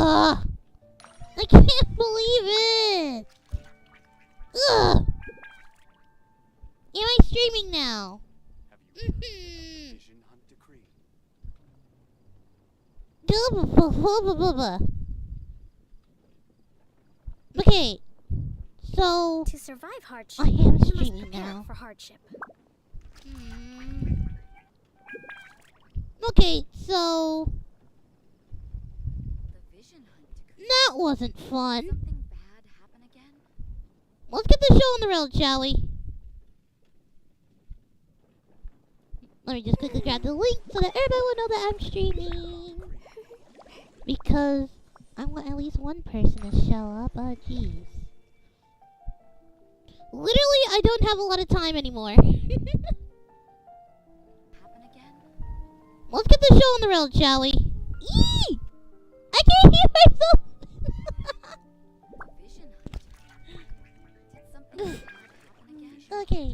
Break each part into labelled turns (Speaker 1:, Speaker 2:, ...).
Speaker 1: Ugh! I can't believe it! Ugh! Am I streaming now? Okay, so
Speaker 2: To survive hardship,
Speaker 1: I am
Speaker 2: you must
Speaker 1: streaming
Speaker 2: prepare
Speaker 1: now.
Speaker 2: for hardship.
Speaker 1: Okay, so that wasn't fun.
Speaker 3: Something bad happen again?
Speaker 1: Let's get the show on the road, shall we? Let me just quickly grab the link so that everybody will know that I'm streaming. Because I want at least one person to show up. Oh, jeez. Literally, I don't have a lot of time anymore.
Speaker 3: Happen again?
Speaker 1: Let's get the show on the road, shall we? Eee! I can't hear myself!
Speaker 3: Vision hunter. Did something bad happen again?
Speaker 1: Okay.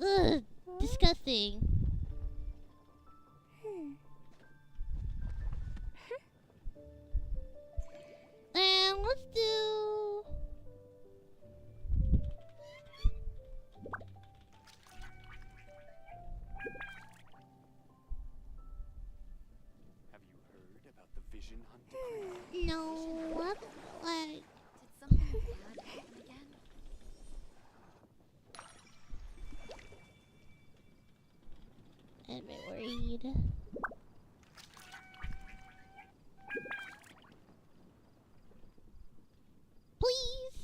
Speaker 1: Ugh, disgusting. And let's do...
Speaker 4: Have you heard about the vision hunter?
Speaker 1: No, what? Like...
Speaker 3: Did something bad happen again?
Speaker 1: I'm a bit worried. Please!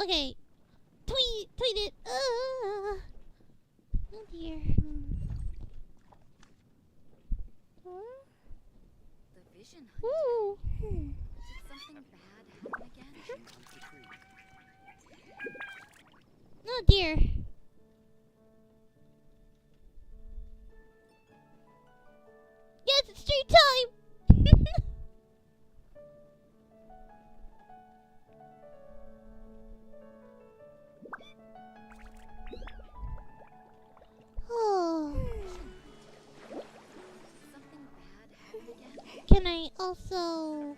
Speaker 1: Okay. Tweet it! Oh dear.
Speaker 3: The vision hunter.
Speaker 1: Woo!
Speaker 3: Did something bad happen again?
Speaker 4: Vision hunter creed.
Speaker 1: Oh dear. Yes, it's stream time! Oh.
Speaker 3: Something bad happen again?
Speaker 1: Can I also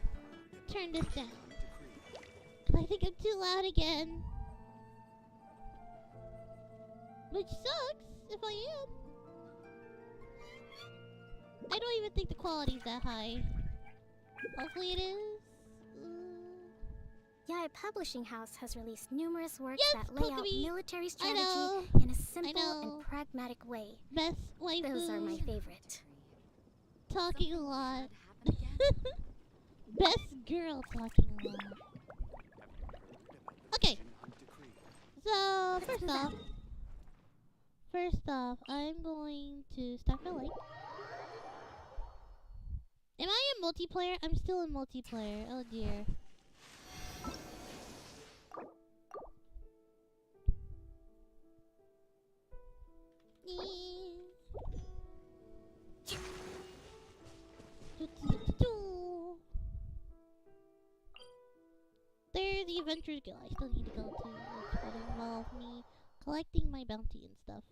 Speaker 1: turn this down? 'Cause I think I'm too loud again. Which sucks if I am. I don't even think the quality's that high. Hopefully it is.
Speaker 2: Yaya Publishing House has released numerous works
Speaker 1: Yes,
Speaker 2: that lay out
Speaker 1: Kokomi.
Speaker 2: military
Speaker 1: I
Speaker 2: strategy
Speaker 1: know.
Speaker 2: in a simple
Speaker 1: know.
Speaker 2: and pragmatic way.
Speaker 1: Best waifu.
Speaker 2: Those are my favorite.
Speaker 1: Talking a lot.
Speaker 3: Bad happen again?
Speaker 1: Best girl talking a lot. Okay.
Speaker 4: Vision hunter creed.
Speaker 1: So
Speaker 2: Let's do that.
Speaker 1: first off, I'm going to start my light. Am I in multiplayer? I'm still in multiplayer. Oh dear. There's the Adventurers Guild I still need to go to, which would involve me collecting my bounty and stuff.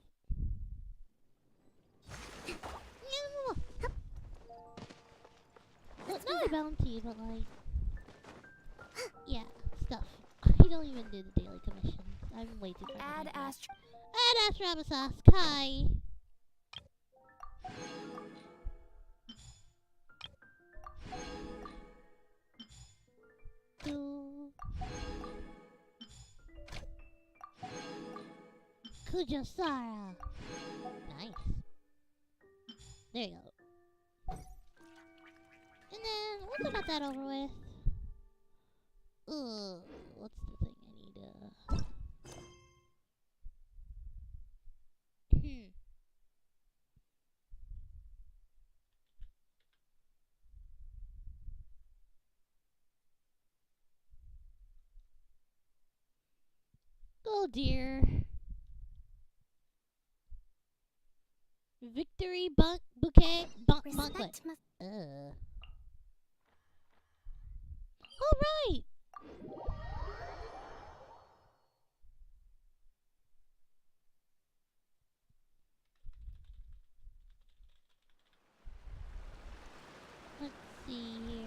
Speaker 1: Well, not a bounty, but like, yeah, stuff. I don't even do the daily commissions. I'm way too far
Speaker 2: Add
Speaker 1: behind that.
Speaker 2: Astro.
Speaker 1: Add Astrabasas, Kai. Kujosara. Nice. There you go. And then, once I got that over with, what's the thing I need to... Oh dear. Victory bouquet banquet.
Speaker 2: Respect must.
Speaker 1: All right. Let's see here.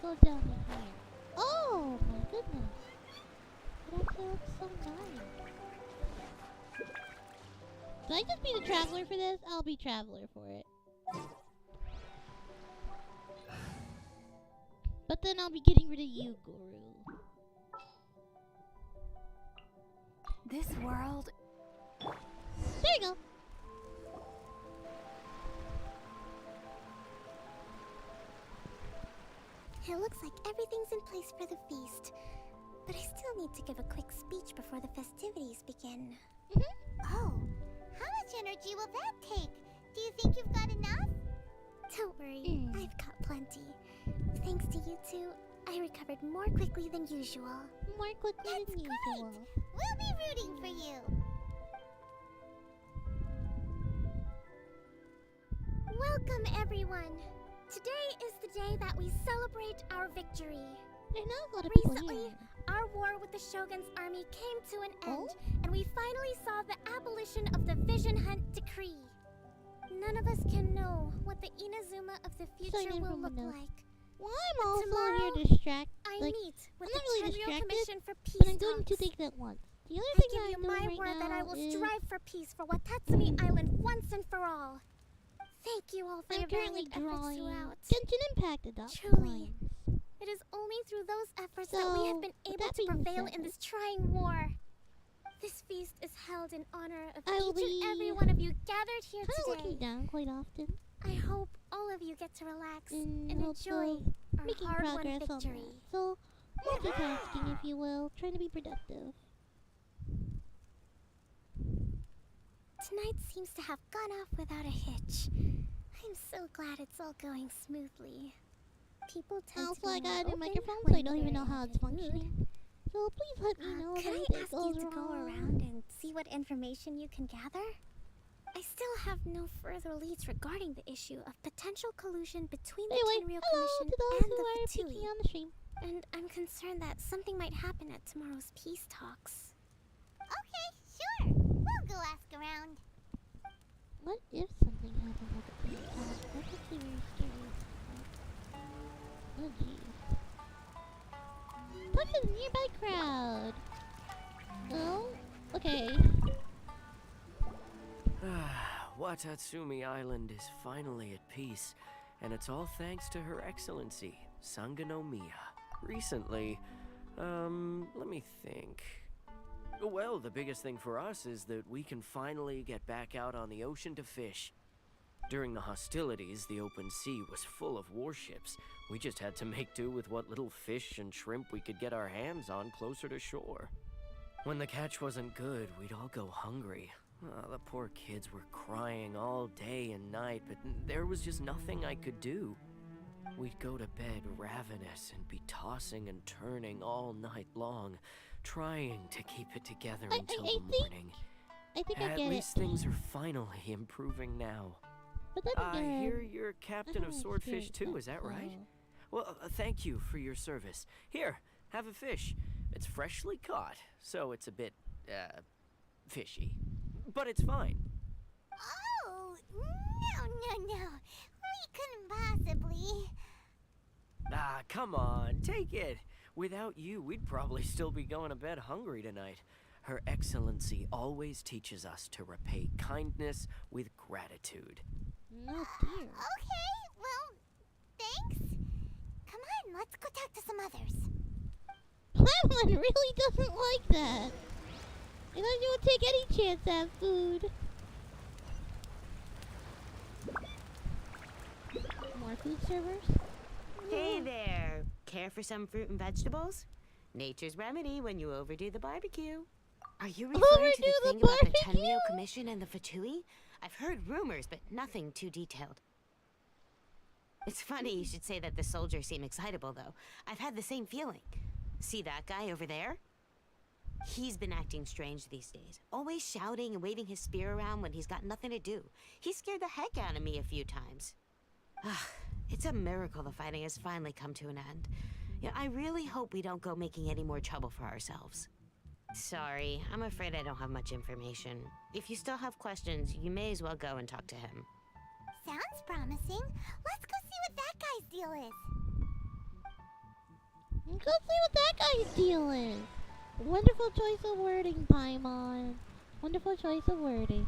Speaker 1: go down in here. Oh my goodness. It actually looks so nice. Should I just be the traveler for this? I'll be traveler for it. But then I'll be getting rid of you, Guru.
Speaker 3: This world.
Speaker 1: There you go.
Speaker 2: It looks like everything's in place for the feast. But I still need to give a quick speech before the festivities begin.
Speaker 5: Oh, how much energy will that take? Do you think you've got enough?
Speaker 2: Don't worry, I've got plenty. Thanks to you two, I recovered more quickly than usual.
Speaker 1: More quickly
Speaker 5: That's
Speaker 1: than
Speaker 5: great.
Speaker 1: usual.
Speaker 5: We'll be rooting for you.
Speaker 2: Welcome, everyone. Today is the day that we celebrate our victory.
Speaker 1: There's not a lot of people
Speaker 2: Recently,
Speaker 1: here.
Speaker 2: our war with the Shogun's army came to an end,
Speaker 1: Oh?
Speaker 2: and we finally saw the abolition of the Vision Hunt Decree. None of us can know what the Inazuma of the future
Speaker 1: never
Speaker 2: will look
Speaker 1: know.
Speaker 2: like.
Speaker 1: Well, I'm also
Speaker 2: Tomorrow,
Speaker 1: here distracted.
Speaker 2: I
Speaker 1: Like,
Speaker 2: meet with
Speaker 1: I'm
Speaker 2: the
Speaker 1: not really
Speaker 2: Tenryou
Speaker 1: distracted,
Speaker 2: Commission for
Speaker 1: but
Speaker 2: Peace
Speaker 1: I'm doing two
Speaker 2: talks.
Speaker 1: things at once. The other
Speaker 2: I
Speaker 1: thing
Speaker 2: give
Speaker 1: I'm
Speaker 2: you
Speaker 1: doing
Speaker 2: my
Speaker 1: right
Speaker 2: word that I
Speaker 1: now
Speaker 2: will
Speaker 1: is
Speaker 2: strive for peace for Watatsumi Island once and for all. Thank you all for
Speaker 1: I'm
Speaker 2: your
Speaker 1: currently
Speaker 2: valiant efforts
Speaker 1: drawing
Speaker 2: throughout.
Speaker 1: Genshin Impact Adopt
Speaker 2: Truly.
Speaker 1: Lines.
Speaker 2: It is only through those efforts that we have
Speaker 1: So,
Speaker 2: been
Speaker 1: with
Speaker 2: able
Speaker 1: that
Speaker 2: to
Speaker 1: being
Speaker 2: prevail
Speaker 1: said,
Speaker 2: in this trying war. This feast is held in honor of
Speaker 1: I will
Speaker 2: each and
Speaker 1: be
Speaker 2: every one of you gathered here
Speaker 1: Kind of looking
Speaker 2: today.
Speaker 1: down quite often
Speaker 2: I hope all of you get to relax
Speaker 1: in
Speaker 2: and
Speaker 1: hopes
Speaker 2: enjoy
Speaker 1: of
Speaker 2: our
Speaker 1: making
Speaker 2: hard-won
Speaker 1: progress on
Speaker 2: victory.
Speaker 1: that. So, multitasking, if you will, trying to be productive.
Speaker 2: Tonight seems to have gone off without a hitch. I'm so glad it's all going smoothly. People tend
Speaker 1: Also,
Speaker 2: to be
Speaker 1: I got a
Speaker 2: more
Speaker 1: new
Speaker 2: open
Speaker 1: microphone,
Speaker 2: when
Speaker 1: so I don't even
Speaker 2: they're
Speaker 1: know how
Speaker 2: in
Speaker 1: it's
Speaker 2: a good mood.
Speaker 1: functioning. So please let me know if
Speaker 2: Could I
Speaker 1: anything
Speaker 2: ask
Speaker 1: goes
Speaker 2: you to go
Speaker 1: wrong.
Speaker 2: around and see what information you can gather? I still have no further leads regarding the issue of potential collusion between the
Speaker 1: Anyway,
Speaker 2: Tenryou
Speaker 1: hello
Speaker 2: Commission
Speaker 1: to those
Speaker 2: and
Speaker 1: who
Speaker 2: the
Speaker 1: are
Speaker 2: Fatui.
Speaker 1: peeking on the stream.
Speaker 2: And I'm concerned that something might happen at tomorrow's peace talks.
Speaker 5: Okay, sure. We'll go ask around.
Speaker 1: What if something happened with the peace talk? That's actually very scary. Oh jeez. Talk to the nearby crowd. Oh, okay.
Speaker 6: Watatsumi Island is finally at peace, and it's all thanks to Her Excellency, Sangonomiya. Recently, let me think. Well, the biggest thing for us is that we can finally get back out on the ocean to fish. During the hostilities, the open sea was full of warships. We just had to make do with what little fish and shrimp we could get our hands on closer to shore. When the catch wasn't good, we'd all go hungry. The poor kids were crying all day and night, but there was just nothing I could do. We'd go to bed ravenous and be tossing and turning all night long, trying to keep it together until the morning.
Speaker 1: I think I
Speaker 6: At
Speaker 1: get
Speaker 6: least
Speaker 1: it.
Speaker 6: things are finally improving now.
Speaker 1: But then
Speaker 6: I
Speaker 1: again,
Speaker 6: hear you're captain
Speaker 1: I
Speaker 6: of
Speaker 1: don't
Speaker 6: Swordfish
Speaker 1: experience
Speaker 6: too,
Speaker 1: that,
Speaker 6: is that right?
Speaker 1: so-
Speaker 6: Well, thank you for your service. Here, have a fish. It's freshly caught, so it's a bit, fishy. But it's fine.
Speaker 5: Oh, no. We couldn't possibly.
Speaker 6: Ah, come on, take it. Without you, we'd probably still be going to bed hungry tonight. Her Excellency always teaches us to repay kindness with gratitude.
Speaker 1: No dear.
Speaker 5: Okay, well, thanks. Come on, let's go talk to some others.
Speaker 1: Paimon really doesn't like that. I thought you would take any chance at food. More food servers?
Speaker 7: Hey there! Care for some fruit and vegetables? Nature's remedy when you overdo the barbecue. Are you referring to
Speaker 1: Overdo
Speaker 7: the
Speaker 1: the
Speaker 7: thing about the
Speaker 1: barbecue?
Speaker 7: Tenryou Commission and the Fatui? I've heard rumors, but nothing too detailed. It's funny you should say that the soldiers seem excitable, though. I've had the same feeling. See that guy over there? He's been acting strange these days. Always shouting and waving his spear around when he's got nothing to do. He scared the heck out of me a few times. It's a miracle the fighting has finally come to an end. Yeah, I really hope we don't go making any more trouble for ourselves. Sorry, I'm afraid I don't have much information. If you still have questions, you may as well go and talk to him.
Speaker 5: Sounds promising. Let's go see what that guy's deal is.
Speaker 1: Go see what that guy's deal is. Wonderful choice of wording, Paimon. Wonderful choice of wording.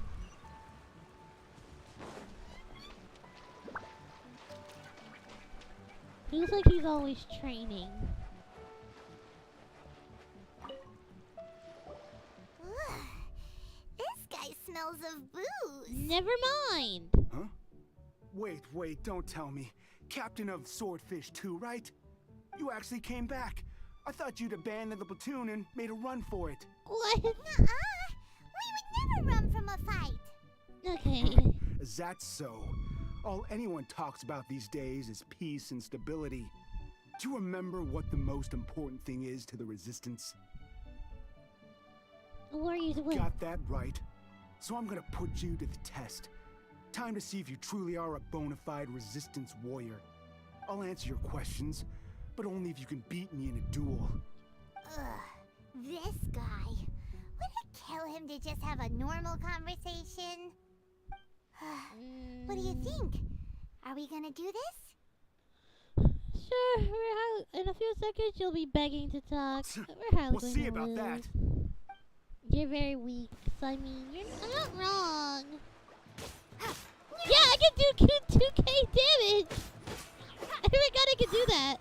Speaker 1: He looks like he's always training.
Speaker 5: Ugh. This guy smells of booze.
Speaker 1: Never mind.
Speaker 8: Huh? Wait, don't tell me. Captain of Swordfish 2, right? You actually came back. I thought you'd abandoned the platoon and made a run for it.
Speaker 1: What?
Speaker 5: Nuh-uh. We would never run from a fight.
Speaker 1: Okay.
Speaker 8: Is that so? All anyone talks about these days is peace and stability. Do you remember what the most important thing is to the Resistance?
Speaker 1: Warriors will.
Speaker 8: Got that right. So I'm gonna put you to the test. Time to see if you truly are a bona fide Resistance warrior. I'll answer your questions, but only if you can beat me in a duel.
Speaker 5: Ugh. This guy. Would it kill him to just have a normal conversation? What do you think? Are we gonna do this?
Speaker 1: Sure, in a few seconds you'll be begging to talk. We're highly
Speaker 8: We'll
Speaker 1: going
Speaker 8: see
Speaker 1: to
Speaker 8: about
Speaker 1: lose.
Speaker 8: that.
Speaker 1: You're very weak. So I mean, I'm not wrong. Yeah, I can do 2k damage. I forgot I could do that.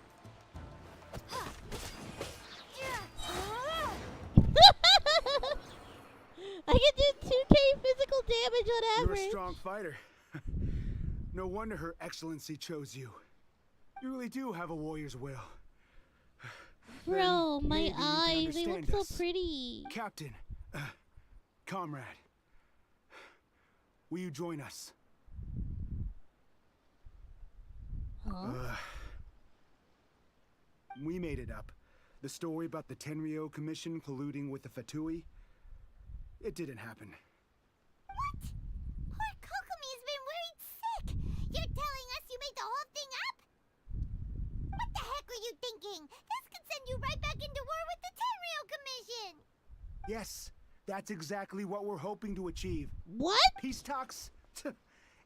Speaker 1: I can do 2k physical damage on
Speaker 8: You're
Speaker 1: average.
Speaker 8: a strong fighter. No wonder Her Excellency chose you. You really do have a warrior's will.
Speaker 1: Bro,
Speaker 8: Then
Speaker 1: my
Speaker 8: maybe you can
Speaker 1: eyes, they look
Speaker 8: understand
Speaker 1: so
Speaker 8: us.
Speaker 1: pretty.
Speaker 8: Captain, comrade, will you join us?
Speaker 1: Huh?
Speaker 8: We made it up. The story about the Tenryo Commission colluding with the Fatui, it didn't happen.
Speaker 5: What? Poor Kokomi's been worried sick. You're telling us you made the whole thing up? What the heck were you thinking? This could send you right back into war with the Tenryo Commission.
Speaker 8: Yes, that's exactly what we're hoping to achieve.
Speaker 1: What?
Speaker 8: Peace talks?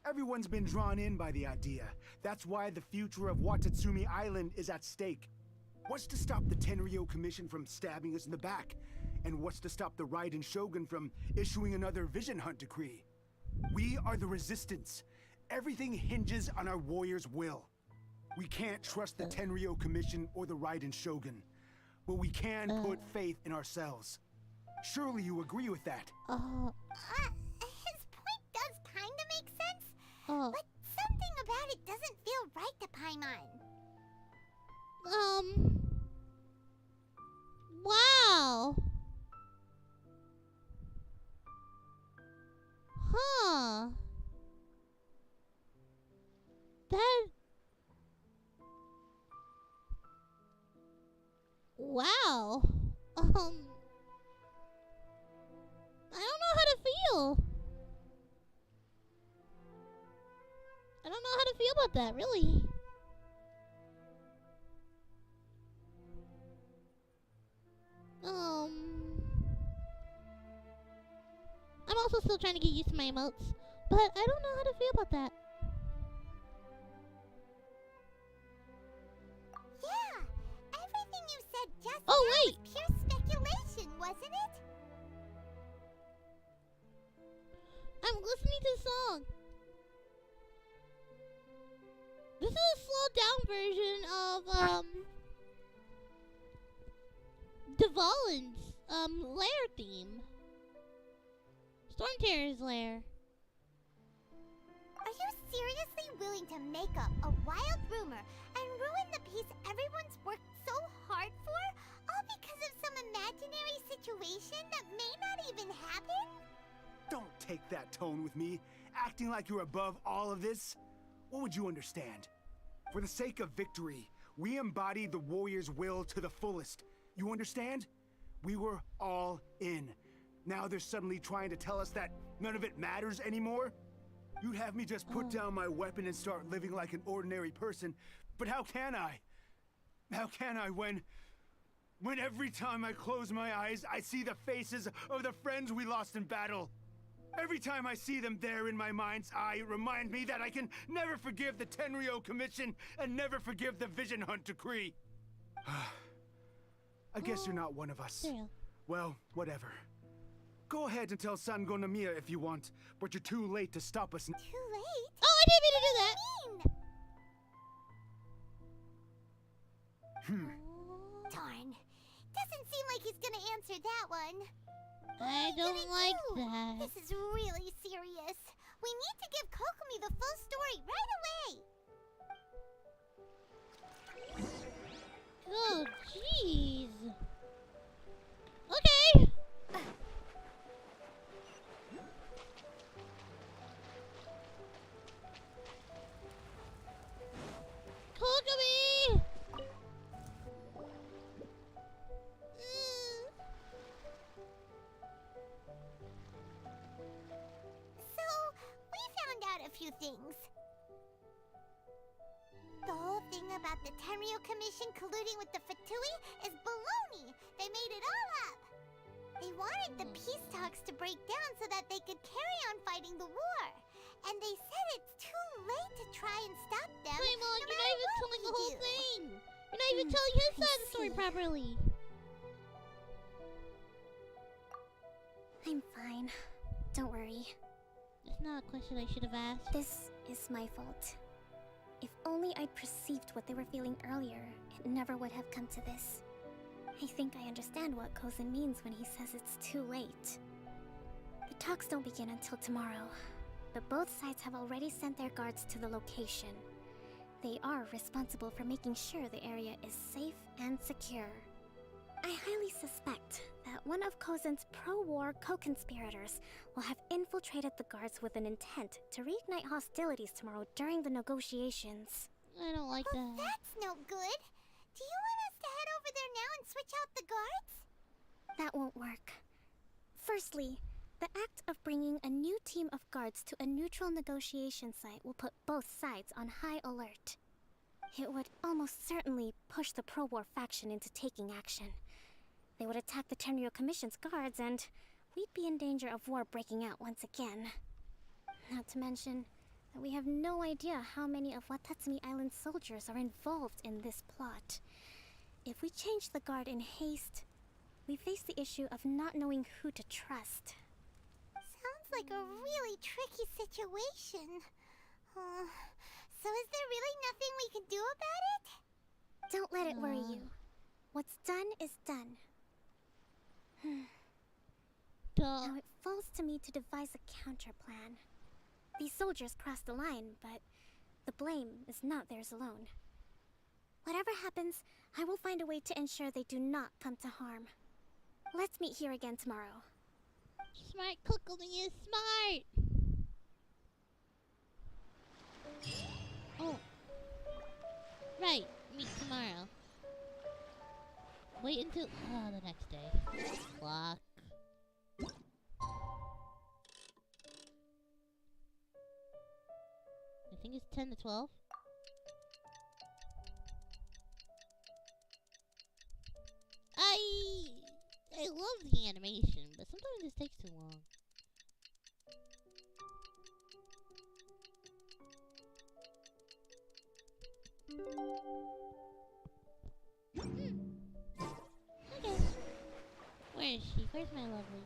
Speaker 8: Everyone's been drawn in by the idea. That's why the future of Watatsumi Island is at stake. What's to stop the Tenryo Commission from stabbing us in the back? And what's to stop the Raiden Shogun from issuing another Vision Hunt decree? We are the Resistance. Everything hinges on our warrior's will. We can't trust the Tenryo Commission or the Raiden Shogun, but we can put faith in ourselves. Surely you agree with that?
Speaker 5: His point does kind of make sense,
Speaker 1: Oh.
Speaker 5: but something about it doesn't feel right to Paimon.
Speaker 1: Wow. Huh. That. Wow. I don't know how to feel. I don't know how to feel about that, really. I'm also still trying to get used to my emotes, but I don't know how to feel about that.
Speaker 5: Yeah, everything you said just
Speaker 1: Oh,
Speaker 5: now
Speaker 1: wait.
Speaker 5: was pure speculation, wasn't it?
Speaker 1: I'm listening to the song. This is a slowed down version of Dvalin's lair theme. Storm Terror's lair.
Speaker 5: Are you seriously willing to make up a wild rumor and ruin the peace everyone's worked so hard for, all because of some imaginary situation that may not even happen?
Speaker 8: Don't take that tone with me, acting like you're above all of this. What would you understand? For the sake of victory, we embodied the warrior's will to the fullest. You understand? We were all in. Now they're suddenly trying to tell us that none of it matters anymore? You'd have me just put down my weapon and start living like an ordinary person, but how can I? How can I when every time I close my eyes, I see the faces of the friends we lost in battle? Every time I see them there in my mind's eye, it reminds me that I can never forgive the Tenryo Commission and never forgive the Vision Hunt decree. I guess you're not one of us.
Speaker 1: Cereal.
Speaker 8: Well, whatever. Go ahead and tell Sangonomiya if you want, but you're too late to stop us.
Speaker 5: Too late?
Speaker 1: Oh, I didn't mean to do that!
Speaker 5: Darn. Doesn't seem like he's gonna answer that one.
Speaker 1: I don't like
Speaker 5: do?
Speaker 1: that.
Speaker 5: This is really serious. We need to give Kokomi the full story right away.
Speaker 1: Oh, jeez. Okay. Kokomi!
Speaker 5: So, we found out a few things. The whole thing about the Tenryo Commission colluding with the Fatui is baloney. They made it all up. They wanted the peace talks to break down so that they could carry on fighting the war. And they said it's too late to try and stop them.
Speaker 1: Paimon,
Speaker 5: no
Speaker 1: you're not
Speaker 5: matter
Speaker 1: even
Speaker 5: what
Speaker 1: telling
Speaker 5: we
Speaker 1: the whole
Speaker 5: do.
Speaker 1: thing. You're not even telling his side of the story
Speaker 2: see.
Speaker 1: properly.
Speaker 2: I'm fine. Don't worry.
Speaker 1: It's not a question I should have asked.
Speaker 2: This is my fault. If only I'd perceived what they were feeling earlier, it never would have come to this. I think I understand what Kozan means when he says it's too late. The talks don't begin until tomorrow, but both sides have already sent their guards to the location. They are responsible for making sure the area is safe and secure. I highly suspect that one of Kozan's pro-war co-conspirators will have infiltrated the guards with an intent to reignite hostilities tomorrow during the negotiations.
Speaker 1: I don't like
Speaker 5: Well,
Speaker 1: that.
Speaker 5: that's no good. Do you want us to head over there now and switch out the guards?
Speaker 2: That won't work. Firstly, the act of bringing a new team of guards to a neutral negotiation site will put both sides on high alert. It would almost certainly push the pro-war faction into taking action. They would attack the Tenryo Commission's guards, and we'd be in danger of war breaking out once again. Not to mention that we have no idea how many of Watatsumi Island's soldiers are involved in this plot. If we change the guard in haste, we face the issue of not knowing who to trust.
Speaker 5: Sounds like a really tricky situation. So is there really nothing we can do about it?
Speaker 2: Don't let it worry you. What's done is done.
Speaker 1: Duh.
Speaker 2: Now it falls to me to devise a counter plan. These soldiers crossed the line, but the blame is not theirs alone. Whatever happens, I will find a way to ensure they do not come to harm. Let's meet here again tomorrow.
Speaker 1: Smart Kokomi is smart. Oh. Right. Meet tomorrow. Wait until the next day. Clock. I think it's 10 to 12. I love the animation, but sometimes this takes too long. Okay. Where is she? Where's my lovely?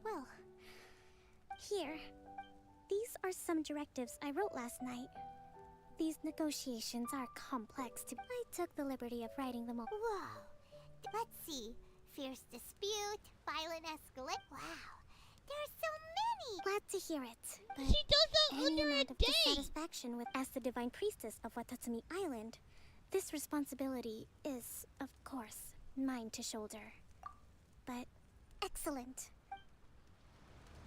Speaker 2: Well, here. These are some directives I wrote last night. These negotiations are complex to... I took the liberty of writing them all.
Speaker 5: Whoa. Let's see. Fierce dispute, violent escalate. Wow. There are so many.
Speaker 2: Glad to hear it. But
Speaker 1: She does that
Speaker 2: any
Speaker 1: under a
Speaker 2: amount of
Speaker 1: day!
Speaker 2: dissatisfaction with as the divine priestess of Watatsumi Island, this responsibility is, of course, mine to shoulder. But excellent.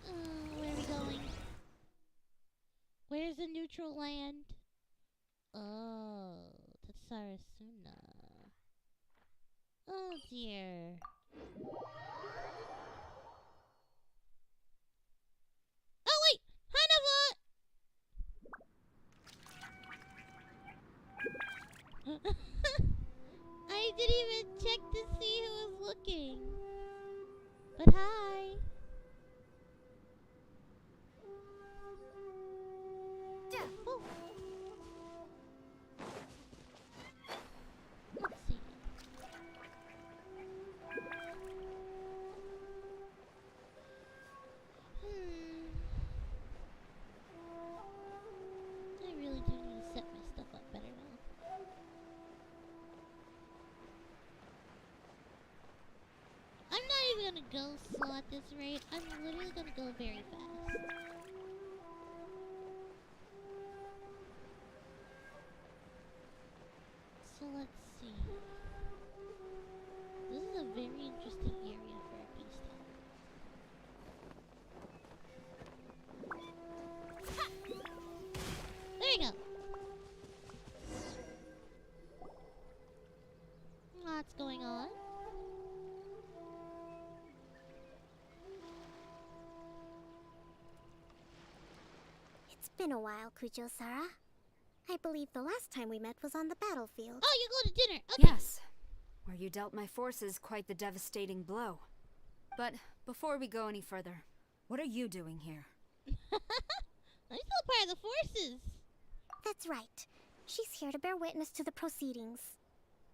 Speaker 1: Where are we going? Where's the neutral land? Oh, that's Sarasuna. Oh dear. Oh wait! Hanava! I didn't even check to see who was looking. But hi. Oh. go slow at this rate. I'm literally gonna go very fast. So let's see. This is a very interesting area for a beast town. There you go. Lots going on.
Speaker 2: It's been a while, Kujo-Sara. I believe the last time we met was on the battlefield.
Speaker 1: Oh, you're going to dinner. Okay.
Speaker 3: Yes, where you dealt my forces quite the devastating blow. But before we go any further, what are you doing here?
Speaker 1: I'm still part of the forces.
Speaker 2: That's right. She's here to bear witness to the proceedings.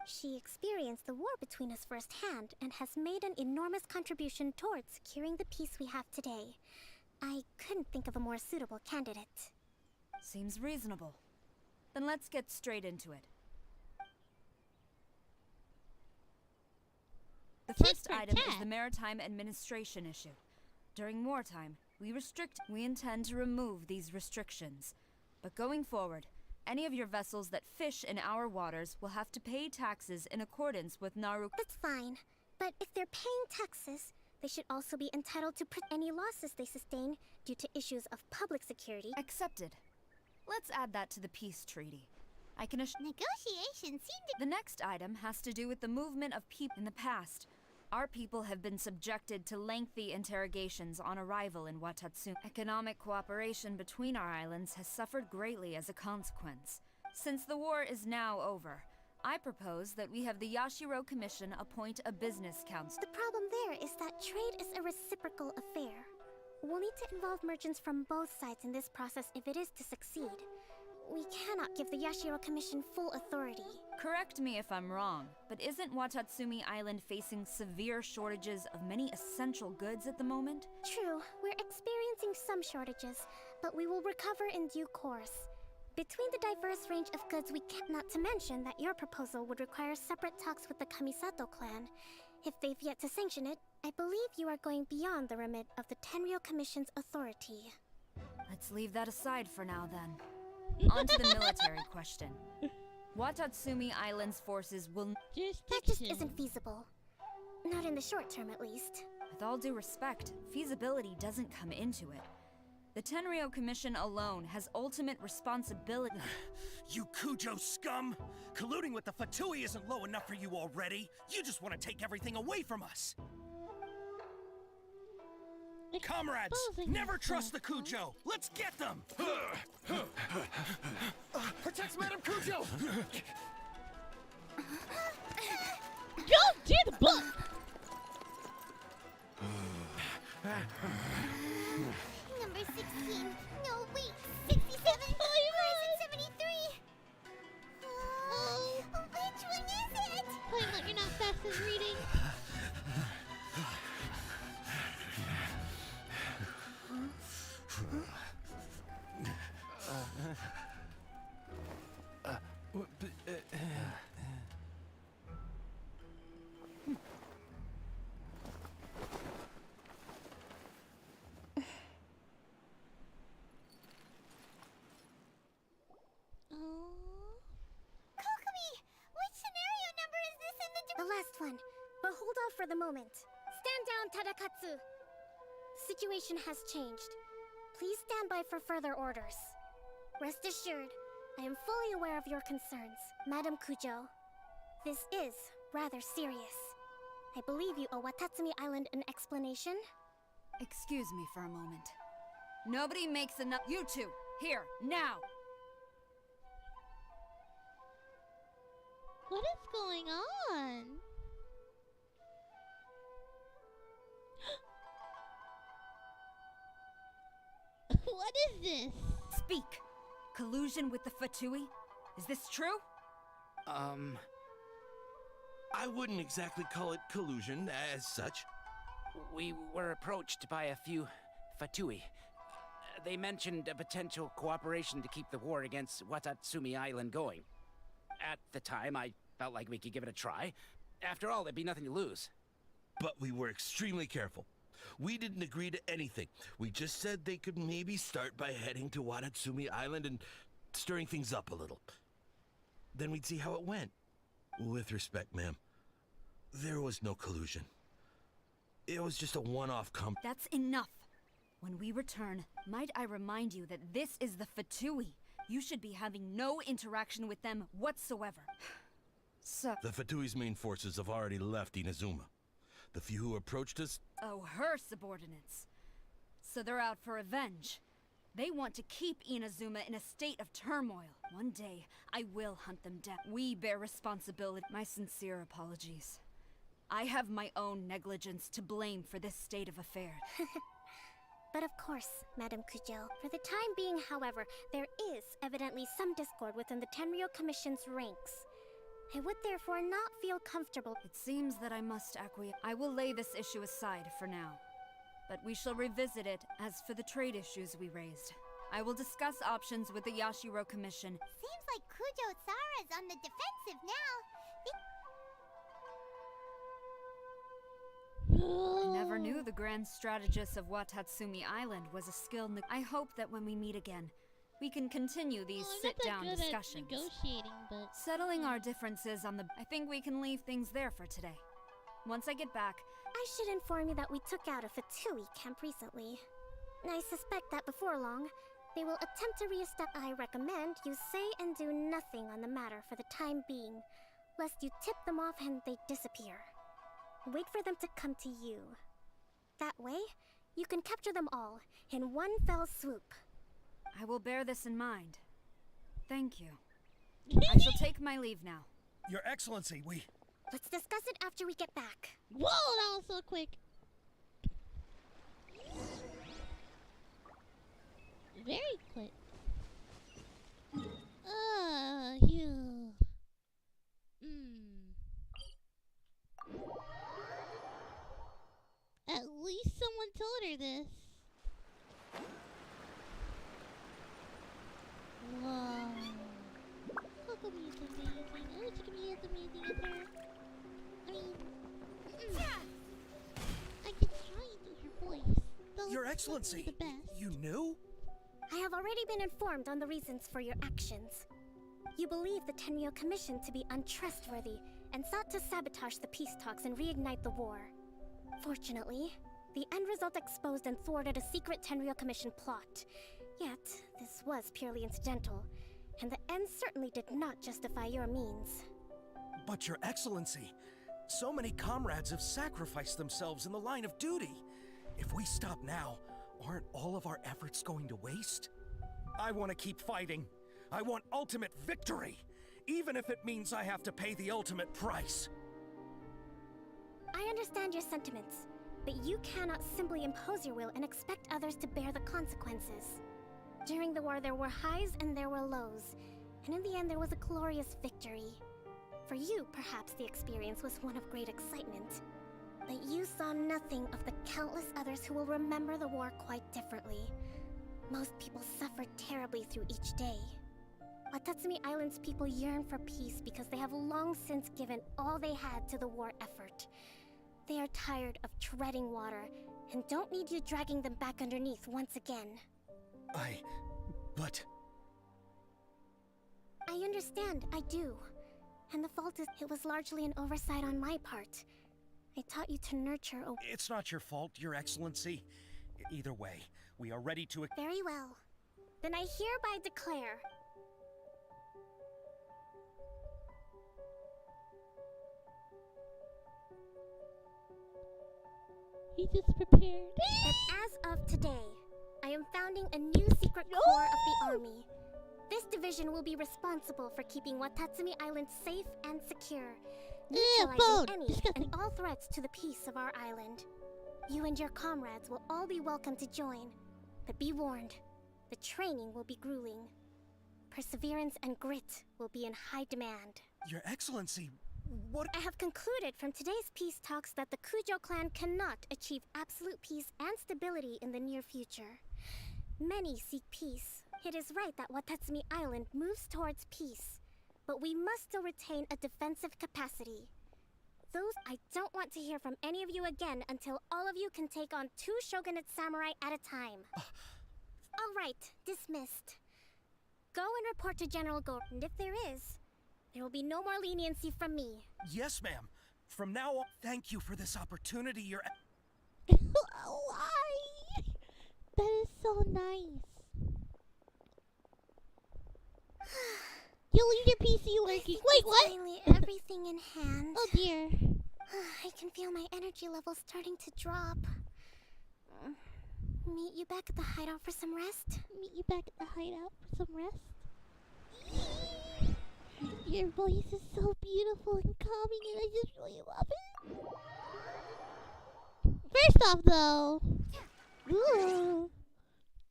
Speaker 2: She experienced the war between us firsthand and has made an enormous contribution towards securing the peace we have today. I couldn't think of a more suitable candidate.
Speaker 3: Seems reasonable. Then let's get straight into it. The first item is the maritime administration issue. During wartime, we intend to remove these restrictions. But going forward, any of your vessels that fish in our waters will have to pay taxes in accordance with Naru.
Speaker 2: That's fine, but if they're paying taxes, they should also be entitled to any losses they sustain due to issues of public security.
Speaker 3: Accepted. Let's add that to the peace treaty. I can assure
Speaker 5: Negotiations seem to...
Speaker 3: The next item has to do with the movement of people. In the past, our people have been subjected to lengthy interrogations on arrival in Watatsumi. Economic cooperation between our islands has suffered greatly as a consequence. Since the war is now over, I propose that we have the Yashiro Commission appoint a business council.
Speaker 2: The problem there is that trade is a reciprocal affair. We'll need to involve merchants from both sides in this process if it is to succeed. We cannot give the Yashiro Commission full authority.
Speaker 3: Correct me if I'm wrong, but isn't Watatsumi Island facing severe shortages of many essential goods at the moment?
Speaker 2: True, we're experiencing some shortages, but we will recover in due course. Between the diverse range of goods we can, not to mention that your proposal would require separate talks with the Kamisato clan. If they've yet to sanction it, I believe you are going beyond the remit of the Tenryou Commission's authority.
Speaker 3: Let's leave that aside for now then. On to the military question. Watatsumi Island's forces will...
Speaker 2: That just isn't feasible. Not in the short term, at least.
Speaker 3: With all due respect, feasibility doesn't come into it. The Tenryou Commission alone has ultimate responsibility.
Speaker 9: You Kujo scum! Colluding with the Fatui isn't low enough for you already. You just want to take everything away from us. Comrades, never trust the Kujo. Let's get them. Protect Madame Kujo.
Speaker 1: Go to the book.
Speaker 5: Number 16. No, wait. 67. Or is it 73? Which one is it?
Speaker 1: Playing like you're not fast as reading.
Speaker 2: The last one. But hold off for the moment. Stand down, Tadakatsu. Situation has changed. Please stand by for further orders. Rest assured, I am fully aware of your concerns, Madame Kujo. This is rather serious. I believe you owe Watatsumi Island an explanation.
Speaker 3: Excuse me for a moment. Nobody makes enough. You two, here, now!
Speaker 1: What is going on? What is this?
Speaker 3: Speak! Collusion with the Fatui? Is this true?
Speaker 10: I wouldn't exactly call it collusion as such.
Speaker 11: We were approached by a few Fatui. They mentioned a potential cooperation to keep the war against Watatsumi Island going. At the time, I felt like we could give it a try. After all, there'd be nothing to lose.
Speaker 10: But we were extremely careful. We didn't agree to anything. We just said they could maybe start by heading to Watatsumi Island and stirring things up a little. Then we'd see how it went. With respect, ma'am, there was no collusion. It was just a one-off
Speaker 3: That's enough. When we return, might I remind you that this is the Fatui. You should be having no interaction with them whatsoever. So...
Speaker 10: The Fatui's main forces have already left Inazuma. The few who approached us...
Speaker 3: Oh, her subordinates. So they're out for revenge. They want to keep Inazuma in a state of turmoil. One day, I will hunt them down. We bear responsibility. My sincere apologies. I have my own negligence to blame for this state of affairs.
Speaker 2: But of course, Madam Kujo. For the time being, however, there is evidently some discord within the Tenryou Commission's ranks. I would therefore not feel comfortable.
Speaker 3: It seems that I must acquiesce. I will lay this issue aside for now. But we shall revisit it as for the trade issues we raised. I will discuss options with the Yashiro Commission.
Speaker 5: Seems like Kujo-Sara's on the defensive now.
Speaker 3: I never knew the grand strategist of Watatsumi Island was a skilled I hope that when we meet again, we can continue these sit-down discussions.
Speaker 1: Negotiating, but
Speaker 3: Settling our differences on the... I think we can leave things there for today. Once I get back...
Speaker 2: I should inform you that we took out a Fatui camp recently. I suspect that before long, they will attempt to reestablish. I recommend you say and do nothing on the matter for the time being, lest you tip them off and they disappear. Wait for them to come to you. That way, you can capture them all in one fell swoop.
Speaker 3: I will bear this in mind. Thank you. I shall take my leave now.
Speaker 9: Your Excellency, we...
Speaker 2: Let's discuss it after we get back.
Speaker 1: whoa, that was so quick. Very quick. You. At least someone told her this. Wow. Kokomi is amazing. Utsukumi is amazing as her. I mean, I can try and do her voice. Though
Speaker 9: Your
Speaker 1: it's not
Speaker 9: Excellency,
Speaker 1: the best.
Speaker 9: you knew?
Speaker 2: I have already been informed on the reasons for your actions. You believe the Tenryou Commission to be untrustworthy and sought to sabotage the peace talks and reignite the war. Fortunately, the end result exposed and thwarted a secret Tenryou Commission plot. Yet, this was purely incidental, and the end certainly did not justify your means.
Speaker 9: But Your Excellency, so many comrades have sacrificed themselves in the line of duty. If we stop now, aren't all of our efforts going to waste? I want to keep fighting. I want ultimate victory, even if it means I have to pay the ultimate price.
Speaker 2: I understand your sentiments, but you cannot simply impose your will and expect others to bear the consequences. During the war, there were highs and there were lows, and in the end, there was a glorious victory. For you, perhaps the experience was one of great excitement, but you saw nothing of the countless others who will remember the war quite differently. Most people suffered terribly through each day. Watatsumi Island's people yearn for peace because they have long since given all they had to the war effort. They are tired of treading water and don't need you dragging them back underneath once again.
Speaker 9: But...
Speaker 2: I understand, I do. And the fault is, it was largely an oversight on my part. I taught you to nurture a...
Speaker 9: It's not your fault, Your Excellency. Either way, we are ready to...
Speaker 2: Very well. Then I hereby declare...
Speaker 1: He just prepared.
Speaker 2: that as of today, I am founding a new secret corps of the army. This division will be responsible for keeping Watatsumi Island safe and secure, neutralizing any and all threats to the peace of our island. You and your comrades will all be welcome to join, but be warned, the training will be grueling. Perseverance and grit will be in high demand.
Speaker 9: Your Excellency, what...
Speaker 2: I have concluded from today's peace talks that the Kujo clan cannot achieve absolute peace and stability in the near future. Many seek peace. It is right that Watatsumi Island moves towards peace, but we must still retain a defensive capacity. Those I don't want to hear from any of you again until all of you can take on 2 shogunate samurai at a time. All right, dismissed. Go and report to General Go, and if there is, there will be no more leniency from me.
Speaker 9: Yes, ma'am. From now on, thank you for this opportunity.
Speaker 1: Why? That is so nice. You'll leave your PC working. Wait, what?
Speaker 2: Finally, everything in hand.
Speaker 1: Oh dear.
Speaker 2: I can feel my energy levels starting to drop. Meet you back at the hideout for some rest?
Speaker 1: Meet you back at the hideout for some rest? Your voice is so beautiful and calming and I just really love it. First off though, ooh,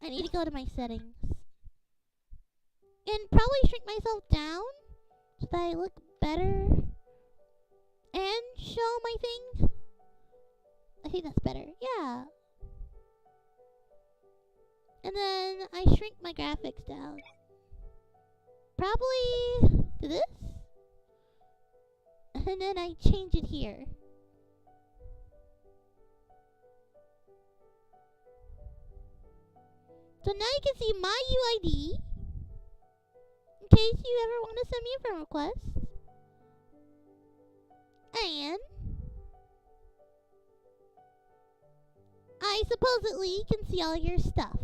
Speaker 1: I need to go to my settings. And probably shrink myself down so that I look better and show my thing. I think that's better, yeah. And then I shrink my graphics down. Probably to this. And then I change it here. So now you can see my UID. In case you ever want to send me a friend request. And I supposedly can see all your stuff.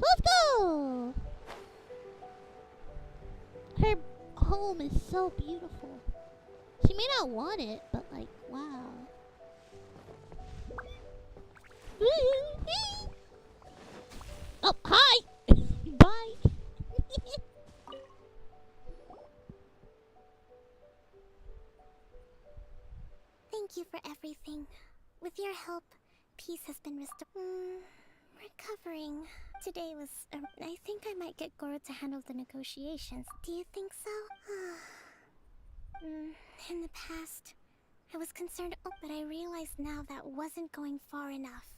Speaker 1: Let's go! Her home is so beautiful. She may not want it, but like, wow. Oh, hi! Bye!
Speaker 2: Thank you for everything. With your help, peace has been restored. Recovering. Today was... I think I might get Goro to handle the negotiations. Do you think so? In the past, I was concerned, but I realized now that wasn't going far enough.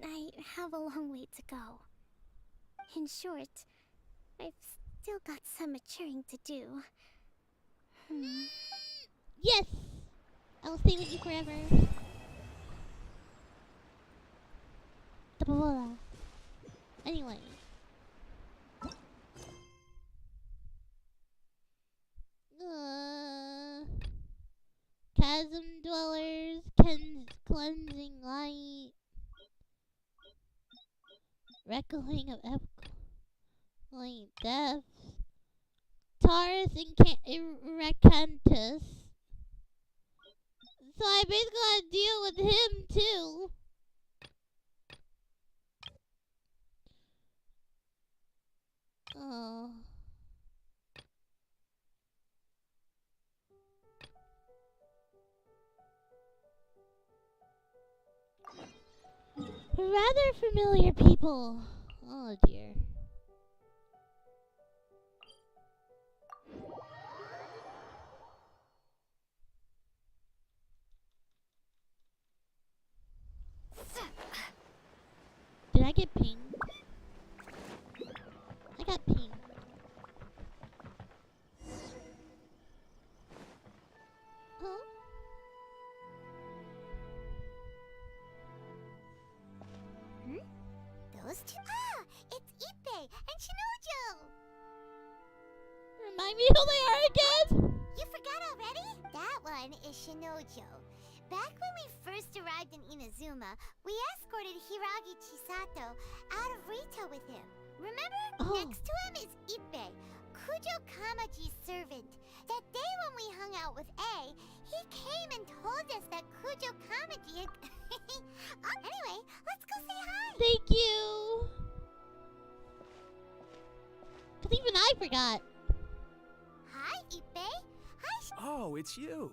Speaker 2: I have a long way to go. In short, I've still got some maturing to do.
Speaker 1: Yes! I will stay with you forever. Anyway. Chasm Dwellers, Cleansing Light. Echoing of Echoing Death. Taurus and Recantus. So I basically gotta deal with him too. Oh. Rather familiar people. Oh dear. Did I get pinged? I got pinged. Huh?
Speaker 5: Those two? Ah! It's Ippei and Shinojo!
Speaker 1: Remind me who they are again?
Speaker 5: You forgot already? That one is Shinojo. Back when we first arrived in Inazuma, we escorted Hiragi Chisato out of Rito with him. Remember?
Speaker 1: Oh.
Speaker 5: Next to him is Ippei, Kujo Kamaji's servant. That day when we hung out with A, he came and told us that Kujo Kamaji had... Anyway, let's go say hi!
Speaker 1: Thank you! Because even I forgot.
Speaker 5: Hi, Ippei. Hi,
Speaker 12: Oh, it's you.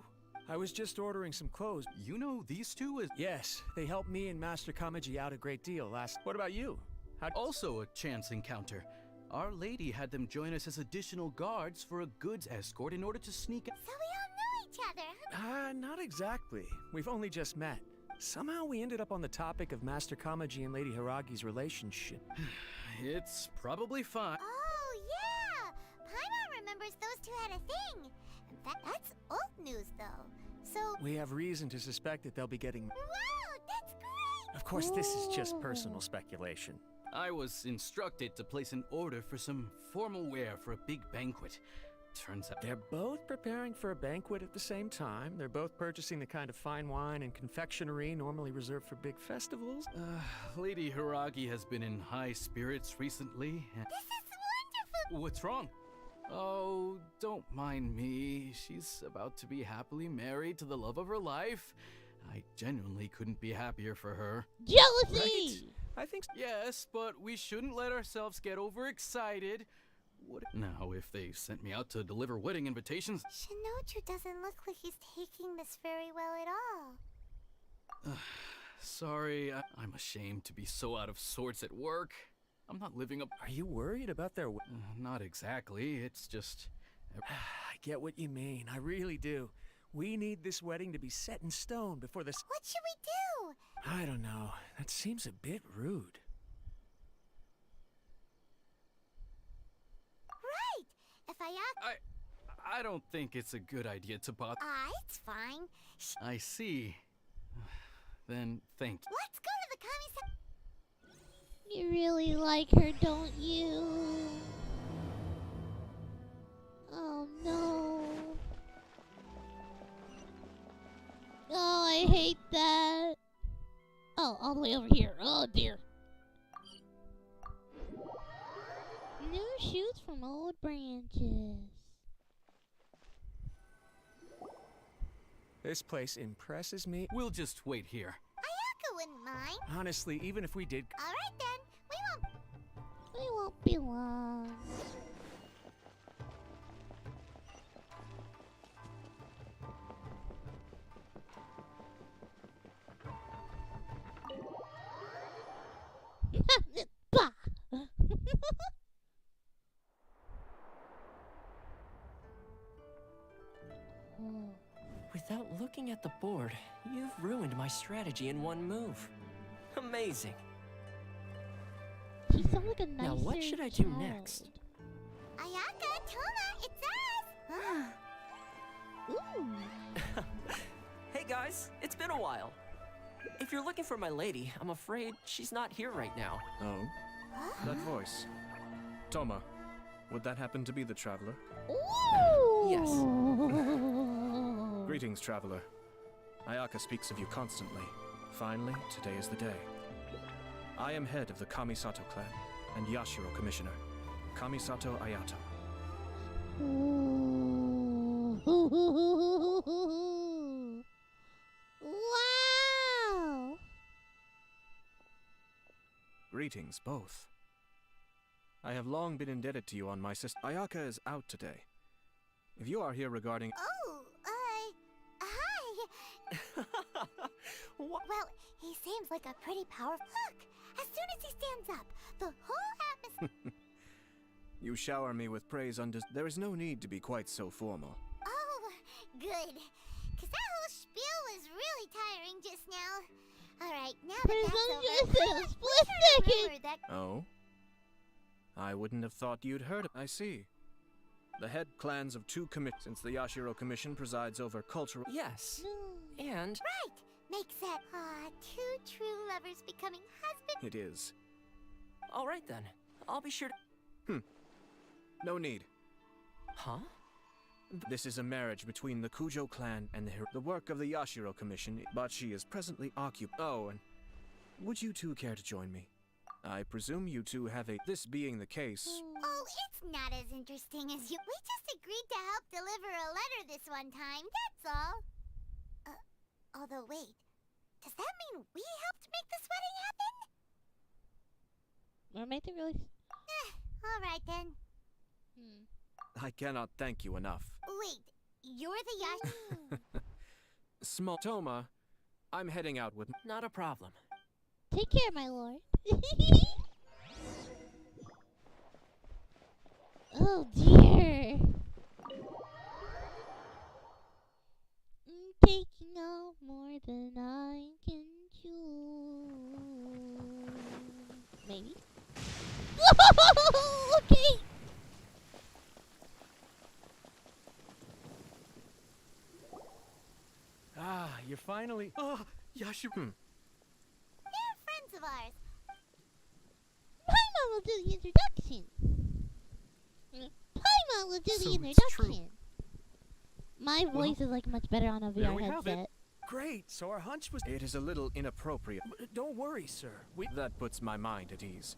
Speaker 12: I was just ordering some clothes.
Speaker 13: You know these two as...
Speaker 12: Yes, they helped me and Master Kamaji out a great deal last... What about you?
Speaker 13: Also a chance encounter. Our lady had them join us as additional guards for a goods escort in order to sneak...
Speaker 5: So we all know each other, huh?
Speaker 12: Not exactly. We've only just met. Somehow we ended up on the topic of Master Kamaji and Lady Hiragi's relationship.
Speaker 13: It's probably fine.
Speaker 5: Oh, rumors those two had a thing. In fact, that's old news, though. So...
Speaker 12: We have reason to suspect that they'll be getting...
Speaker 5: Wow, that's great!
Speaker 12: Of course, this is just personal speculation.
Speaker 13: I was instructed to place an order for some formal wear for a big banquet. Turns out
Speaker 12: They're both preparing for a banquet at the same time. They're both purchasing the kind of fine wine and confectionery normally reserved for big festivals.
Speaker 13: Lady Hiragi has been in high spirits recently.
Speaker 5: This is wonderful!
Speaker 13: What's wrong? Oh, don't mind me. She's about to be happily married to the love of her life. I genuinely couldn't be happier for her.
Speaker 1: Jealousy!
Speaker 12: Right? I think
Speaker 13: Yes, but we shouldn't let ourselves get overexcited. Now, if they sent me out to deliver wedding invitations...
Speaker 2: Shinoju doesn't look like he's taking this very well at all.
Speaker 13: Sorry, I'm ashamed to be so out of sorts at work. I'm not living up...
Speaker 12: Are you worried about their...
Speaker 13: Not exactly, it's just...
Speaker 12: I get what you mean, I really do. We need this wedding to be set in stone before this...
Speaker 2: What should we do?
Speaker 12: I don't know, that seems a bit rude.
Speaker 2: Right! If
Speaker 13: I don't think it's a good idea to bother...
Speaker 2: it's fine.
Speaker 13: I see. Then, thank you.
Speaker 2: Let's go to the Kami-sama.
Speaker 1: You really like her, don't you? Oh no. Oh, I hate that. Oh, all the way over here. Oh dear. New shoots from old branches.
Speaker 12: This place impresses me.
Speaker 13: We'll just wait here.
Speaker 2: Ayaka wouldn't mind.
Speaker 12: Honestly, even if we did...
Speaker 2: Alright then,
Speaker 1: We won't be long. Bah!
Speaker 6: Without looking at the board, you've ruined my strategy in one move. Amazing.
Speaker 1: She sounds like a nicer
Speaker 6: Now what should I do
Speaker 1: child.
Speaker 6: next?
Speaker 5: Ayaka, Toma, it's us!
Speaker 1: Ooh.
Speaker 6: Hey guys, it's been a while. If you're looking for my lady, I'm afraid she's not here right now.
Speaker 12: Oh? That voice. Toma, would that happen to be the traveler?
Speaker 1: Ooh.
Speaker 6: Yes.
Speaker 12: Greetings, traveler. Ayaka speaks of you constantly. Finally, today is the day. I am head of the Kamisato clan and Yashiro commissioner, Kamisato Ayato.
Speaker 1: Wow!
Speaker 12: Greetings, both. I have long been indebted to you on my sister. Ayaka is out today. If you are here regarding...
Speaker 5: Oh, hi!
Speaker 6: What?
Speaker 5: Well, he seems like a pretty powerful... Look! As soon as he stands up, the whole atmosphere...
Speaker 12: You shower me with praise There is no need to be quite so formal.
Speaker 5: Oh, good. Because that whole spiel was really tiring just now. Alright, now that that's over...
Speaker 1: Split second!
Speaker 5: Remember that...
Speaker 12: Oh? I wouldn't have thought you'd heard it. I see. The head clans of two since the Yashiro Commission presides over cultural...
Speaker 6: Yes. And...
Speaker 5: Right! Makes that, two true lovers becoming husband...
Speaker 12: It is.
Speaker 6: All right then. I'll be sure to...
Speaker 12: No need.
Speaker 6: Huh?
Speaker 12: This is a marriage between the Kujo clan and the work of the Yashiro Commission, but she is presently occupied. Oh, and would you two care to join me? I presume you two have a... This being the case...
Speaker 5: Oh, it's not as interesting as you... We just agreed to help deliver a letter this one time, that's all. Although wait, does that mean we helped make this wedding happen?
Speaker 1: Or made it really...
Speaker 5: Alright then.
Speaker 12: I cannot thank you enough.
Speaker 5: Wait, you're the Yash...
Speaker 12: Small Toma, I'm heading out with...
Speaker 6: Not a problem.
Speaker 1: Take care, my lord. Oh dear. I'm taking out more than I can chew. Maybe. Okay.
Speaker 12: you're finally.
Speaker 9: Yashiro.
Speaker 5: They're friends of ours.
Speaker 1: Paimon will do the introduction. Paimon will do
Speaker 9: So
Speaker 1: the
Speaker 9: it's true.
Speaker 1: introduction. My voice is like much better on a
Speaker 9: there
Speaker 1: VR
Speaker 9: we have it.
Speaker 1: headset.
Speaker 9: Great. So our hunch was.
Speaker 12: It is a little inappropriate.
Speaker 9: Don't worry, sir.
Speaker 12: That puts my mind at ease.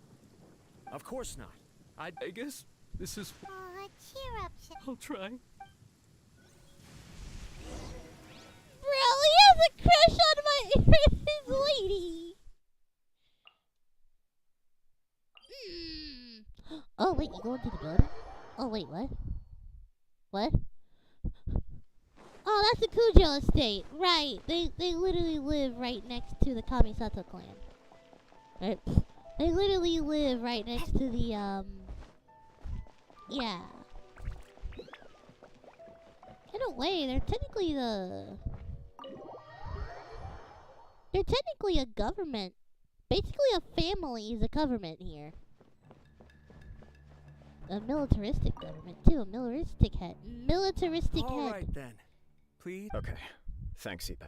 Speaker 9: Of course not. I guess this is.
Speaker 5: Aw, cheer up,
Speaker 9: I'll try.
Speaker 1: Bro, he has a crush on my his lady. Oh wait, you go into the building? Oh wait, what? What? Oh, that's the Kujo estate. Right. They literally live right next to the Kamisato clan. Right. They literally live right next to the yeah. In a way, they're technically a government. Basically a family is a government here. A militaristic government too, a militaristic head.
Speaker 9: All right then. Please.
Speaker 12: Okay. Thanks, Ipe.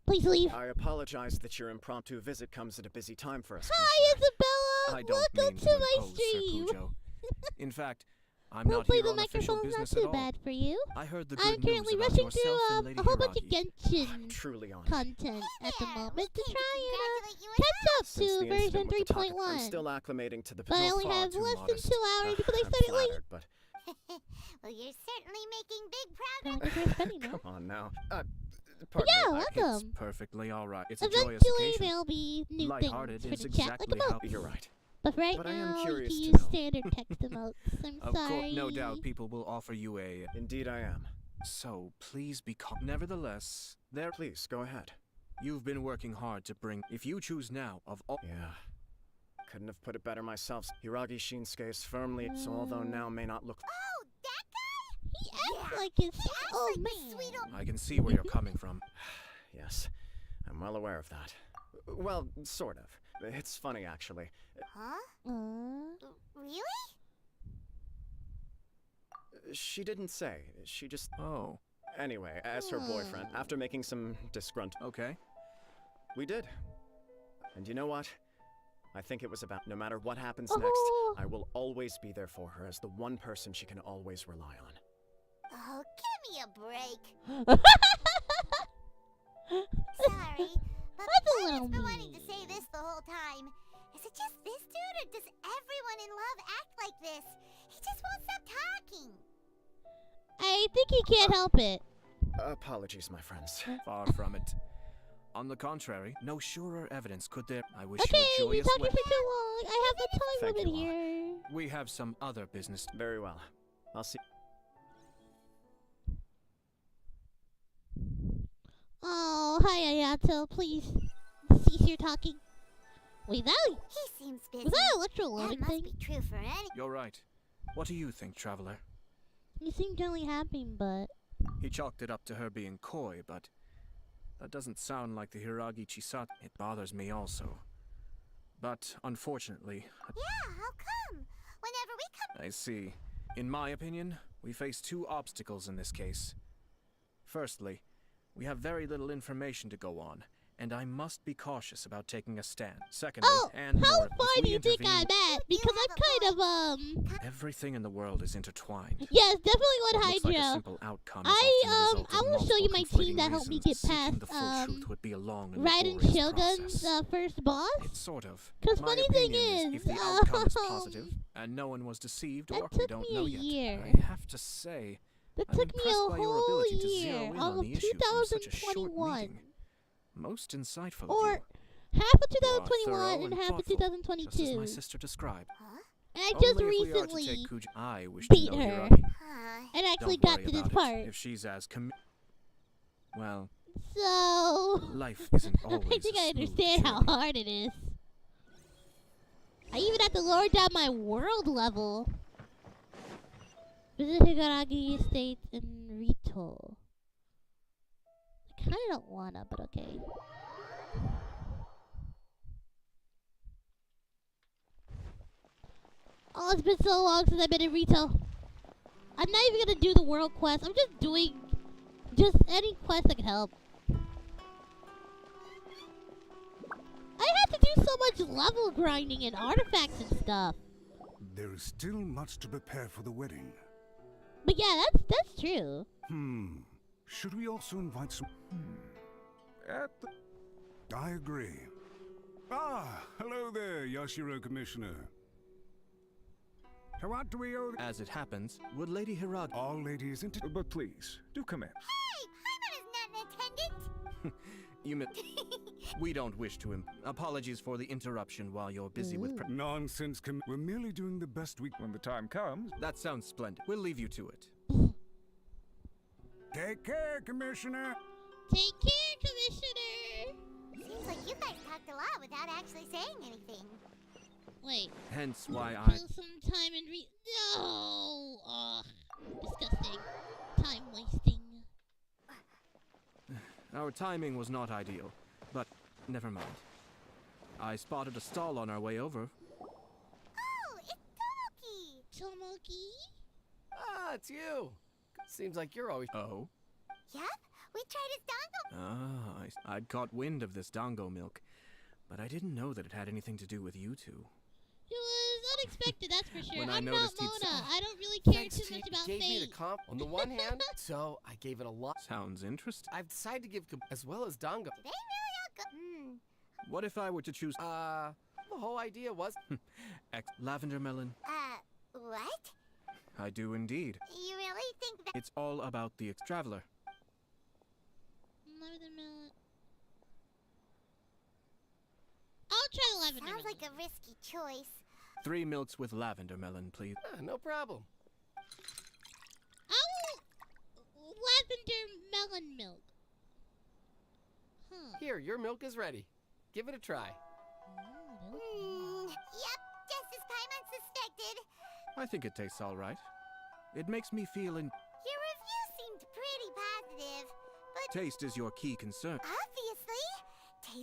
Speaker 1: Please leave.
Speaker 12: I apologize that your impromptu visit comes at a busy time for us.
Speaker 1: Hi,
Speaker 12: I
Speaker 1: Isabella.
Speaker 12: don't
Speaker 1: Welcome
Speaker 12: mean
Speaker 1: to
Speaker 12: to
Speaker 1: my
Speaker 12: impose, Sir
Speaker 1: stream.
Speaker 12: Pujo. In fact, I'm not
Speaker 1: Hopefully
Speaker 12: here
Speaker 1: the
Speaker 12: on official
Speaker 1: microphone's not
Speaker 12: business
Speaker 1: too
Speaker 12: at all.
Speaker 1: bad for you.
Speaker 12: I heard the
Speaker 1: I'm
Speaker 12: good news
Speaker 1: currently
Speaker 12: about
Speaker 1: rushing
Speaker 12: yourself and
Speaker 1: through
Speaker 12: Lady
Speaker 1: a whole bunch of
Speaker 12: Hiragi.
Speaker 1: Genshin
Speaker 12: Truly honored.
Speaker 1: content at the moment to try and
Speaker 5: you
Speaker 1: catch up
Speaker 12: Since
Speaker 1: to
Speaker 12: the
Speaker 1: version
Speaker 12: incident with the Taka,
Speaker 1: 3.1.
Speaker 12: I'm still acclimating to the
Speaker 1: But I only
Speaker 12: far
Speaker 1: have
Speaker 12: too
Speaker 1: less
Speaker 12: modest.
Speaker 1: than 2 hours because I
Speaker 12: I'm
Speaker 1: started late.
Speaker 12: flattered, but
Speaker 5: Well, you're certainly making big progress.
Speaker 1: Like you're spending now.
Speaker 12: come on now.
Speaker 1: But yeah,
Speaker 12: It's
Speaker 1: welcome.
Speaker 12: perfectly all right. It's a joyous
Speaker 1: Eventually
Speaker 12: occasion.
Speaker 1: there'll be new
Speaker 12: Lighthearted
Speaker 1: things for
Speaker 12: is
Speaker 1: the chat, like
Speaker 12: exactly how.
Speaker 1: emotes.
Speaker 12: You're right.
Speaker 1: But right
Speaker 12: But I am
Speaker 1: now, you
Speaker 12: curious
Speaker 1: can
Speaker 12: to
Speaker 1: use
Speaker 12: know.
Speaker 1: standard text emotes. I'm
Speaker 12: Of
Speaker 1: sorry.
Speaker 12: course, no doubt people will offer you a. Indeed, I am. So please be calm. Nevertheless, there. Please go ahead. You've been working hard to bring. If you choose now, of all. Yeah. Couldn't have put it better myself. Hiragi Shinsuke is firmly. So although now may not look.
Speaker 5: Oh, that guy?
Speaker 1: He acts like his. Oh
Speaker 5: like the
Speaker 1: man.
Speaker 5: sweet old.
Speaker 12: I can see where you're coming from. Yes, I'm well aware of that. Well, sort of. It's funny, actually.
Speaker 5: Huh? Really?
Speaker 12: She didn't say. She just. Oh. Anyway, as her boyfriend, after making some disgruntled. Okay. We did. And you know what? I think it was about no matter what happens next, I will always be there for her as the one person she can always rely on.
Speaker 5: Oh, give me a break. Sorry, but
Speaker 1: That's a
Speaker 5: I've
Speaker 1: little
Speaker 5: been wanting to
Speaker 1: mean.
Speaker 5: say this the whole time. Is it just this dude, or does everyone in love act like this? He just won't stop talking.
Speaker 1: I think he can't help it.
Speaker 12: Apologies, my friends. Far from it. On the contrary, no surer evidence could there. I wish
Speaker 1: Okay,
Speaker 12: you a
Speaker 1: you're
Speaker 12: joyous
Speaker 1: talking
Speaker 12: wedding.
Speaker 1: for too long. I have the time
Speaker 12: Thank
Speaker 1: limit
Speaker 12: you, Augh.
Speaker 1: here.
Speaker 12: We have some other business. Very well. I'll see.
Speaker 1: Oh, hi Ayato. Please cease your talking. Wait, that
Speaker 5: He seems busy.
Speaker 1: was that electro
Speaker 5: That
Speaker 1: loading
Speaker 5: must
Speaker 1: thing?
Speaker 5: be true for any.
Speaker 12: You're right. What do you think, traveler?
Speaker 1: You seem generally happy, but
Speaker 12: He chalked it up to her being coy, but that doesn't sound like the Hiragi Chisat. It bothers me also. But unfortunately,
Speaker 5: Yeah, how come? Whenever we come.
Speaker 12: I see. In my opinion, we face two obstacles in this case. Firstly, we have very little information to go on, and I must be cautious about taking a stand. Secondly, and
Speaker 1: how
Speaker 12: more,
Speaker 1: far
Speaker 12: if
Speaker 1: do
Speaker 12: we
Speaker 1: you think I'm
Speaker 12: intervene,
Speaker 1: at? Because I'm kind of
Speaker 12: everything in the world is intertwined.
Speaker 1: Yes, definitely one
Speaker 12: What looks like a
Speaker 1: Hydro.
Speaker 12: simple outcome is often the result of
Speaker 1: I will show you my
Speaker 12: multiple
Speaker 1: team that helped me get
Speaker 12: conflicting
Speaker 1: past
Speaker 12: reasons. Seeking the full truth would be a long and
Speaker 1: Raiden
Speaker 12: laborious
Speaker 1: Shogun's
Speaker 12: process.
Speaker 1: first boss.
Speaker 12: It's sort of.
Speaker 1: Because
Speaker 12: My
Speaker 1: funny thing
Speaker 12: opinion
Speaker 1: is,
Speaker 12: if the outcome is positive and no one was deceived, or we
Speaker 1: took
Speaker 12: don't
Speaker 1: me
Speaker 12: know
Speaker 1: a
Speaker 12: yet.
Speaker 1: year.
Speaker 12: I have to say,
Speaker 1: That
Speaker 12: I'm
Speaker 1: took me
Speaker 12: impressed
Speaker 1: a
Speaker 12: by your
Speaker 1: whole
Speaker 12: ability to
Speaker 1: year,
Speaker 12: zero in
Speaker 1: all
Speaker 12: on
Speaker 1: of
Speaker 12: the issue from such a short
Speaker 1: 2021.
Speaker 12: meeting. Most insightful
Speaker 1: Or
Speaker 12: of you.
Speaker 1: half of
Speaker 12: You are
Speaker 1: 2021
Speaker 12: thorough
Speaker 1: and half of
Speaker 12: thoughtful, just as
Speaker 1: 2022.
Speaker 12: my sister described.
Speaker 1: And I just
Speaker 12: Only if we are to
Speaker 1: recently
Speaker 12: take I wish
Speaker 1: beat
Speaker 12: to know
Speaker 1: her.
Speaker 12: Hiragi.
Speaker 1: And actually
Speaker 12: Don't
Speaker 1: got
Speaker 12: worry
Speaker 1: to this
Speaker 12: about it.
Speaker 1: part.
Speaker 12: If she's as well,
Speaker 1: So
Speaker 12: life isn't always
Speaker 1: I think
Speaker 12: a
Speaker 1: I
Speaker 12: smooth
Speaker 1: understand how
Speaker 12: journey.
Speaker 1: hard it is. I even had to lower down my world level. Visit Higaragi Estate in Rito. I kinda don't wanna, but okay. Oh, it's been so long since I've been in Rito. I'm not even gonna do the world quest. I'm just doing Just any quest that can help. I have to do so much level grinding and artifacts and stuff.
Speaker 14: There is still much to prepare for the wedding.
Speaker 1: But yeah, that's true.
Speaker 14: Should we also invite some... I agree. Ah, hello there, Yashiro Commissioner. So what do we owe...
Speaker 12: As it happens, would Lady Hiragi...
Speaker 14: All ladies into... But please, do come in.
Speaker 5: Hey, Paimon is not an attendant.
Speaker 12: You mean... We don't wish to... Apologies for the interruption while you're busy with...
Speaker 14: Nonsense, we're merely doing the best we... When the time comes...
Speaker 12: That sounds splendid. We'll leave you to it.
Speaker 14: Take care, Commissioner.
Speaker 1: Take care, Commissioner.
Speaker 5: Seems like you guys talked a lot without actually saying anything.
Speaker 1: Wait.
Speaker 12: Hence why I...
Speaker 1: Kill some time and No! Ugh. Disgusting. Time wasting.
Speaker 12: Our timing was not ideal, but never mind. I spotted a stall on our way over.
Speaker 5: Oh, it's Tomoki!
Speaker 1: Tomoki?
Speaker 15: Ah, it's you. Seems like you're always...
Speaker 12: Oh?
Speaker 5: Yep, we tried his dango.
Speaker 12: Ah, I'd caught wind of this dango milk, but I didn't know that it had anything to do with you two.
Speaker 1: It was unexpected, that's for sure.
Speaker 12: When I
Speaker 1: I'm not
Speaker 12: noticed he'd
Speaker 1: Mona.
Speaker 12: s-
Speaker 1: I don't really care
Speaker 15: Thanks,
Speaker 1: too much
Speaker 15: Chief.
Speaker 1: about
Speaker 15: Gave me the
Speaker 1: fate.
Speaker 15: comp on the one hand, so I gave it a lot.
Speaker 12: Sounds interesting.
Speaker 15: I've decided to give as well as dango.
Speaker 5: They really all go...
Speaker 12: What if I were to choose...
Speaker 15: The whole idea was...
Speaker 12: Lavender melon?
Speaker 5: What?
Speaker 12: I do indeed.
Speaker 5: You really think that...
Speaker 12: It's all about the traveler.
Speaker 1: Lavender melon. I'll try lavender
Speaker 5: Sounds
Speaker 1: melon.
Speaker 5: like a risky choice.
Speaker 12: 3 milks with lavender melon, please.
Speaker 15: No problem.
Speaker 1: Lavender melon milk. Huh.
Speaker 15: Here, your milk is ready. Give it a try.
Speaker 5: Yep, just as Paimon suspected.
Speaker 12: I think it tastes all right. It makes me feel in...
Speaker 5: Your review seemed pretty positive, but...
Speaker 12: Taste is your key concern.
Speaker 5: Obviously.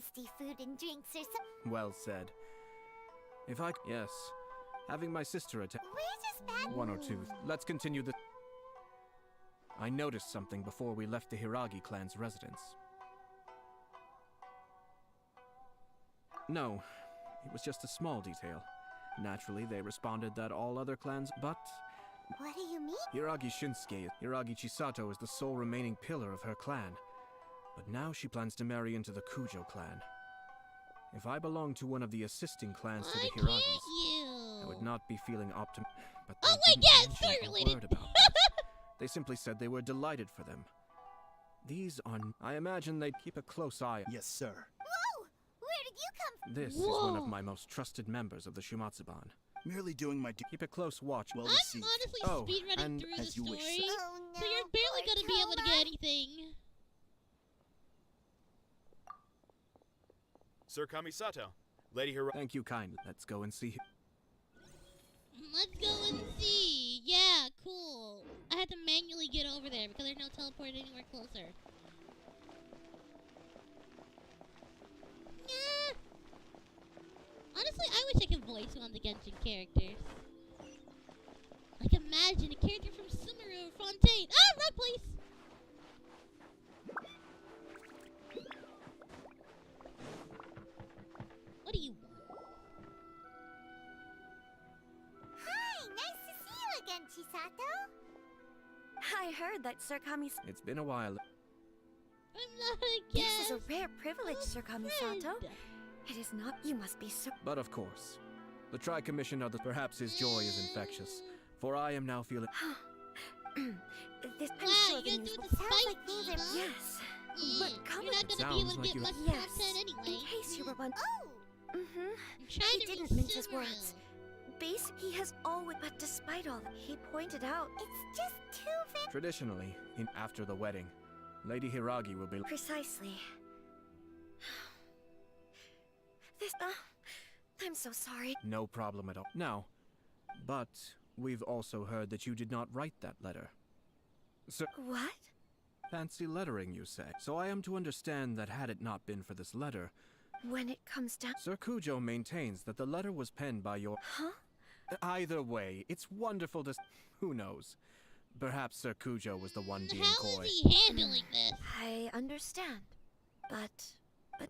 Speaker 5: Tasty food and drinks are so...
Speaker 12: Well said. If I... Yes. Having my sister attend...
Speaker 5: We're just bad...
Speaker 12: 1 or 2. Let's continue the... I noticed something before we left the Hiragi clan's residence. No, it was just a small detail. Naturally, they responded that all other clans, but...
Speaker 5: What do you mean?
Speaker 12: Hiragi Shinsuke, Hiragi Chisato is the sole remaining pillar of her clan. But now she plans to marry into the Kujo clan. If I belonged to one of the assisting clans to the Hiragis, I would not be feeling optimistic. But they didn't mention a word about that. They simply said they were delighted for them. These are... I imagine they'd keep a close eye...
Speaker 16: Yes, sir.
Speaker 5: Whoa! Where did you come from?
Speaker 12: This is one of my most trusted members of the Shumatsuban.
Speaker 16: Merely doing my duty.
Speaker 12: Keep a close watch.
Speaker 16: Well
Speaker 1: I'm
Speaker 16: received.
Speaker 1: honestly speedrunning
Speaker 12: and
Speaker 1: through the
Speaker 16: as you
Speaker 1: story,
Speaker 16: wish, sir.
Speaker 5: Oh, no,
Speaker 1: so you're barely
Speaker 5: poor
Speaker 1: gonna be able to
Speaker 5: Toma.
Speaker 1: get anything.
Speaker 4: Sir Kamisato, Lady Hiragi.
Speaker 12: Thank you kindly. Let's go and see...
Speaker 1: Let's go and see. Yeah, cool. I had to manually get over there because there's no teleport anywhere closer. Yeah. Honestly, I wish I could voice one of the Genshin characters. Like, imagine a character from Sumeru or Fontaine. Ah, wrong place! What do you want?
Speaker 5: Hi, nice to see you again, Chisato.
Speaker 17: I heard that Sir Kamisato.
Speaker 12: It's been a while.
Speaker 1: I'm not a guest.
Speaker 17: This is a rare privilege, Sir Kamisato. It is not. You must be so.
Speaker 12: But of course, the Tri-Commission of the... Perhaps his joy is infectious, for I am now feeling...
Speaker 17: This. I'm
Speaker 1: Wow,
Speaker 17: sure
Speaker 1: you
Speaker 17: the
Speaker 1: gotta
Speaker 17: news
Speaker 1: do
Speaker 17: will.
Speaker 1: the
Speaker 17: Sounds like
Speaker 1: spiky,
Speaker 17: things are.
Speaker 1: huh?
Speaker 17: Yes. But come
Speaker 1: You're not
Speaker 12: It
Speaker 1: gonna be able
Speaker 12: sounds
Speaker 1: to
Speaker 12: like
Speaker 1: get
Speaker 12: you-
Speaker 1: much
Speaker 17: Yes.
Speaker 1: content anyway.
Speaker 17: In case you were wondering.
Speaker 5: Oh!
Speaker 17: Mm-hmm.
Speaker 1: I'm trying
Speaker 17: He
Speaker 1: to
Speaker 17: didn't
Speaker 1: read
Speaker 17: mince his
Speaker 1: Sumeru.
Speaker 17: words. He has always. But despite all that, he pointed out.
Speaker 5: It's just too very...
Speaker 12: Traditionally, after the wedding, Lady Hiragi will be...
Speaker 17: Precisely. This. I'm so sorry.
Speaker 12: No problem at all. Now, but we've also heard that you did not write that letter. Sir...
Speaker 17: What?
Speaker 12: Fancy lettering, you say. So I am to understand that had it not been for this letter...
Speaker 17: When it comes down.
Speaker 12: Sir Kujo maintains that the letter was penned by your...
Speaker 17: Huh?
Speaker 12: Either way, it's wonderful to... Who knows? Perhaps Sir Kujo was the one being
Speaker 1: How
Speaker 12: coy.
Speaker 1: is he handling this?
Speaker 17: I understand. But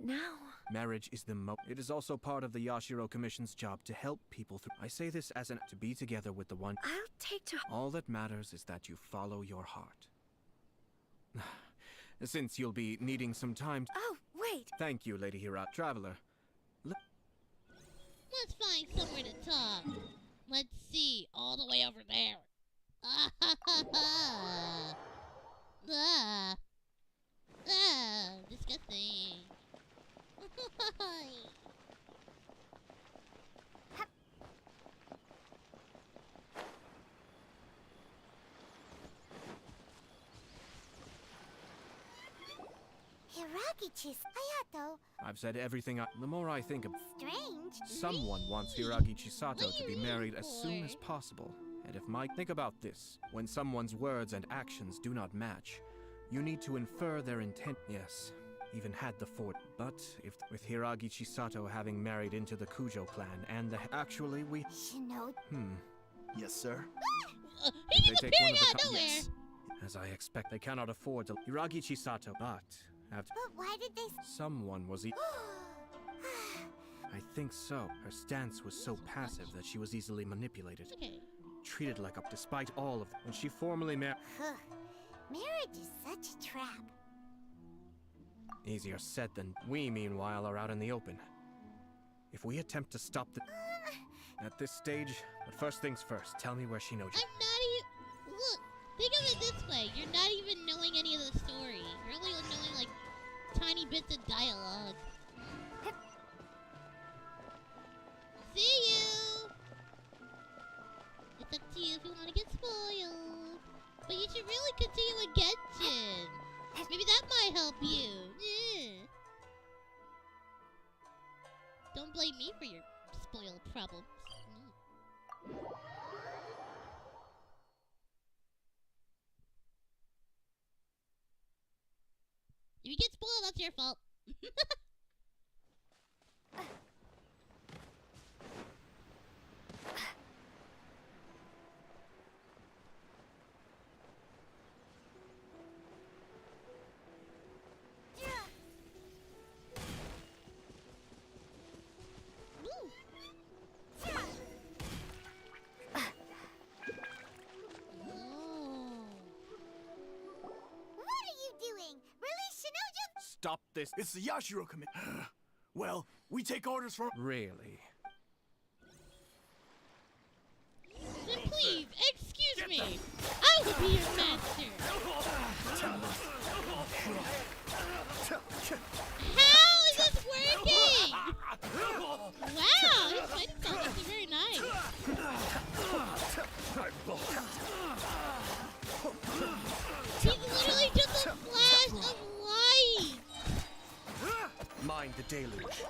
Speaker 17: now...
Speaker 12: Marriage is it is also part of the Yashiro Commission's job to help people through. I say this as to be together with the one.
Speaker 17: I'll take to...
Speaker 12: All that matters is that you follow your heart. Since you'll be needing some time...
Speaker 17: Oh, wait!
Speaker 12: Thank you, Lady Hira. Traveler.
Speaker 1: Let's find somewhere to talk. Let's see, all the way over there. Disgusting.
Speaker 5: Hiragichi's Hayato.
Speaker 12: I've said everything the more I think of...
Speaker 5: Strange.
Speaker 12: Someone wants Hiragi Chisato to be married as soon as possible. And if think about this. When someone's words and actions do not match, you need to infer their intent. Yes, even had the fort. But if with Hiragi Chisato having married into the Kujo clan and the... Actually, we...
Speaker 5: Shino.
Speaker 16: Yes, sir?
Speaker 1: He just appearing out of nowhere!
Speaker 12: Yes. As I expect, they cannot afford to... Hiragi Chisato, but...
Speaker 5: But why did they...
Speaker 12: Someone was... I think so. Her stance was so passive that she was easily manipulated.
Speaker 1: Okay.
Speaker 12: Treated like a... Despite all of... When she formally
Speaker 5: Marriage is such a trap.
Speaker 12: Easier said than... We, meanwhile, are out in the open. If we attempt to stop the... At this stage... But first things first, tell me where Shinojo...
Speaker 1: I'm not even... Look, think of it this way. You're not even knowing any of the story. You're only knowing, like, tiny bits of dialogue. See you! It's up to you if you want to get spoiled. But you should really continue with Genshin. Maybe that might help you. Yeah. Don't blame me for your spoiled problems. If you get spoiled, that's your fault.
Speaker 12: Stop this.
Speaker 16: It's the Yashiro Commission. Well, we take orders from...
Speaker 12: Really?
Speaker 1: Then please, excuse me. I will be your master. How is this working? Wow, this fighting sounds actually very nice. He's literally just a flash of light.
Speaker 12: Mind the deluge.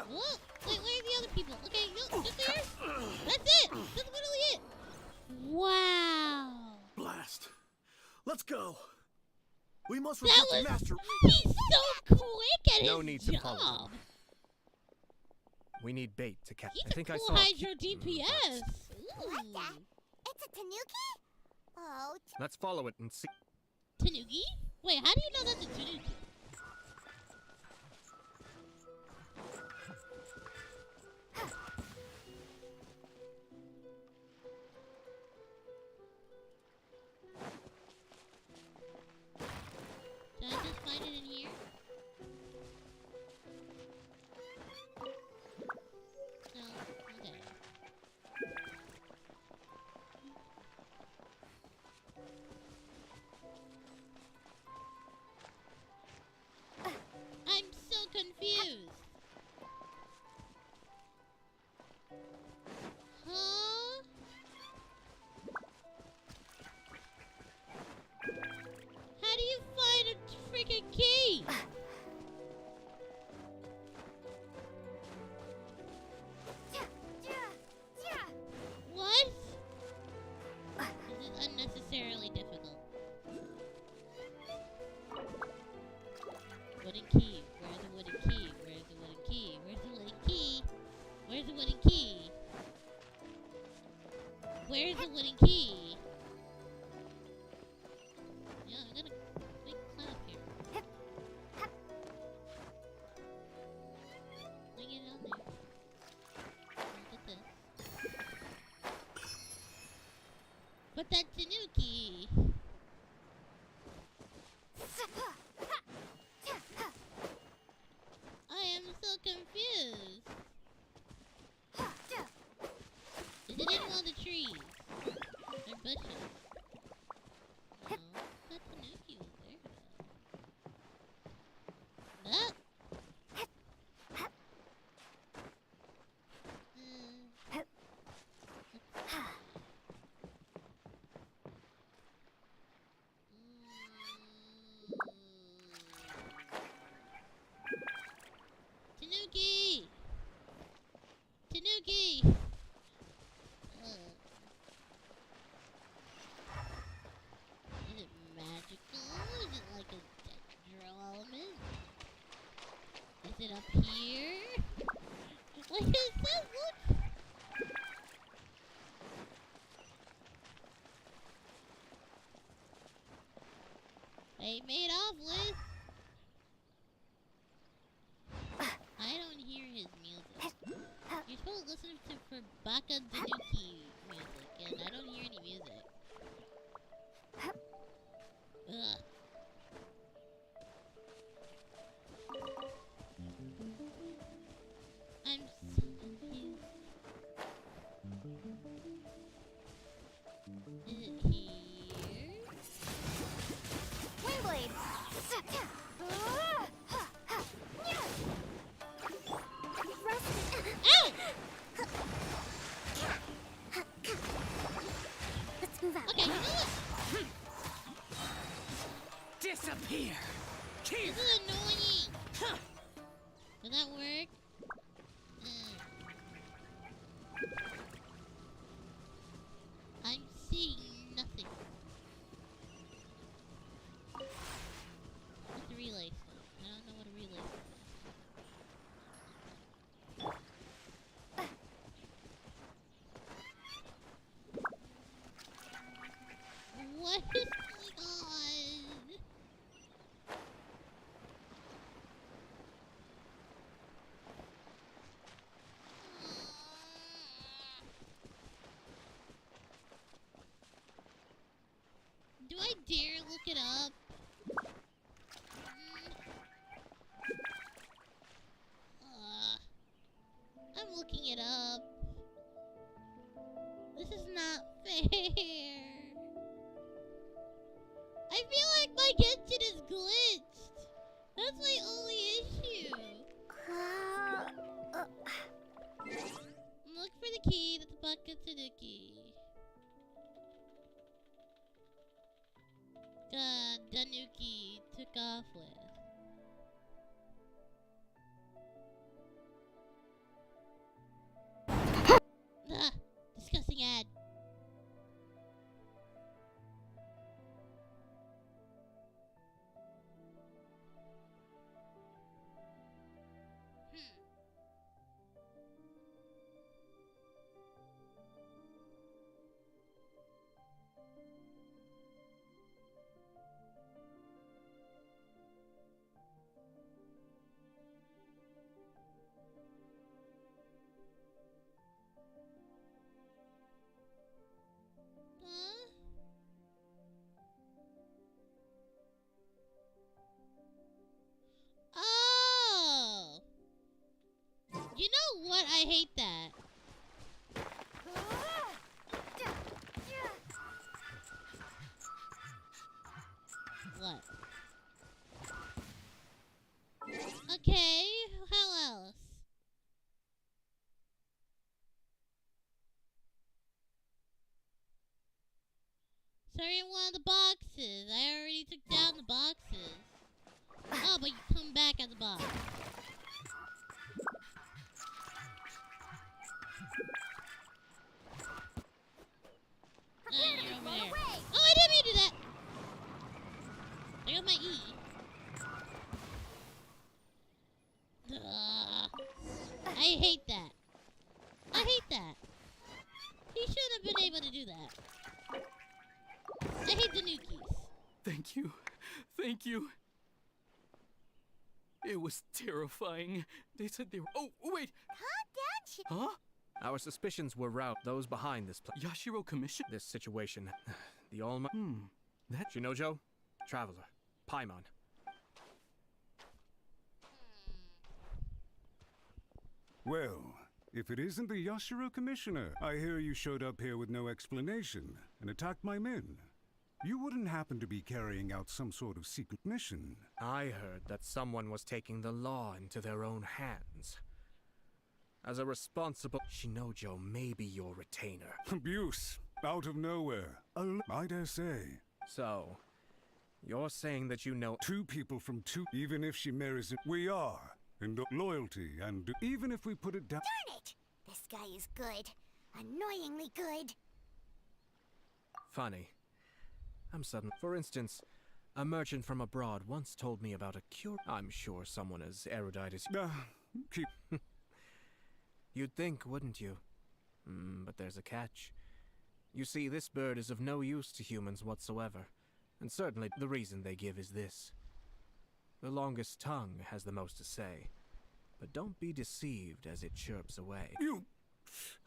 Speaker 1: What? Wait, where are the other people? Okay, just there? That's it! That's literally it! Wow!
Speaker 16: Blast. Let's go. We must
Speaker 1: That
Speaker 16: report
Speaker 1: was...
Speaker 16: the master.
Speaker 1: He's so quick at his
Speaker 12: No need to follow.
Speaker 1: job!
Speaker 12: We need bait to catch.
Speaker 1: He's
Speaker 12: I think
Speaker 1: a
Speaker 12: I
Speaker 1: cool
Speaker 12: saw.
Speaker 1: hydro DPS!
Speaker 5: What the? It's a tanuki? Oh,
Speaker 12: Let's follow it and see.
Speaker 1: Tanuki? Wait, how do you know that's a tanuki? Did I just find it in here? No, okay. But that Tanuki. I am so confused. Is it in one of the trees? Or bushes? No, that Tanuki was there though. Ah! Tanuki! Tanuki! Is it magical? Is it like a dendro element? Is it up here? Like it says, look! They made off with. I don't hear his music. You're supposed to listen to for Baka Danuki music, and I don't hear any music. Ugh. I'm so confused. Is it here?
Speaker 5: Wingblade!
Speaker 1: Ow!
Speaker 2: Let's move out.
Speaker 1: Okay, you know what?
Speaker 11: Disappear!
Speaker 1: This is annoying! Will that work? I'm seeing nothing. What's the relay stuff? I don't know what a relay stuff is. What is going on? Do I dare look it up? I'm looking it up. This is not fair. I feel like my Genshin is glitched. That's my only issue. Look for the key to the Baka Tanuki. Danuki took off with. Ah, disgusting ad. Oh! You know what? I hate that. What? Okay, how else? Sorry, in one of the boxes. I already took down the boxes. Oh, but you come back as a box. You're over there. Oh, I didn't mean to do that! I got my E. I hate that. I hate that. He shouldn't have been able to do that. I hate the Nukis.
Speaker 13: Thank you. Thank you. It was terrifying. They said they were. Oh, wait!
Speaker 5: Calm down,
Speaker 13: Huh?
Speaker 12: Our suspicions were those behind this
Speaker 13: Yashiro Commission?
Speaker 12: This situation. The Almighty.
Speaker 13: That
Speaker 12: Shinojo, Traveler, Paimon.
Speaker 14: Well, if it isn't the Yashiro Commissioner, I hear you showed up here with no explanation and attacked my men. You wouldn't happen to be carrying out some sort of secret mission?
Speaker 12: I heard that someone was taking the law into their own hands. As a responsible Shinojo may be your retainer.
Speaker 14: Abuse, out of nowhere. I dare say.
Speaker 12: So, you're saying that you know
Speaker 14: two people from two, even if she marries it, we are. And loyalty, and even if we put it down.
Speaker 5: Darn it! This guy is good. Annoyingly good.
Speaker 12: Funny. I'm sudden. For instance, a merchant from abroad once told me about a cure. I'm sure someone as erudite as
Speaker 14: keep.
Speaker 12: You'd think, wouldn't you? But there's a catch. You see, this bird is of no use to humans whatsoever, and certainly the reason they give is this. The longest tongue has the most to say, but don't be deceived as it chirps away.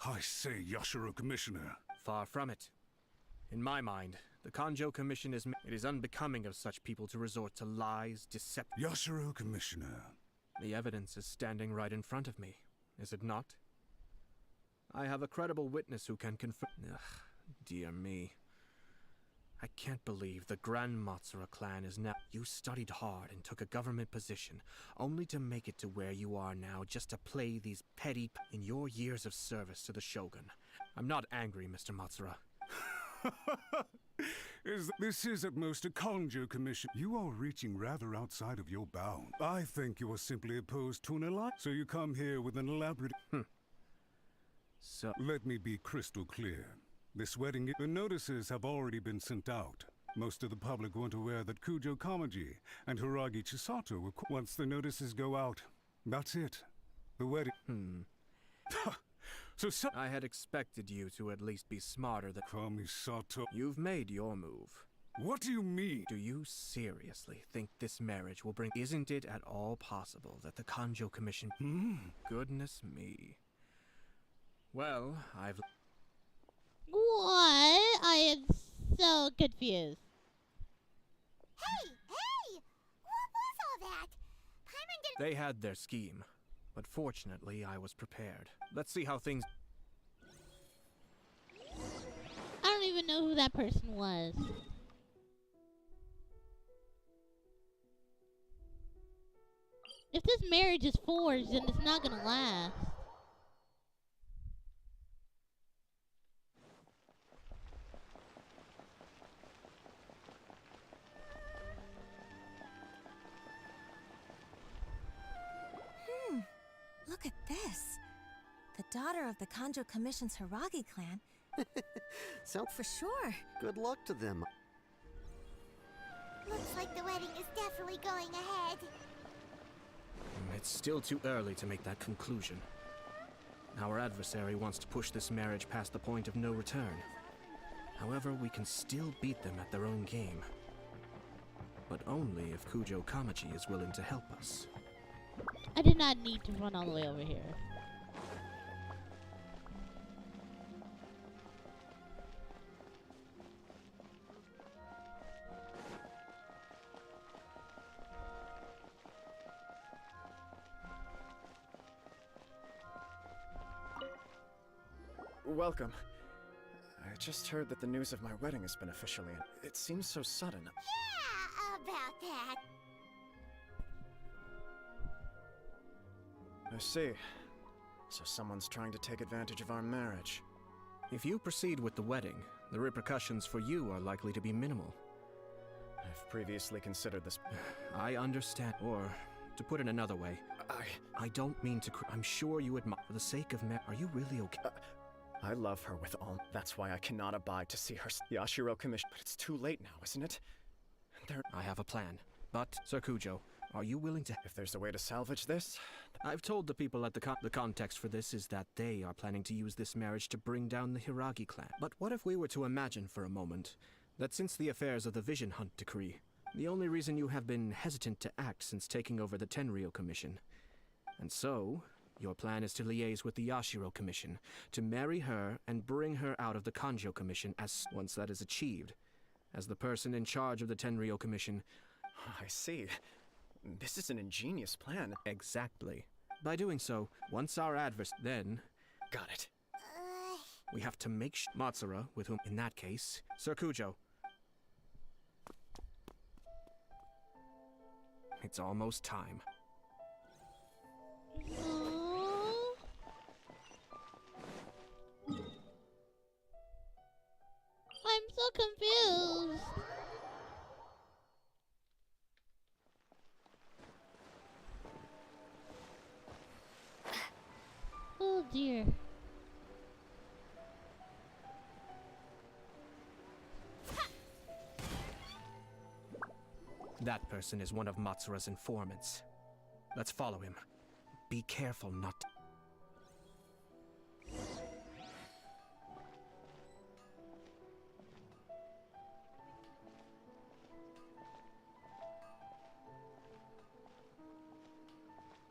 Speaker 14: I say, Yashiro Commissioner.
Speaker 12: Far from it. In my mind, the Kanjo Commission it is unbecoming of such people to resort to lies, deception.
Speaker 14: Yashiro Commissioner.
Speaker 12: The evidence is standing right in front of me, is it not? I have a credible witness who can confirm. Ugh, dear me. I can't believe the Grand Matsura clan is now. You studied hard and took a government position, only to make it to where you are now just to play these petty in your years of service to the Shogun. I'm not angry, Mr. Matsura.
Speaker 14: This is at most a Kanjo Commission. You are reaching rather outside of your bounds. I think you are simply opposed to an alliance, so you come here with an elaborate...
Speaker 12: So...
Speaker 14: Let me be crystal clear. This wedding... The notices have already been sent out. Most of the public weren't aware that Kujo Kamaji and Hiragi Chisato were... Once the notices go out, that's it. The wedding... So
Speaker 12: I had expected you to at least be smarter than
Speaker 14: Kamisato.
Speaker 12: You've made your move.
Speaker 14: What do you mean?
Speaker 12: Do you seriously think this marriage will bring... Isn't it at all possible that the Kanjo Commission... Goodness me. Well, I've...
Speaker 1: What? I am so confused.
Speaker 5: Hey! What was all that? Paimon didn't...
Speaker 12: They had their scheme. But fortunately, I was prepared. Let's see how things...
Speaker 1: I don't even know who that person was. If this marriage is forged, then it's not gonna last.
Speaker 17: Look at this. The daughter of the Kanjo Commission's Hiragi clan.
Speaker 18: So,
Speaker 17: for sure.
Speaker 18: good luck to them.
Speaker 5: Looks like the wedding is definitely going ahead.
Speaker 12: It's still too early to make that conclusion. Our adversary wants to push this marriage past the point of no return. However, we can still beat them at their own game. But only if Kujo Kamaji is willing to help us.
Speaker 1: I did not need to run all the way over here.
Speaker 19: Welcome. I just heard that the news of my wedding has been officially in. It seems so sudden.
Speaker 5: Yeah, about that.
Speaker 19: I see. So someone's trying to take advantage of our marriage.
Speaker 12: If you proceed with the wedding, the repercussions for you are likely to be minimal.
Speaker 19: I've previously considered this.
Speaker 12: I understand. Or, to put it another way, I don't mean to I'm sure you admire. For the sake of Are you really okay?
Speaker 19: I love her with all. That's why I cannot abide to see her. Yashiro Commission. But it's too late now, isn't it?
Speaker 12: I have a plan. But, Sir Kujo, are you willing to...
Speaker 19: If there's a way to salvage this...
Speaker 12: I've told the people at the context for this is that they are planning to use this marriage to bring down the Hiragi clan. But what if we were to imagine for a moment that since the affairs of the Vision Hunt decree, the only reason you have been hesitant to act since taking over the Tenryou Commission, and so Your plan is to liaise with the Yashiro Commission, to marry her and bring her out of the Kanjo Commission once that is achieved. As the person in charge of the Tenryou Commission...
Speaker 19: I see. This is an ingenious plan.
Speaker 12: Exactly. By doing so, once our then...
Speaker 19: Got it.
Speaker 12: We have to make Matsura, with whom, in that case, Sir Kujo. It's almost time.
Speaker 1: I'm so confused. Oh dear.
Speaker 12: That person is one of Matsura's informants. Let's follow him. Be careful not to...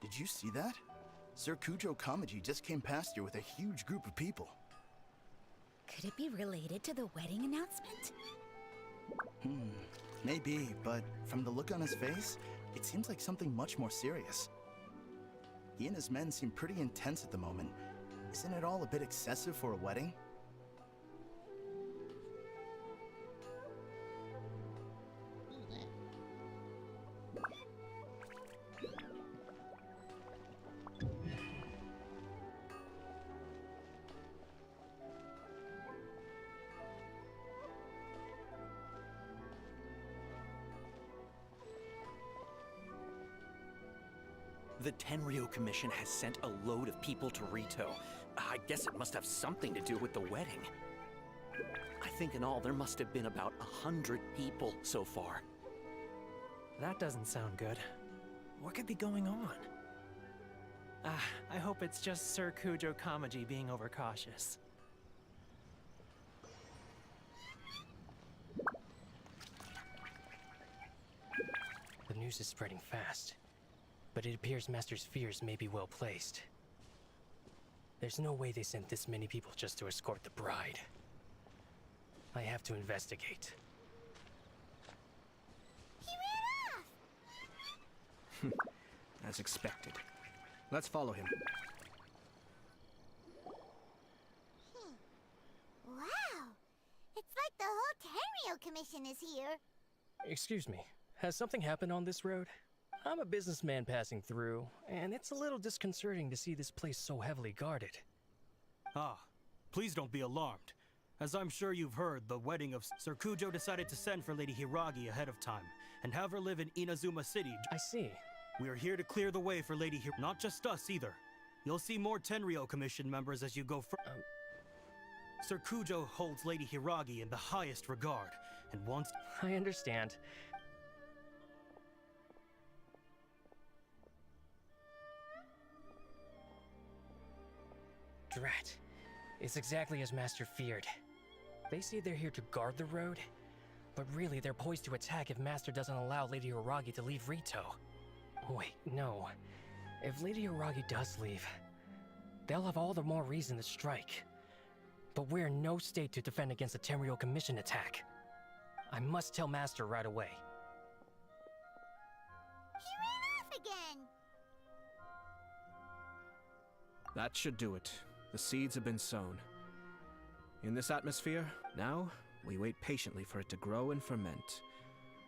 Speaker 16: Did you see that? Sir Kujo Kamaji just came past here with a huge group of people.
Speaker 17: Could it be related to the wedding announcement?
Speaker 16: Maybe, but from the look on his face, it seems like something much more serious. He and his men seem pretty intense at the moment. Isn't it all a bit excessive for a wedding?
Speaker 20: The Tenryou Commission has sent a load of people to Rito. I guess it must have something to do with the wedding. I think in all there must have been about 100 people so far.
Speaker 21: That doesn't sound good. What could be going on? I hope it's just Sir Kujo Kamaji being overcautious. The news is spreading fast. But it appears Master's fears may be well placed. There's no way they sent this many people just to escort the bride. I have to investigate.
Speaker 2: He ran off!
Speaker 12: As expected. Let's follow him.
Speaker 5: Wow! It's like the whole Tenryou Commission is here.
Speaker 21: Excuse me, has something happened on this road? I'm a businessman passing through, and it's a little disconcerting to see this place so heavily guarded.
Speaker 22: Please don't be alarmed. As I'm sure you've heard, the wedding of Sir Kujo decided to send for Lady Hiragi ahead of time, and have her live in Inazuma City.
Speaker 21: I see.
Speaker 22: We are here to clear the way for Lady Hiragi. Not just us, either. You'll see more Tenryou Commission members as you go Sir Kujo holds Lady Hiragi in the highest regard, and wants...
Speaker 21: I understand. Drat. It's exactly as Master feared. They say they're here to guard the road, but really they're poised to attack if Master doesn't allow Lady Hiragi to leave Rito. Wait, no. If Lady Hiragi does leave, they'll have all the more reason to strike. But we're in no state to defend against the Tenryou Commission attack. I must tell Master right away.
Speaker 5: He ran off again!
Speaker 12: That should do it. The seeds have been sown. In this atmosphere, now, we wait patiently for it to grow and ferment.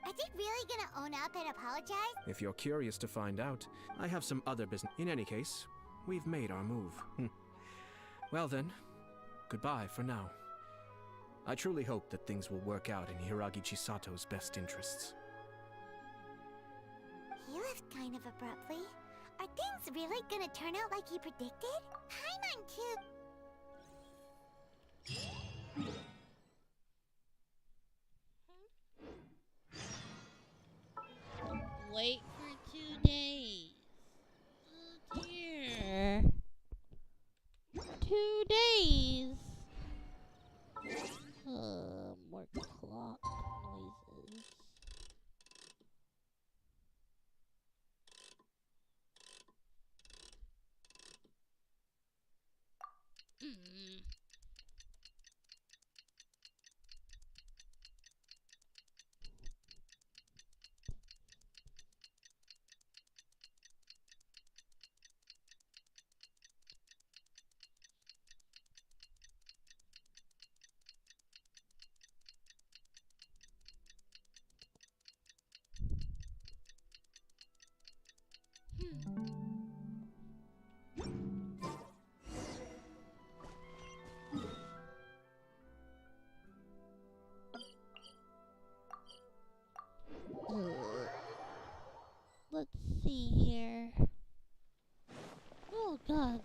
Speaker 5: Are they really gonna own up and apologize?
Speaker 12: If you're curious to find out, I have some other business. In any case, we've made our move. Well then, goodbye for now. I truly hope that things will work out in Hiragi Chisato's best interests.
Speaker 5: He left kind of abruptly. Are things really gonna turn out like he predicted? Paimon too.
Speaker 1: Wait for 2 days. Oh dear. 2 days. More clock noises. Let's see here. Oh god.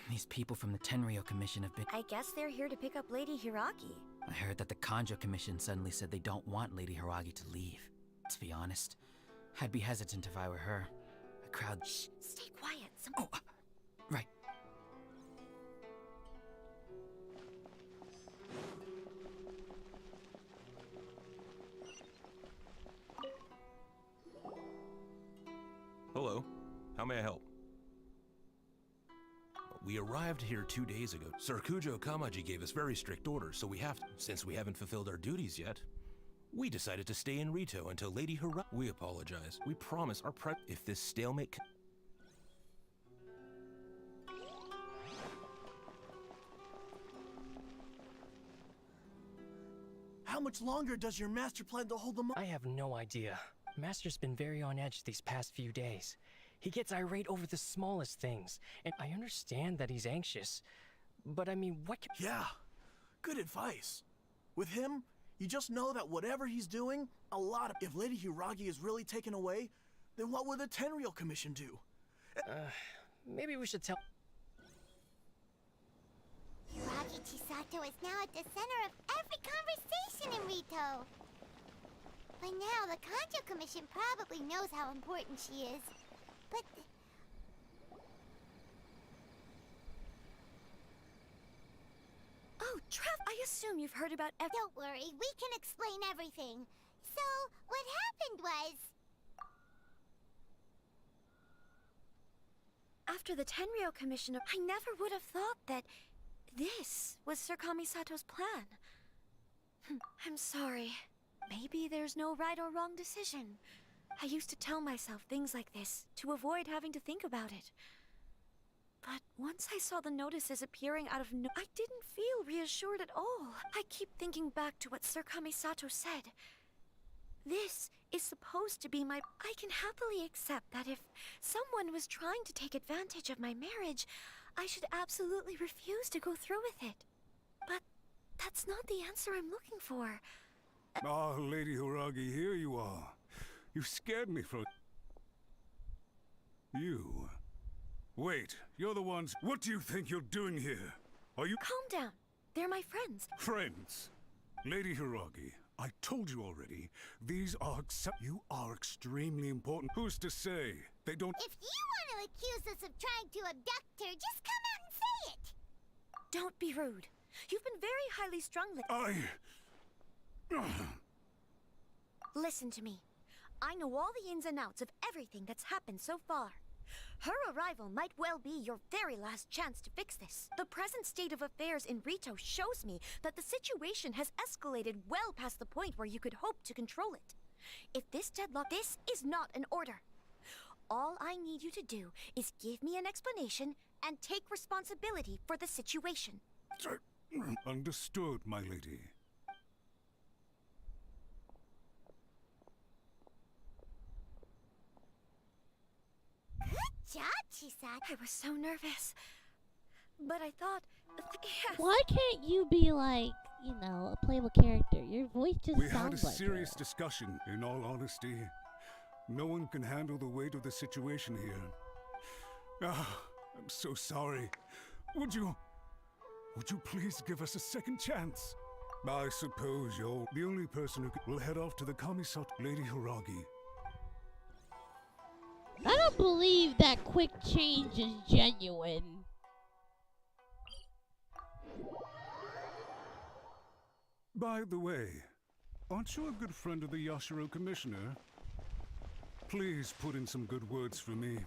Speaker 7: These people from the Tenryo Commission have been...
Speaker 17: I guess they're here to pick up Lady Hiragi.
Speaker 7: I heard that the Kanjo Commission suddenly said they don't want Lady Hiragi to leave. To be honest, I'd be hesitant if I were her. A crowd...
Speaker 17: Shh, stay quiet.
Speaker 7: Right.
Speaker 10: Hello. How may I help? We arrived here 2 days ago. Sir Kujo Kamaji gave us very strict orders, so since we haven't fulfilled our duties yet, we decided to stay in Rito until Lady Hiragi... We apologize. We promise our if this stalemate...
Speaker 16: How much longer does your master plan to hold them up?
Speaker 21: I have no idea. Master's been very on edge these past few days. He gets irate over the smallest things, and I understand that he's anxious. But I mean, what can—
Speaker 16: Yeah, good advice. With him, you just know that whatever he's doing, if Lady Hiragi is really taken away, then what will the Tenryo Commission do?
Speaker 21: Maybe we should tell—
Speaker 5: Hiragi Chisato is now at the center of every conversation in Rito. By now, the Kanjo Commission probably knows how important she is. But...
Speaker 17: Oh, Trev, I assume you've heard about
Speaker 5: Don't worry, we can explain everything. So, what happened was...
Speaker 17: After the Tenryo Commission, I never would have thought that this was Sir Kamisato's plan. I'm sorry. Maybe there's no right or wrong decision. I used to tell myself things like this to avoid having to think about it. But once I saw the notices appearing out of I didn't feel reassured at all. I keep thinking back to what Sir Kamisato said. This is supposed to be my... I can happily accept that if someone was trying to take advantage of my marriage, I should absolutely refuse to go through with it. But that's not the answer I'm looking for.
Speaker 14: Ah, Lady Hiragi, here you are. You scared me for... You... Wait, you're the ones... What do you think you're doing here? Are you...
Speaker 17: Calm down. They're my friends.
Speaker 14: Friends? Lady Hiragi, I told you already, these are you are extremely important. Who's to say they don't...
Speaker 5: If you want to accuse us of trying to abduct her, just come out and say it!
Speaker 17: Don't be rude. You've been very highly strung lately. Listen to me. I know all the ins and outs of everything that's happened so far. Her arrival might well be your very last chance to fix this. The present state of affairs in Rito shows me that the situation has escalated well past the point where you could hope to control it. If this deadlock... This is not an order. All I need you to do is give me an explanation and take responsibility for the situation.
Speaker 14: Understood, my lady.
Speaker 5: Good job, Chisato.
Speaker 17: I was so nervous. But I thought... Yes.
Speaker 1: Why can't you be like, you know, a playable character? Your voice just
Speaker 14: We had a
Speaker 1: sounds like
Speaker 14: serious discussion, in all honesty. No one can handle the weight of the situation here. Ah, I'm so sorry. Would you please give us a second chance? I suppose you're the only person who will head off to the Kamisato, Lady Hiragi.
Speaker 1: I don't believe that quick change is genuine.
Speaker 14: By the way, aren't you a good friend of the Yashiro Commissioner? Please put in some good words for me.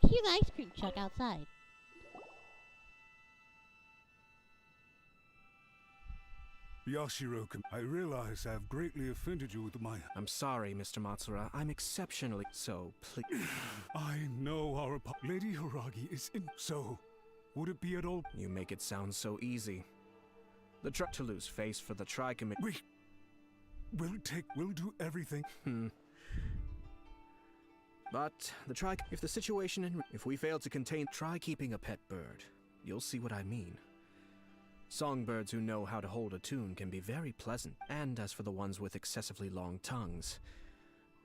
Speaker 1: Cute ice cream truck outside.
Speaker 14: Yashiro, I realize I have greatly offended you with my...
Speaker 12: I'm sorry, Mr. Matsura. I'm exceptionally so, please.
Speaker 14: I know our... Lady Hiragi is in... So, would it be at all...
Speaker 12: You make it sound so easy. The to lose face for the tri-committee...
Speaker 14: We'll do everything.
Speaker 12: But the if the situation if we fail to contain, try keeping a pet bird. You'll see what I mean. Songbirds who know how to hold a tune can be very pleasant, and as for the ones with excessively long tongues,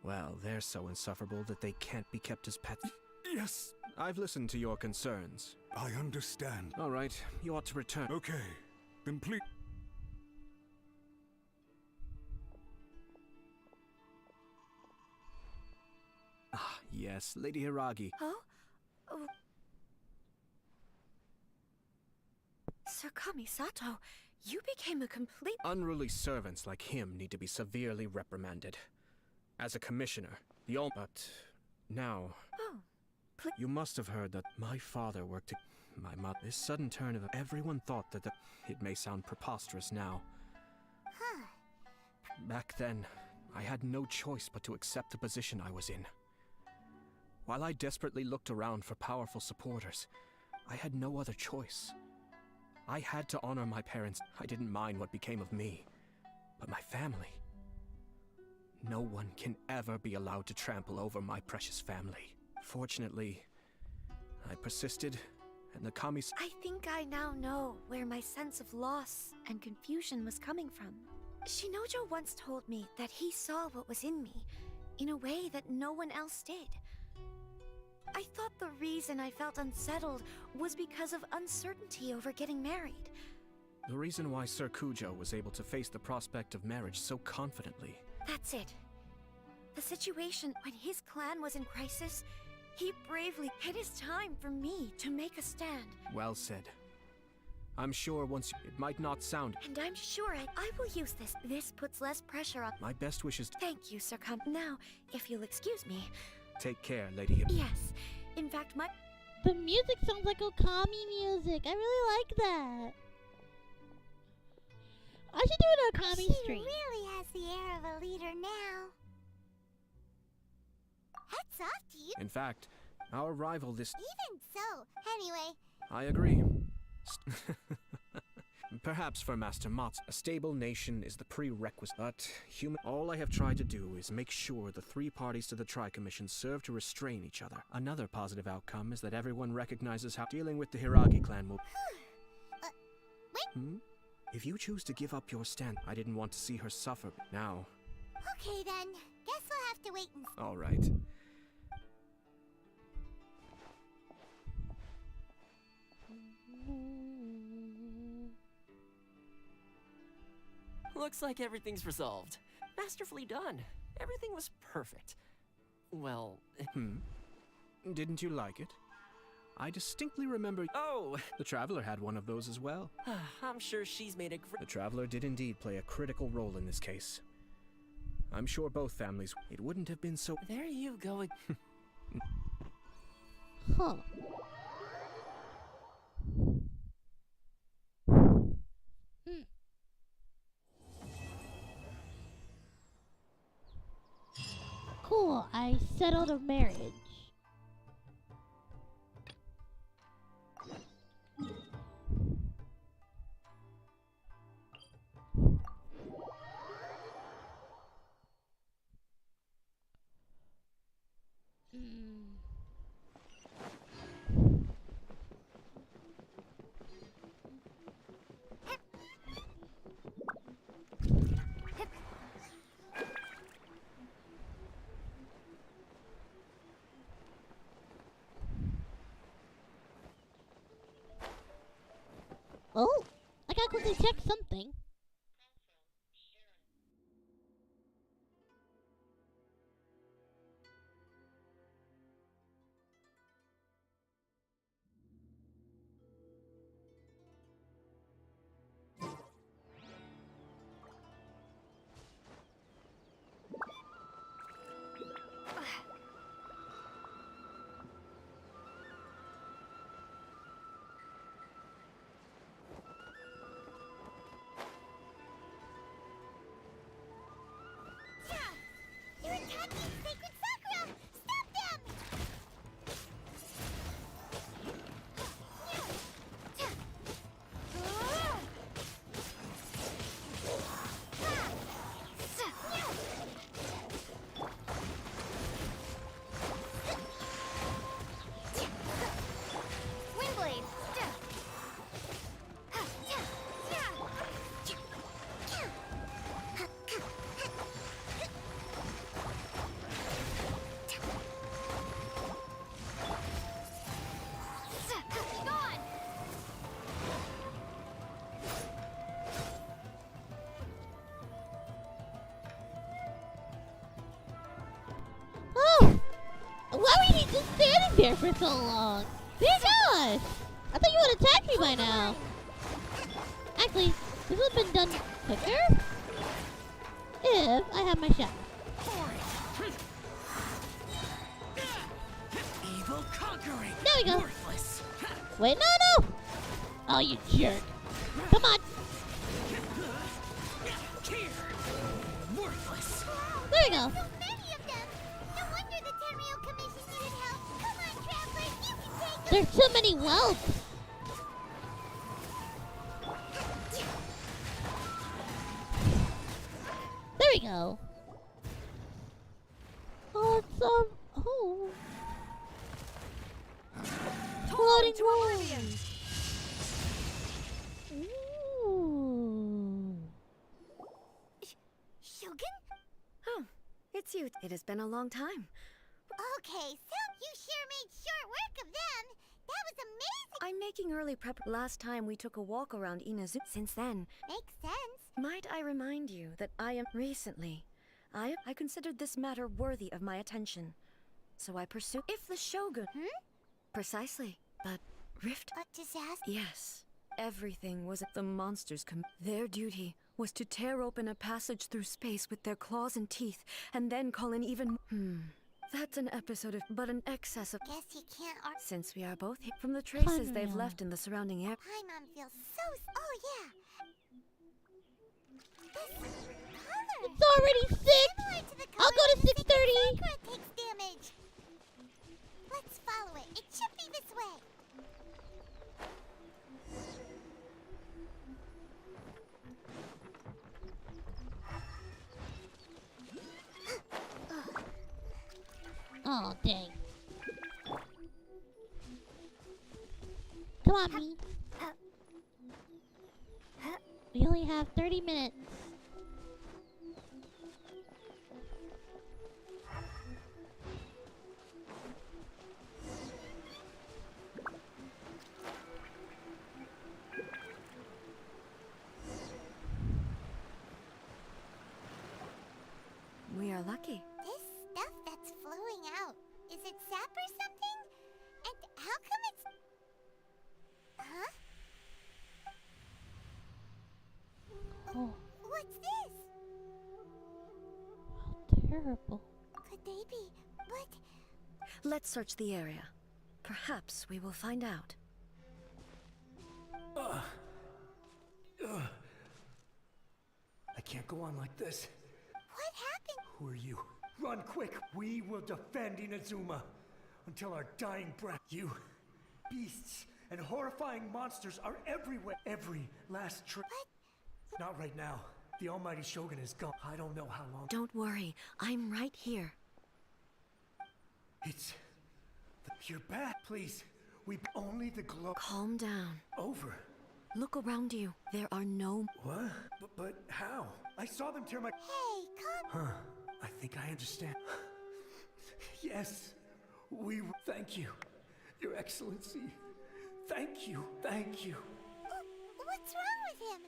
Speaker 12: well, they're so insufferable that they can't be kept as pets.
Speaker 14: Yes!
Speaker 12: I've listened to your concerns.
Speaker 14: I understand.
Speaker 12: All right, you ought to return.
Speaker 14: Okay, then please...
Speaker 12: Ah, yes, Lady Hiragi.
Speaker 17: Oh? Oh. Sir Kamisato, you became a complete...
Speaker 12: Unruly servants like him need to be severely reprimanded. As a commissioner, the only... But now...
Speaker 17: Oh,
Speaker 12: you must have heard that my father worked to... My mother... This sudden turn of... Everyone thought that It may sound preposterous now. Back then, I had no choice but to accept the position I was in. While I desperately looked around for powerful supporters, I had no other choice. I had to honor my parents. I didn't mind what became of me, but my family. No one can ever be allowed to trample over my precious family. Fortunately, I persisted, and the commies...
Speaker 17: I think I now know where my sense of loss and confusion was coming from. Shinojo once told me that he saw what was in me, in a way that no one else did. I thought the reason I felt unsettled was because of uncertainty over getting married.
Speaker 12: The reason why Sir Kujo was able to face the prospect of marriage so confidently.
Speaker 17: That's it. The situation when his clan was in crisis, he bravely... It is time for me to make a stand.
Speaker 12: Well said. I'm sure once it might not sound...
Speaker 17: And I'm sure I will use this. This puts less pressure on...
Speaker 12: My best wishes...
Speaker 17: Thank you, Sir Now, if you'll excuse me...
Speaker 12: Take care, Lady Hip.
Speaker 17: Yes. In fact, my...
Speaker 1: The music sounds like Okami music. I really like that. I should do an Okami stream.
Speaker 5: She really has the air of a leader now. Hats off to you.
Speaker 12: In fact, our rival this...
Speaker 5: Even so. Anyway.
Speaker 12: I agree. Perhaps for Master Mats, a stable nation is the prerequisite, but all I have tried to do is make sure the three parties to the Tri-Commission serve to restrain each other. Another positive outcome is that everyone recognizes how dealing with the Hiragi clan will...
Speaker 5: wait?
Speaker 12: If you choose to give up your stand, I didn't want to see her suffer. Now...
Speaker 5: Okay then, guess we'll have to wait and...
Speaker 12: All right.
Speaker 6: Looks like everything's resolved. Masterfully done. Everything was perfect. Well...
Speaker 12: Didn't you like it? I distinctly remember...
Speaker 6: Oh!
Speaker 12: The Traveler had one of those as well.
Speaker 6: I'm sure she's made a
Speaker 12: The Traveler did indeed play a critical role in this case. I'm sure both families... It wouldn't have been so...
Speaker 6: There you go.
Speaker 1: Huh. Cool, I settled a marriage. Oh, I gotta quickly check something. standing there for so long? Dear gosh! I thought you would attack me by now. Actually, this would have been done quicker if I had my shot.
Speaker 20: Evil conquering.
Speaker 1: There we go.
Speaker 20: Worthless.
Speaker 1: Wait, no! Oh, you jerk. Come on.
Speaker 20: Here. Worthless.
Speaker 1: There we go.
Speaker 5: So many of them. No wonder the Tenryou Commission needed help. Come on, travelers, you can take them.
Speaker 1: There's too many whelps. There we go. Oh, it's oh. Floating
Speaker 17: to oblivion.
Speaker 1: Ooh.
Speaker 2: Shogun?
Speaker 17: Oh, it's you. It has been a long time.
Speaker 5: Okay, so you sure made short work of them. That was amazing.
Speaker 17: I'm making early prep. Last time we took a walk around Inazu. Since then,
Speaker 5: Makes sense.
Speaker 17: might I remind you that I considered this matter worthy of my attention. So I pursued. If the Shogun. Precisely. But Rift.
Speaker 5: A disaster?
Speaker 17: Yes. Everything was the monsters. Their duty was to tear open a passage through space with their claws and teeth, and then call in even. That's an episode of, but an excess of.
Speaker 5: Guess you can't argue.
Speaker 17: Since we are both here, from the traces they've
Speaker 1: Unreal.
Speaker 17: left in the surrounding area.
Speaker 5: Paimon feels so. Oh yeah. This color.
Speaker 1: It's already 6.
Speaker 5: Similar to the
Speaker 1: I'll
Speaker 5: color
Speaker 1: go to
Speaker 5: when
Speaker 1: 6:30.
Speaker 5: Sakura takes damage. Let's follow it. It should be this way.
Speaker 1: Oh, dang. Come on, me. We only have 30 minutes.
Speaker 17: We are lucky.
Speaker 5: This stuff that's flowing out. Is it sap or something? And how come it's... Huh?
Speaker 1: Oh,
Speaker 5: What's this?
Speaker 1: how terrible.
Speaker 5: Could they be... What?
Speaker 17: Let's search the area. Perhaps we will find out.
Speaker 3: I can't go on like this.
Speaker 5: What happened?
Speaker 3: Who are you? Run quick! We will defend Inazuma until our dying breath. You beasts and horrifying monsters are everywhere. Every last trip. Not right now. The almighty Shogun is gone. I don't know how long.
Speaker 17: Don't worry, I'm right here.
Speaker 3: It's... You're back. Please. We only the glow.
Speaker 17: Calm down.
Speaker 3: Over.
Speaker 17: Look around you. There are no...
Speaker 3: What? But how? I saw them tear my...
Speaker 5: Hey, come...
Speaker 3: Huh. I think I understand. Yes. We... Thank you. Your Excellency. Thank you. Thank you.
Speaker 5: What's wrong with him?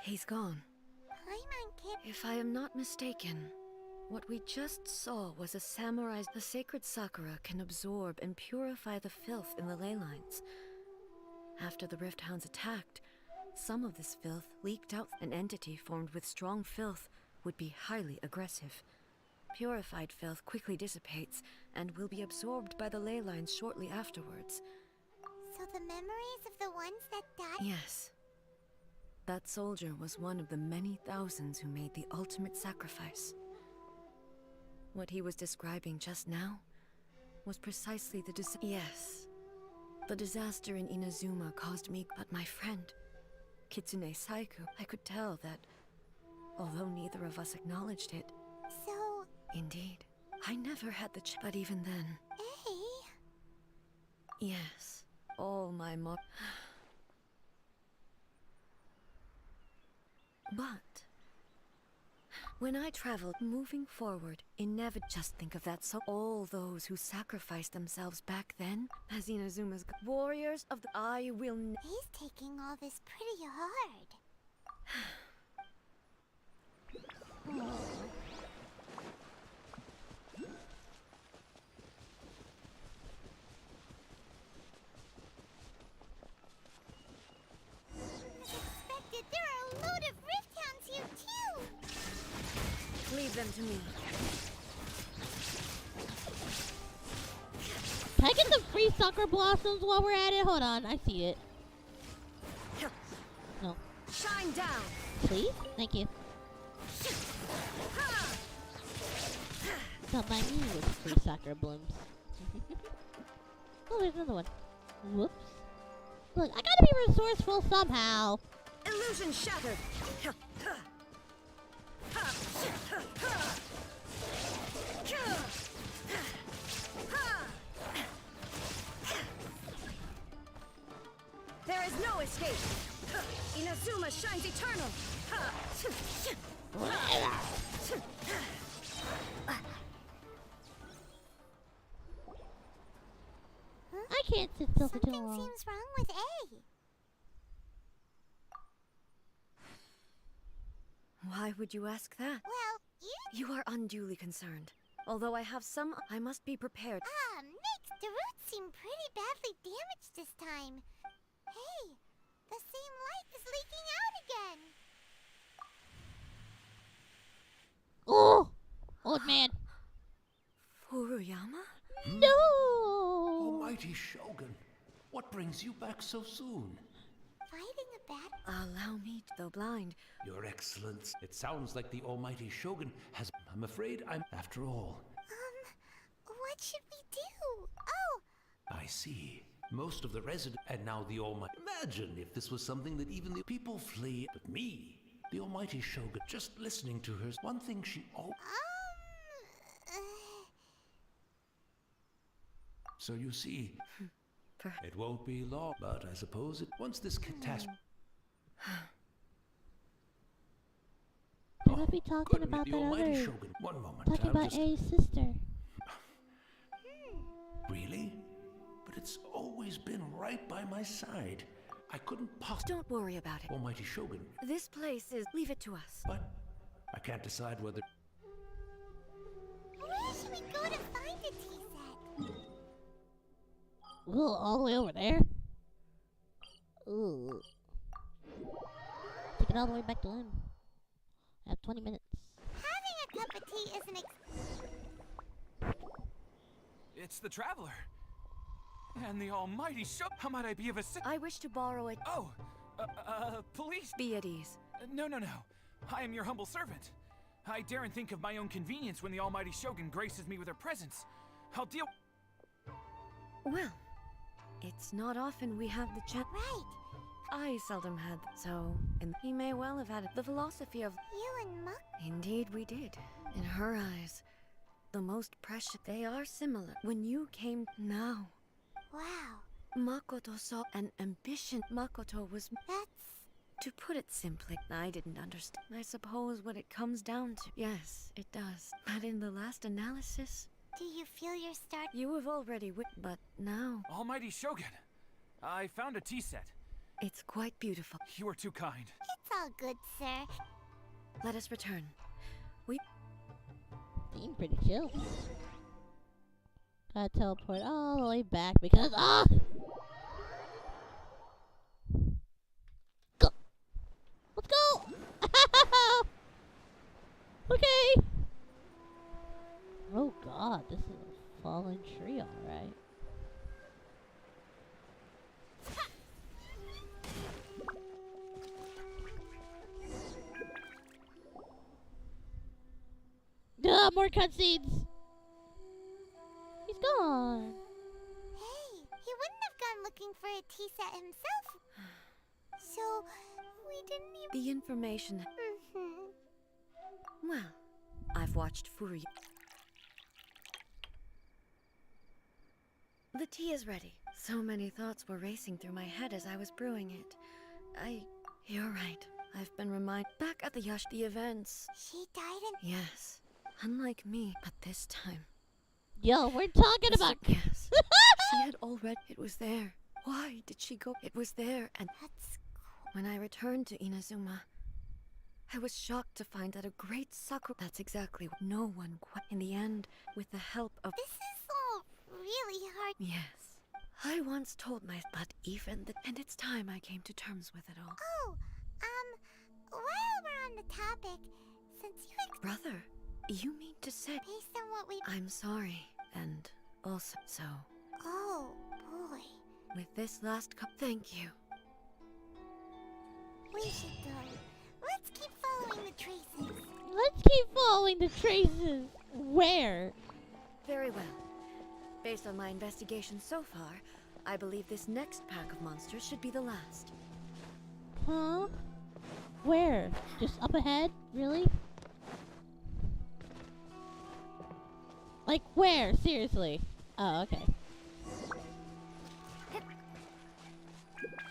Speaker 17: He's gone.
Speaker 5: Paimon can't...
Speaker 17: If I am not mistaken, what we just saw was a samurai's... The sacred Sakura can absorb and purify the filth in the ley lines. After the Rift Hounds attacked, some of this filth leaked out. An entity formed with strong filth would be highly aggressive. Purified filth quickly dissipates and will be absorbed by the ley lines shortly afterwards.
Speaker 5: So the memories of the ones that died?
Speaker 17: Yes. That soldier was one of the many thousands who made the ultimate sacrifice. What he was describing just now was precisely the Yes. The disaster in Inazuma caused me, but my friend, Kitsune Saiku, I could tell that, although neither of us acknowledged it.
Speaker 5: So...
Speaker 17: Indeed. I never had the but even then. Yes. All my But... when I traveled, moving forward, just think of that. So all those who sacrificed themselves back then, as Inazuma's warriors of the... I will...
Speaker 5: He's taking all this pretty hard.
Speaker 17: Give them to me.
Speaker 1: Can I get some free sucker blossoms while we're at it? Hold on, I see it. No.
Speaker 17: Shine down.
Speaker 1: Please? Thank you. Not by me with free sucker blooms. Oh, there's another one. Whoops. Look, I gotta be resourceful somehow.
Speaker 17: Illusion shattered. There is no escape. Inazuma shines eternal.
Speaker 1: I can't sit still for too
Speaker 5: Something
Speaker 1: long.
Speaker 5: seems wrong with A.
Speaker 17: Why would you ask that?
Speaker 5: Well,
Speaker 17: You are unduly concerned. Although I have some, I must be prepared.
Speaker 5: Makes the roots seem pretty badly damaged this time. Hey, the same light is leaking out again.
Speaker 1: Oh! Old man.
Speaker 17: Furuyama?
Speaker 1: No!
Speaker 8: Almighty Shogun, what brings you back so soon?
Speaker 5: Fighting a battle?
Speaker 17: Allow me, though blind.
Speaker 8: Your Excellence, it sounds like the Almighty Shogun has... I'm afraid I'm... After all,
Speaker 5: What should we do? Oh,
Speaker 8: I see. Most of the residents... And now the Almighty... Imagine if this was something that even the people flee... But me, the Almighty Shogun, just listening to her... One thing she... So you see, it won't be long, but I suppose it... Once this catastrophe...
Speaker 1: They must be talking about
Speaker 8: the
Speaker 1: that
Speaker 8: Almighty
Speaker 1: other...
Speaker 8: Shogun. One moment,
Speaker 1: Talking
Speaker 8: I'm
Speaker 1: about
Speaker 8: just...
Speaker 1: A's sister.
Speaker 8: Really? But it's always been right by my side. I couldn't possibly...
Speaker 17: Don't worry about it.
Speaker 8: Almighty Shogun.
Speaker 17: This place is... Leave it to us.
Speaker 8: But I can't decide whether...
Speaker 5: where should we go to find a tea set?
Speaker 1: Ooh, all the way over there? Ooh. Take it all the way back to him. I have 20 minutes.
Speaker 5: Having a cup of tea is an
Speaker 13: It's the Traveler. And the Almighty Show. How might I be of assistance?
Speaker 17: I wish to borrow it.
Speaker 13: Oh, police.
Speaker 17: Be at ease.
Speaker 13: No. I am your humble servant. I daren't think of my own convenience when the Almighty Shogun graces me with her presence. I'll deal...
Speaker 17: Well, it's not often we have the chance.
Speaker 5: Right.
Speaker 17: I seldom had, so... And he may well have had the philosophy of...
Speaker 5: You and Muck?
Speaker 17: Indeed we did. In her eyes, the most precious. They are similar. When you came now...
Speaker 5: Wow.
Speaker 17: Makoto saw an ambition. Makoto was...
Speaker 5: That's...
Speaker 17: To put it simply, I didn't understand. I suppose what it comes down to. Yes, it does. But in the last analysis...
Speaker 5: Do you feel your start?
Speaker 17: You have already but now...
Speaker 13: Almighty Shogun, I found a tea set.
Speaker 17: It's quite beautiful.
Speaker 13: You are too kind.
Speaker 5: It's all good, sir.
Speaker 17: Let us return. We...
Speaker 1: Seem pretty chill. Gotta teleport all the way back because... Ah! Go! Let's go! Okay! Oh god, this is a fallen tree, alright. Duh, more cutscenes! He's gone.
Speaker 5: Hey, he wouldn't have gone looking for a tea set himself. So, we didn't even...
Speaker 17: The information...
Speaker 5: Mm-hmm.
Speaker 17: Well, I've watched Fury. The tea is ready. So many thoughts were racing through my head as I was brewing it. You're right. I've been reminded... Back at the the events...
Speaker 5: She died in...
Speaker 17: Yes. Unlike me, but this time...
Speaker 1: Yo, we're talking about...
Speaker 17: Yes. She had already... It was there. Why did she go? It was there, and...
Speaker 5: That's...
Speaker 17: When I returned to Inazuma, I was shocked to find that a great Sakura... That's exactly what no one quite... In the end, with the help of...
Speaker 5: This is all really hard.
Speaker 17: Yes. I once told but even the... And it's time I came to terms with it all.
Speaker 5: Oh, while we're on the topic, since you...
Speaker 17: Brother, You mean to say...
Speaker 5: Based on what we...
Speaker 17: I'm sorry, and also so...
Speaker 5: Oh, boy.
Speaker 17: With this last thank you.
Speaker 5: We should go. Let's keep following the traces.
Speaker 1: Let's keep following the traces. Where?
Speaker 17: Very well. Based on my investigation so far, I believe this next pack of monsters should be the last.
Speaker 1: Huh? Where? Just up ahead? Really? Like where? Seriously. Oh, okay.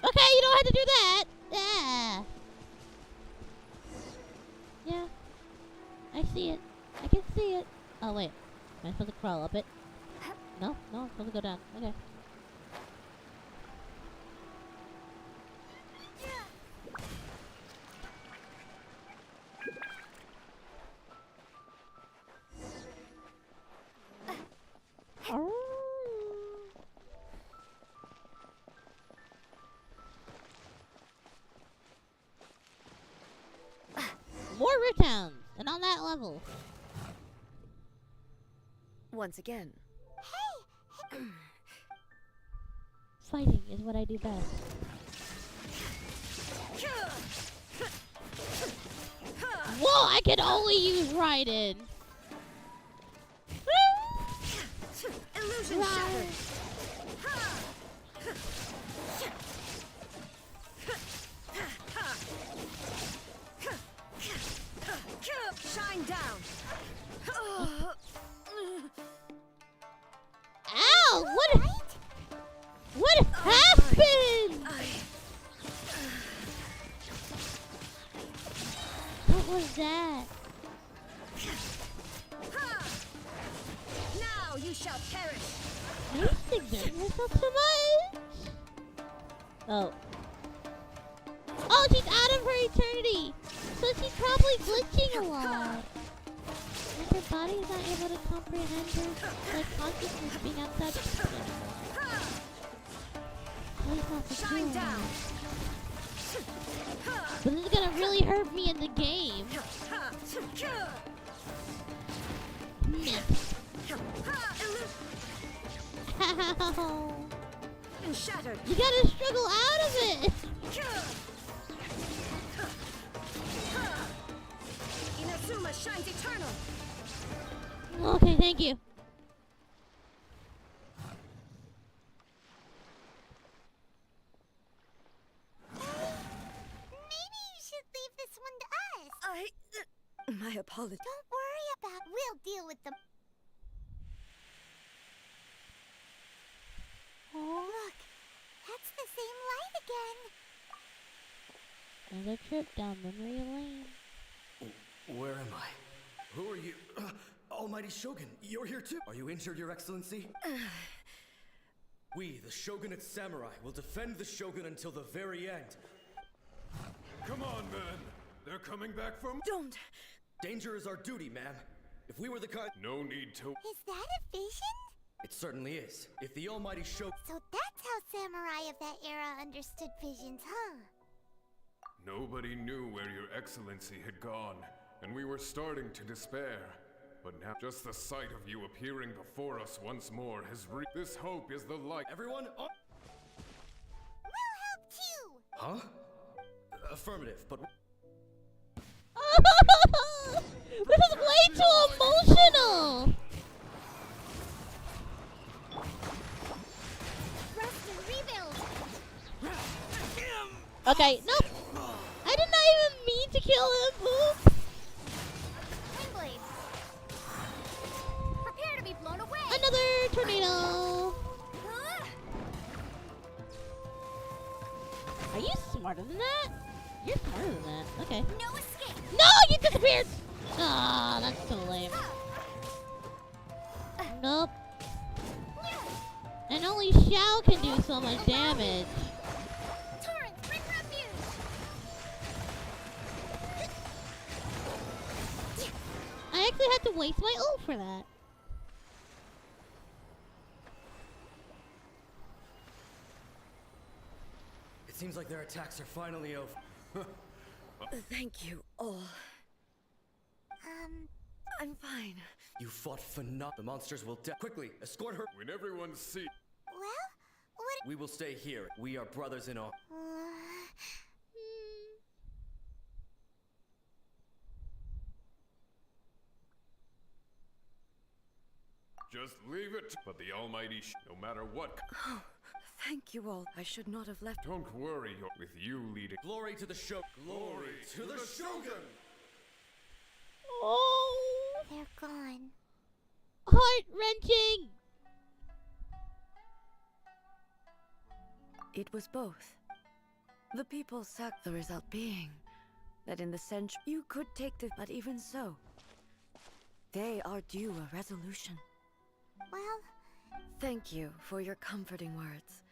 Speaker 1: Okay, you don't have to do that! Yeah. Yeah. I see it. I can see it. Oh, wait. Am I supposed to crawl up it? No? No, I'm supposed to go down. Okay. More root towns, and on that level.
Speaker 17: Once again.
Speaker 1: Fighting is what I do best. Whoa, I can only use Raiden.
Speaker 17: Illusion shattered. Shine down.
Speaker 1: Ow! What happened? What was that?
Speaker 17: Now you shall perish.
Speaker 1: I used to exert myself so much. Oh. Oh, she's out of her eternity. So she's probably glitching a lot. Like her body is not able to comprehend her like consciousness being outside of her anymore.
Speaker 17: Shine down.
Speaker 1: But this is gonna really hurt me in the game. Ow.
Speaker 17: Shattered.
Speaker 1: You gotta struggle out of it.
Speaker 17: Inazuma shines eternal.
Speaker 1: Okay, thank you.
Speaker 5: Maybe you should leave this one to us.
Speaker 17: My apologies.
Speaker 5: Don't worry about it. We'll deal with them. Oh, look. That's the same light again.
Speaker 1: Another trip down memory lane.
Speaker 9: Where am I? Who are you? Almighty Shogun, you're here too. Are you injured, Your Excellency? We, the Shogunate Samurai, will defend the Shogun until the very end.
Speaker 15: Come on, men. They're coming back from...
Speaker 17: Don't!
Speaker 9: Danger is our duty, ma'am. If we were the kind...
Speaker 15: No need to...
Speaker 5: Is that a vision?
Speaker 9: It certainly is. If the Almighty Shogun...
Speaker 5: So that's how samurai of that era understood visions, huh?
Speaker 15: Nobody knew where Your Excellency had gone, and we were starting to despair. But now, just the sight of you appearing before us once more has this hope is the light.
Speaker 9: Everyone,
Speaker 5: We'll help too!
Speaker 9: Huh? Affirmative, but...
Speaker 1: This is way too emotional!
Speaker 5: Rest and rebuild!
Speaker 1: Okay, nope. I did not even mean to kill him, Boop.
Speaker 5: Windblade! Prepare to be blown away!
Speaker 1: Another tornado. Are you smarter than that? You're smarter than that. Okay.
Speaker 5: No escape!
Speaker 1: No, you disappeared! Ah, that's so lame. Nope. And only Xiao can do so much damage.
Speaker 5: Torrent, bring refuge!
Speaker 1: I actually had to waste my ult for that.
Speaker 9: It seems like their attacks are finally over.
Speaker 17: Thank you all. I'm fine.
Speaker 9: You fought the monsters will quickly escort her.
Speaker 15: When everyone sees.
Speaker 5: Well, what?
Speaker 9: We will stay here. We are brothers in arms.
Speaker 15: Just leave it. But the Almighty, no matter what.
Speaker 17: Oh, thank you all. I should not have left.
Speaker 15: Don't worry, with you leading.
Speaker 9: Glory to the Shogun. Glory to the Shogun.
Speaker 1: Oh,
Speaker 5: They're gone.
Speaker 1: heart-wrenching.
Speaker 17: It was both. The people suck, the result being that in the century you could take the, but even so, they are due a resolution.
Speaker 5: Well,
Speaker 17: thank you for your comforting words.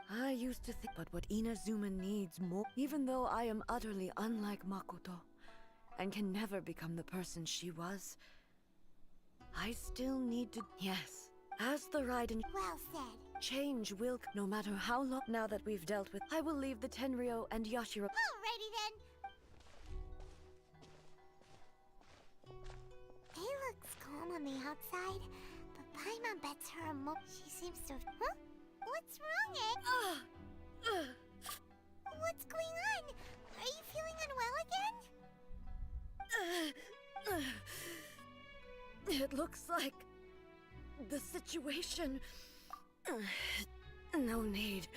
Speaker 17: I used to think, but what Inazuma needs more, even though I am utterly unlike Makoto, and can never become the person she was, I still need to, yes, as the ride and
Speaker 5: well said.
Speaker 17: Change will, no matter how long, now that we've dealt with, I will leave the Tenryou and Yashiro.
Speaker 5: Alrighty then. It looks calm on the outside, but Paimon bets her she seems to. Huh? What's wrong, Ed? What's going on? Are you feeling unwell again?
Speaker 17: It looks like the situation. No need.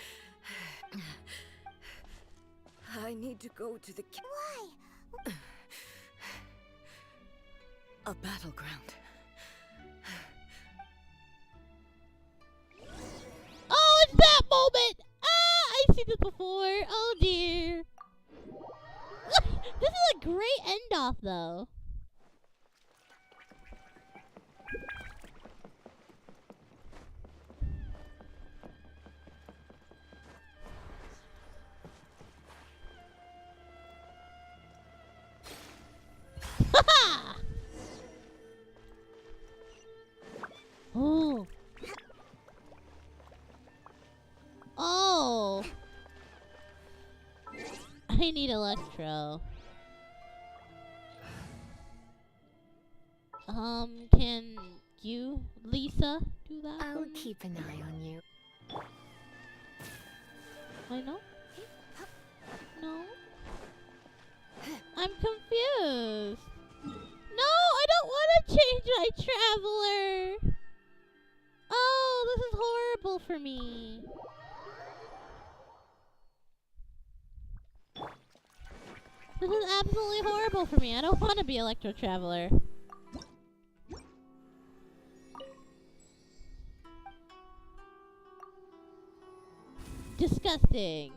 Speaker 17: I need to go to the.
Speaker 5: Why?
Speaker 17: A battleground.
Speaker 1: Oh, it's that moment! Ah, I've seen this before. Oh dear. This is a great end-off, though. Oh. Oh. I need Electro. Can you, Lisa, do that?
Speaker 17: I'll keep an eye on you.
Speaker 1: I know? No? I'm confused. No, I don't want to change my traveler. Oh, this is horrible for me. This is absolutely horrible for me. I don't want to be Electro Traveler. Disgusting.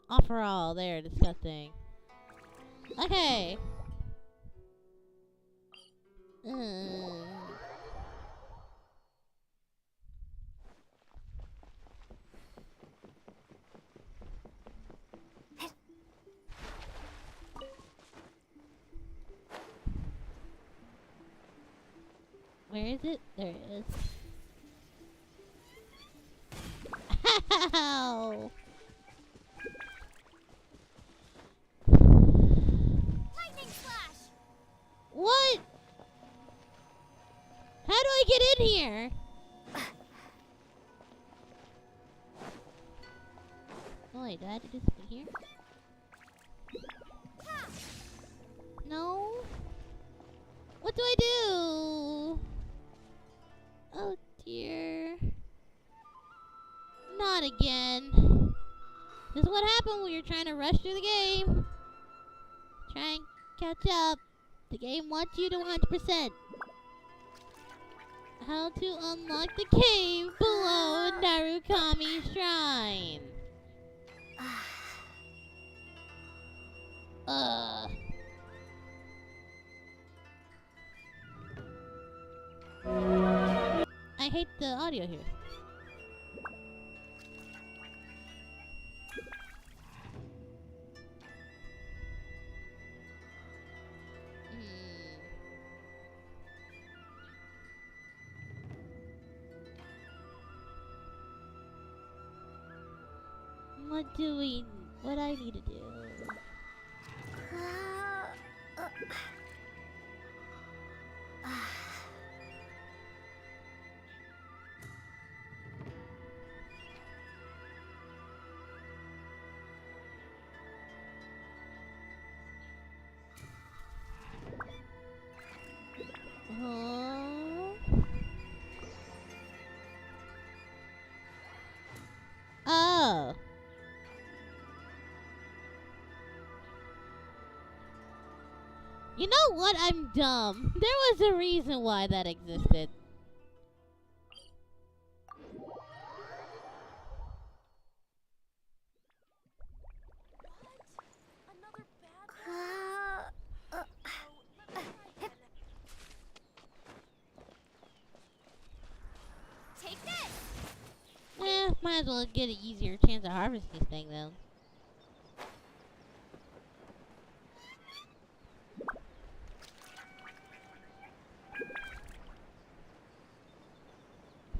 Speaker 1: Offer all. There, disgusting. Okay. Where is it? There it is. Ow!
Speaker 5: Lightning flash!
Speaker 1: What? How do I get in here? Oh wait, do I have to do something here? No? What do I do? Oh dear. Not again. This is what happened when you're trying to rush through the game. Try and catch up. The game wants you to 100%. How to unlock the cave below Narukami Shrine. I hate the audio here. what I need to do. Oh. You know what? I'm dumb. There was a reason why that existed.
Speaker 5: Take this.
Speaker 1: Might as well get an easier chance to harvest this thing though.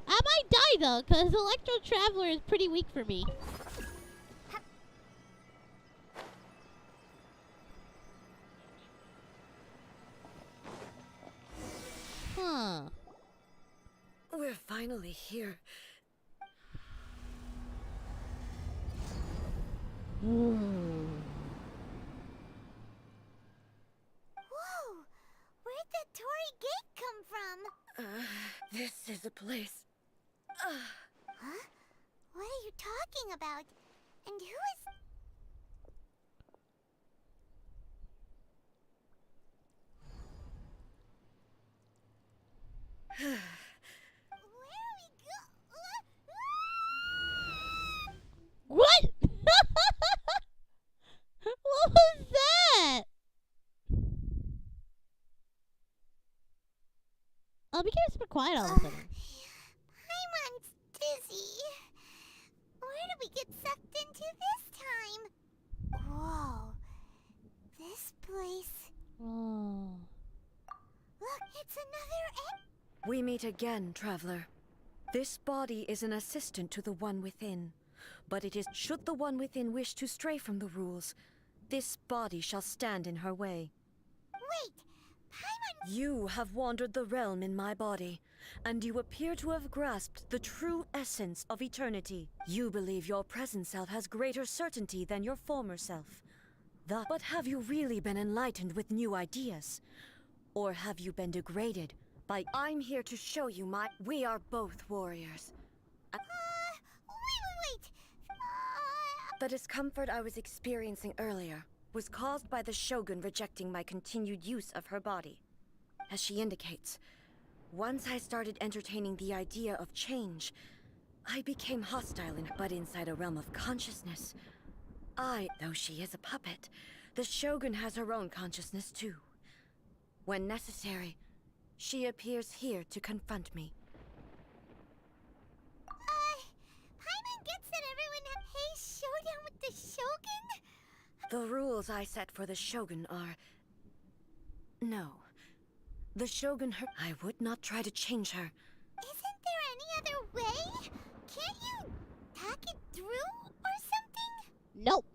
Speaker 1: I might die though, cause Electro Traveler is pretty weak for me. Huh.
Speaker 17: We're finally here.
Speaker 5: Whoa! Where'd the Torii Gate come from?
Speaker 17: This is a place.
Speaker 5: Huh? What are you talking about? And who is... Where are we go?
Speaker 1: What? What was that? Oh, became super quiet all of a sudden.
Speaker 5: Paimon's dizzy. Where did we get sucked into this time? Whoa. This place...
Speaker 1: Oh.
Speaker 5: Look, it's another
Speaker 17: We meet again, traveler. This body is an assistant to the one within. But it is, should the one within wish to stray from the rules, this body shall stand in her way.
Speaker 5: Wait! Paimon...
Speaker 17: You have wandered the realm in my body, and you appear to have grasped the true essence of eternity. You believe your present self has greater certainty than your former self. But have you really been enlightened with new ideas? Or have you been degraded by... I'm here to show you my... We are both warriors.
Speaker 5: Wait!
Speaker 17: The discomfort I was experiencing earlier was caused by the Shogun rejecting my continued use of her body. As she indicates, once I started entertaining the idea of change, I became hostile but inside a realm of consciousness. Though she is a puppet, the Shogun has her own consciousness too. When necessary, she appears here to confront me.
Speaker 5: Paimon gets that everyone has showdown with the Shogun?
Speaker 17: The rules I set for the Shogun are... No. The Shogun I would not try to change her.
Speaker 5: Isn't there any other way? Can't you hack it through or something?
Speaker 1: Nope.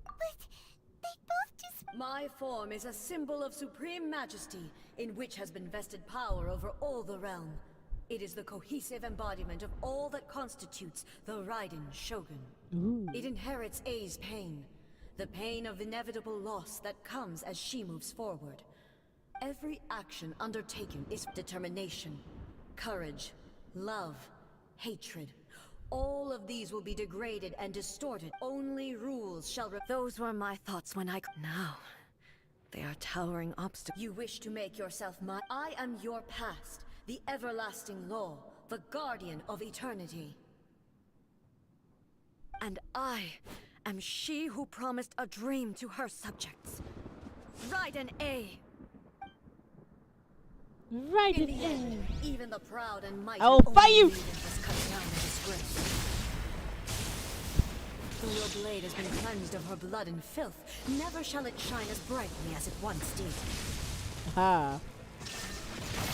Speaker 5: But they both just...
Speaker 17: My form is a symbol of supreme majesty, in which has been vested power over all the realm. It is the cohesive embodiment of all that constitutes the Raiden Shogun. It inherits Ei's pain, the pain of inevitable loss that comes as she moves forward. Every action undertaken is determination, courage, love, hatred. All of these will be degraded and distorted. Only rules shall Those were my thoughts when Now, they are towering obstacles. You wish to make yourself mine. I am your past, the everlasting law, the guardian of eternity. And I am she who promised a dream to her subjects. Raiden A.
Speaker 1: Raiden A.
Speaker 17: Even the proud and mighty.
Speaker 1: I will fight you!
Speaker 17: Was cut down in disgrace. Though your blade has been cleansed of her blood and filth, never shall it shine as brightly as it once did.
Speaker 1: Ha.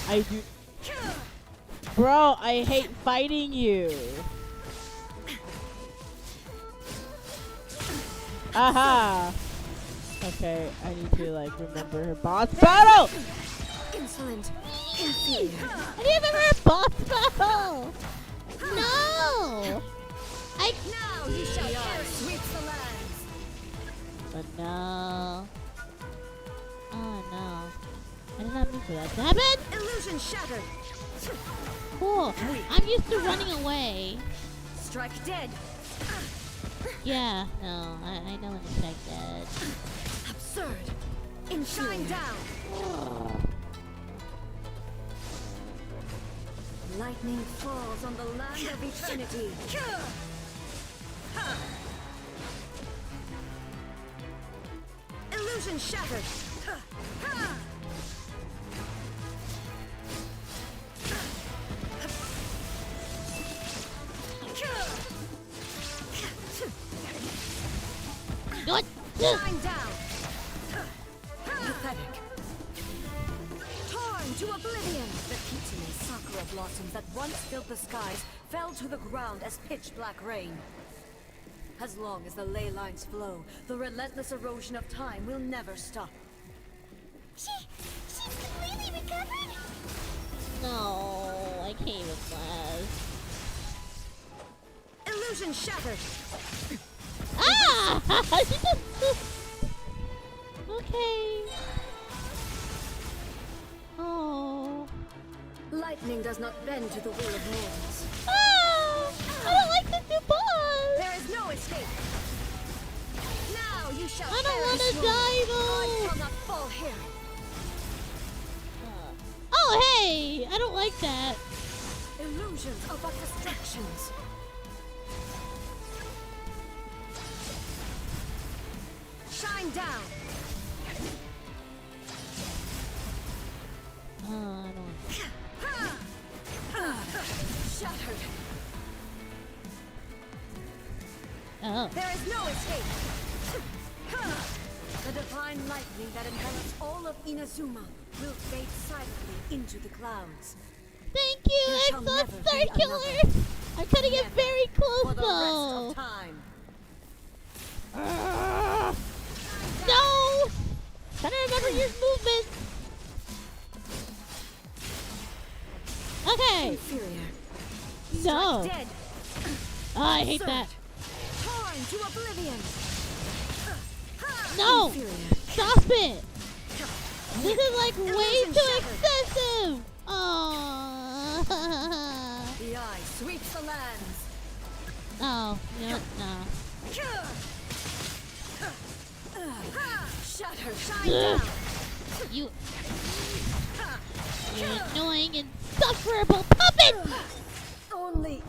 Speaker 1: I do. Bro, I hate fighting you. Aha! Okay, I need to like remember her boss battle!
Speaker 17: Insolent. Inferior.
Speaker 1: I didn't remember her boss battle! No!
Speaker 17: Now you shall sweep the lands.
Speaker 1: But no. Oh no. I did not mean for that to happen!
Speaker 17: Illusion shattered.
Speaker 1: Cool. I'm used to running away.
Speaker 17: Strike dead.
Speaker 1: Yeah, no, I know when to strike dead.
Speaker 17: Absurd. In shine down. Lightning falls on the land of eternity. Illusion shattered.
Speaker 1: What?
Speaker 17: Shine down. Pathetic. Torn to oblivion. The Kitsune sakura blossoms that once filled the skies fell to the ground as pitch black rain. As long as the ley lines flow, the relentless erosion of time will never stop.
Speaker 5: She's completely recovered?
Speaker 1: No, I can't even blast.
Speaker 17: Illusion shattered.
Speaker 1: Ah! Okay. Oh.
Speaker 17: Lightning does not bend to the will of mortals.
Speaker 1: Ah! I don't like this new boss.
Speaker 17: There is no escape. Now you shall
Speaker 1: I don't
Speaker 17: perish
Speaker 1: want to
Speaker 17: slowly.
Speaker 1: die
Speaker 17: I
Speaker 1: though.
Speaker 17: shall not fall here.
Speaker 1: Oh hey! I don't like that.
Speaker 17: Illusions are but distractions. Shine down.
Speaker 1: Oh, I don't.
Speaker 17: Shattered.
Speaker 1: Oh.
Speaker 17: There is no escape. The divine lightning that envelops all of Inazuma will fade silently into the clouds.
Speaker 1: Thank you,
Speaker 17: There shall
Speaker 1: Exo
Speaker 17: never be
Speaker 1: Circular.
Speaker 17: another.
Speaker 1: I'm trying to get very close
Speaker 17: For the
Speaker 1: though.
Speaker 17: rest of time.
Speaker 1: No! Trying to remember your movements. Okay.
Speaker 17: Inferior.
Speaker 1: No.
Speaker 17: Dead.
Speaker 1: Oh, I hate that.
Speaker 17: Torn to oblivion.
Speaker 1: No!
Speaker 17: Inferior.
Speaker 1: Stop it! This is like way
Speaker 17: Illusion
Speaker 1: too
Speaker 17: shattered.
Speaker 1: excessive! Oh.
Speaker 17: The eye sweeps the lands.
Speaker 1: Oh, no, no.
Speaker 17: Shatter, shine down.
Speaker 1: You annoying, insufferable puppet!
Speaker 17: Only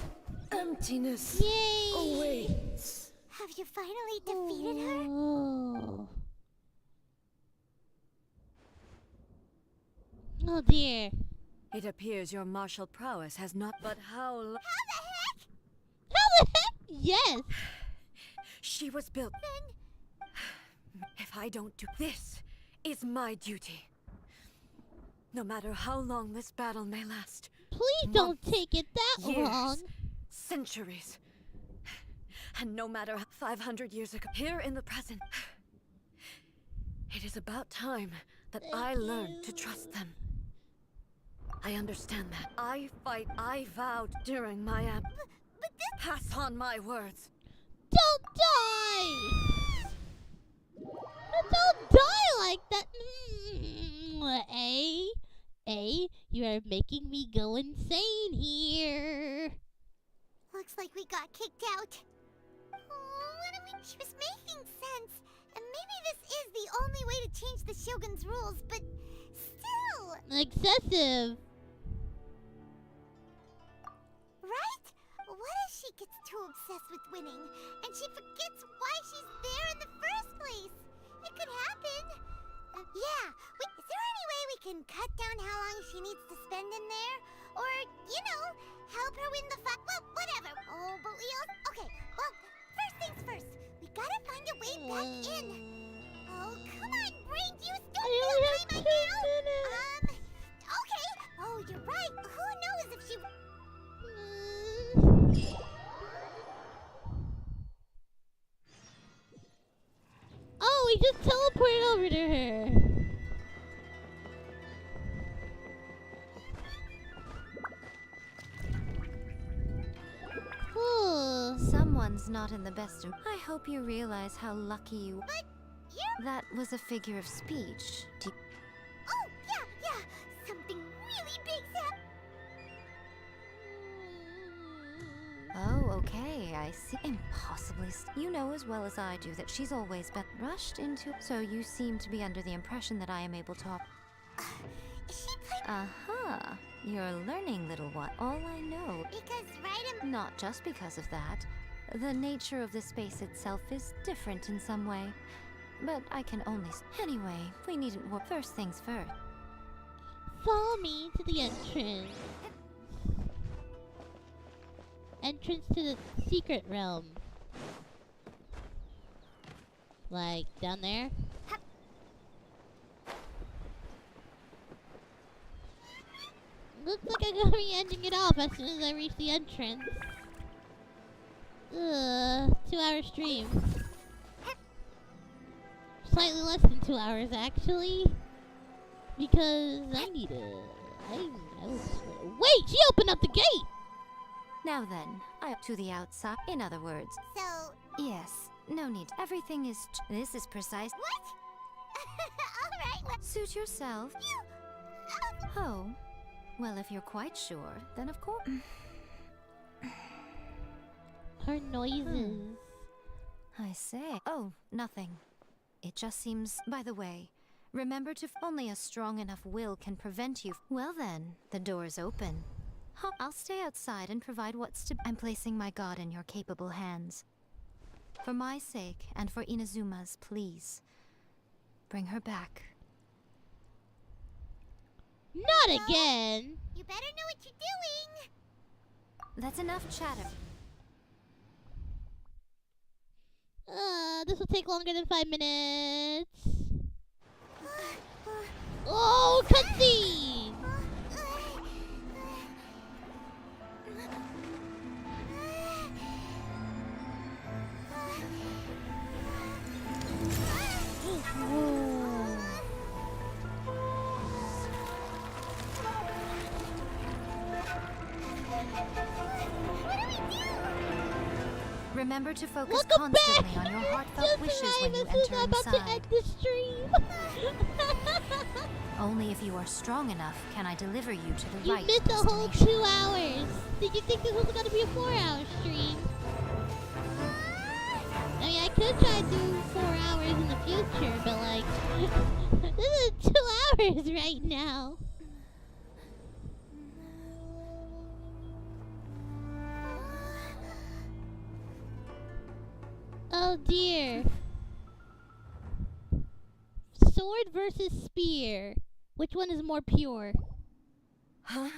Speaker 17: emptiness
Speaker 1: Yay!
Speaker 17: awaits.
Speaker 5: Have you finally defeated her?
Speaker 1: Oh. Oh dear.
Speaker 17: It appears your martial prowess has not. But how?
Speaker 5: How the heck?
Speaker 1: How the heck? Yes.
Speaker 17: She was built. If I don't do this, is my duty. No matter how long this battle may last.
Speaker 1: Please don't take it that
Speaker 17: years,
Speaker 1: long.
Speaker 17: Centuries. And no matter 500 years ago, here in the present, it is about time that I learn to trust them. I understand that. I fight, I vowed during my but this pass on my words.
Speaker 1: Don't die! Don't die like that! You are making me go insane here.
Speaker 5: Looks like we got kicked out. She was making sense. And maybe this is the only way to change the Shogun's rules, but still.
Speaker 1: Excessive.
Speaker 5: Right? What if she gets too obsessed with winning, and she forgets why she's there in the first place? It could happen. Yeah, is there any way we can cut down how long she needs to spend in there? Or, help her win the fight? Well, whatever. Oh, but okay, well, first things first. We gotta find a way back in. Oh, come on, brain, do you still feel time right now? Okay. Oh, you're right. Who knows if she...
Speaker 1: over to her.
Speaker 4: Someone's not in the best of. I hope you realize how lucky you.
Speaker 5: But you.
Speaker 4: That was a figure of speech.
Speaker 5: Oh, yeah. Something really big's
Speaker 4: Oh, okay, I see. Impossibly. You know as well as I do that she's always been rushed into. So you seem to be under the impression that I am able to. Aha. You're learning, little one. All I know.
Speaker 5: Because
Speaker 4: Not just because of that. The nature of the space itself is different in some way. But I can only. Anyway, we needn't work. First things first.
Speaker 1: Follow me to the entrance. Entrance to the secret realm. Like, down there? Looks like I'm gonna be ending it off as soon as I reach the entrance. 2-hour stream. Slightly less than 2 hours, actually. Because I need a... Wait! She opened up the gate!
Speaker 4: Now then, I up to the outside. In other words.
Speaker 5: So...
Speaker 4: Yes, no need. Everything is... This is precise.
Speaker 5: What? Alright.
Speaker 4: Suit yourself. Oh. Well, if you're quite sure, then of course.
Speaker 1: Her noises.
Speaker 4: I say. Oh, nothing. It just seems. By the way, remember to. Only a strong enough will can prevent you. Well then, the door's open. I'll stay outside and provide what's to. I'm placing my god in your capable hands. For my sake and for Inazuma's, please. Bring her back.
Speaker 1: Not again!
Speaker 5: You better know what you're doing!
Speaker 4: That's enough chatter.
Speaker 1: This will take longer than 5 minutes. Oh, cutscene!
Speaker 4: Remember to focus constantly on your heartfelt wishes when you enter
Speaker 1: I'm about to
Speaker 4: inside.
Speaker 1: end the stream.
Speaker 4: Only if you are strong enough can I deliver you to the
Speaker 1: You
Speaker 4: right
Speaker 1: missed a whole
Speaker 4: destination.
Speaker 1: 2 hours. Did you think this was gonna be a 4-hour stream? I mean, I could try to do 4 hours in the future, but like, this is 2 hours right now. Oh dear. Sword versus spear. Which one is more pure?
Speaker 17: Huh?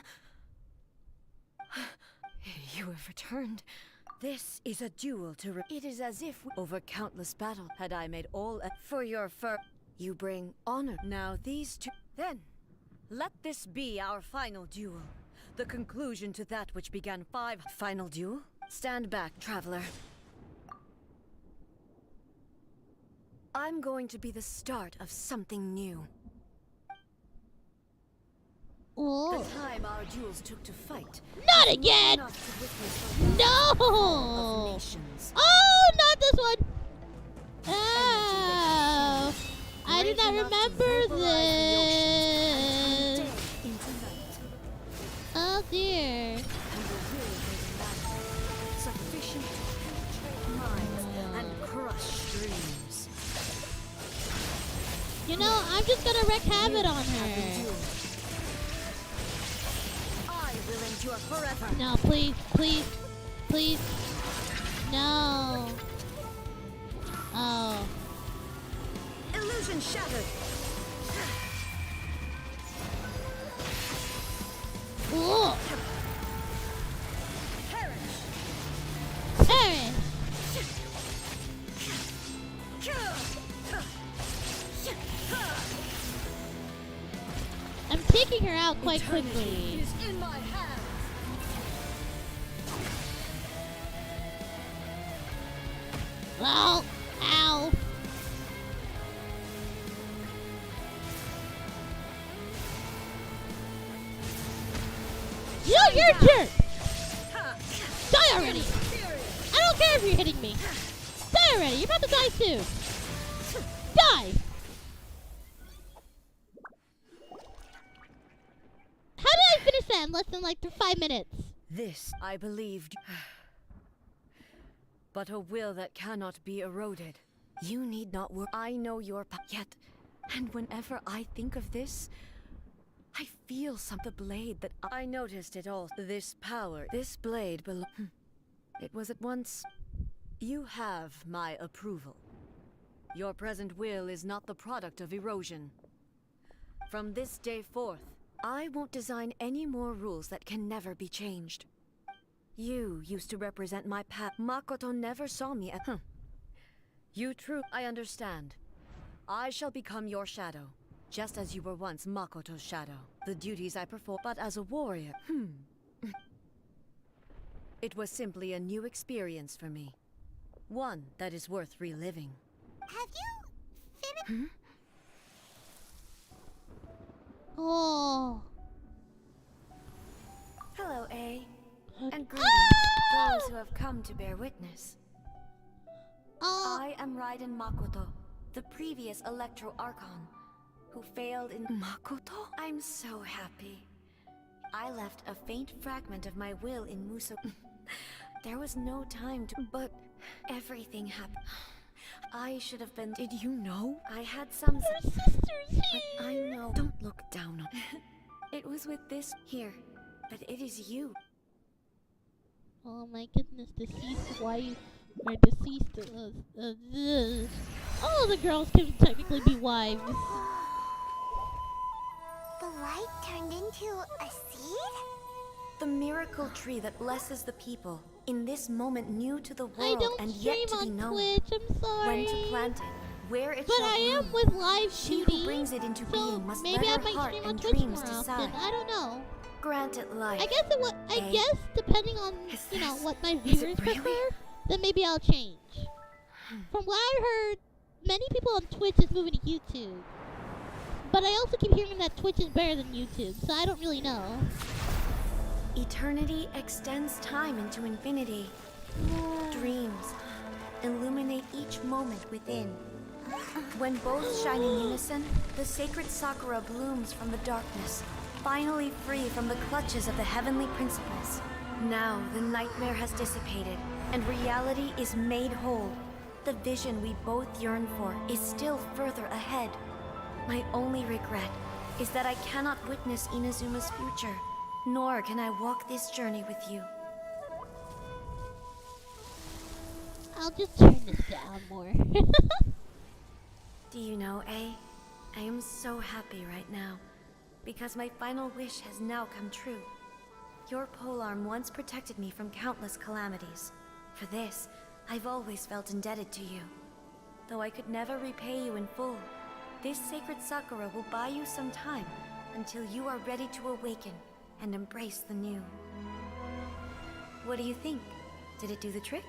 Speaker 17: You have returned. This is a duel to it is as if over countless battles had I made all for your you bring honor. Now these two. Then, let this be our final duel. The conclusion to that which began 5. Final duel? Stand back, traveler. I'm going to be the start of something new.
Speaker 1: Oh.
Speaker 17: The time our duels took to fight.
Speaker 1: Not again! No! Oh, not this one! Oh! I do not remember this! Oh dear.
Speaker 17: Sufficient to penetrate minds and crush dreams.
Speaker 1: You know, I'm just gonna wreak havoc on her.
Speaker 17: I will endure forever.
Speaker 1: No, please, please, please. No. Oh.
Speaker 17: Illusion shattered.
Speaker 1: Ooh.
Speaker 17: Perish.
Speaker 1: Perish. I'm taking her out quite quickly.
Speaker 17: Is in my hands.
Speaker 1: Ow. Ow. you're a jerk! Die already! I don't care if you're hitting me! Die already! You're about to die soon! Die! How did I finish that in less than like 5 minutes?
Speaker 11: This I believed. But a will that cannot be eroded. You need not worry. I know your yet. And whenever I think of this, I feel the blade that I noticed it all. This power, this blade it was at once. You have my approval. Your present will is not the product of erosion. From this day forth, I won't design any more rules that can never be changed. You used to represent my path. Makoto never saw me at You I understand. I shall become your shadow, just as you were once Makoto's shadow. The duties I perform, but as a warrior, It was simply a new experience for me. One that is worth reliving.
Speaker 5: Have you finished?
Speaker 1: Oh.
Speaker 17: Hello, A. And greetings to those who have come to bear witness. I am Raiden Makoto, the previous Electro Archon, who failed in Makoto? I'm so happy. I left a faint fragment of my will in Muso. There was no time to, but everything happened. I should have been. Did you know? I had some.
Speaker 1: Her sister's here.
Speaker 17: I know. Don't look down on. It was with this here, but it is you.
Speaker 1: Oh my goodness, deceased wife or deceased. All the girls can technically be wives.
Speaker 5: The light turned into a seed?
Speaker 17: The miracle tree that blesses the people in this moment new to the
Speaker 1: I
Speaker 17: world
Speaker 1: don't
Speaker 17: and
Speaker 1: stream
Speaker 17: yet to be
Speaker 1: on
Speaker 17: known.
Speaker 1: Twitch, I'm sorry.
Speaker 17: When to plant it, where it
Speaker 1: But
Speaker 17: shall
Speaker 1: I am
Speaker 17: bloom.
Speaker 1: with live
Speaker 17: She
Speaker 1: shooting,
Speaker 17: who brings it into
Speaker 1: so
Speaker 17: being must
Speaker 1: maybe
Speaker 17: let
Speaker 1: I
Speaker 17: her
Speaker 1: might
Speaker 17: heart
Speaker 1: stream on
Speaker 17: and
Speaker 1: Twitch
Speaker 17: dreams
Speaker 1: more
Speaker 17: decide.
Speaker 1: often. I don't know.
Speaker 17: Grant it life.
Speaker 1: I guess it would. I
Speaker 17: Eh?
Speaker 1: guess depending on what my
Speaker 17: Is
Speaker 1: viewers
Speaker 17: it really?
Speaker 1: prefer, then maybe I'll change. From what I heard, many people on Twitch is moving to YouTube. But I also keep hearing that Twitch is better than YouTube, so I don't really know.
Speaker 17: Eternity extends time into infinity. Dreams illuminate each moment within. When both shine in unison, the sacred Sakura blooms from the darkness, finally free from the clutches of the heavenly principles. Now the nightmare has dissipated, and reality is made whole. The vision we both yearn for is still further ahead. My only regret is that I cannot witness Inazuma's future, nor can I walk this journey with you.
Speaker 1: I'll just turn this down more.
Speaker 17: Do you know, A? I am so happy right now, because my final wish has now come true. Your polearm once protected me from countless calamities. For this, I've always felt indebted to you. Though I could never repay you in full, this sacred Sakura will buy you some time until you are ready to awaken and embrace the new. What do you think? Did it do the trick?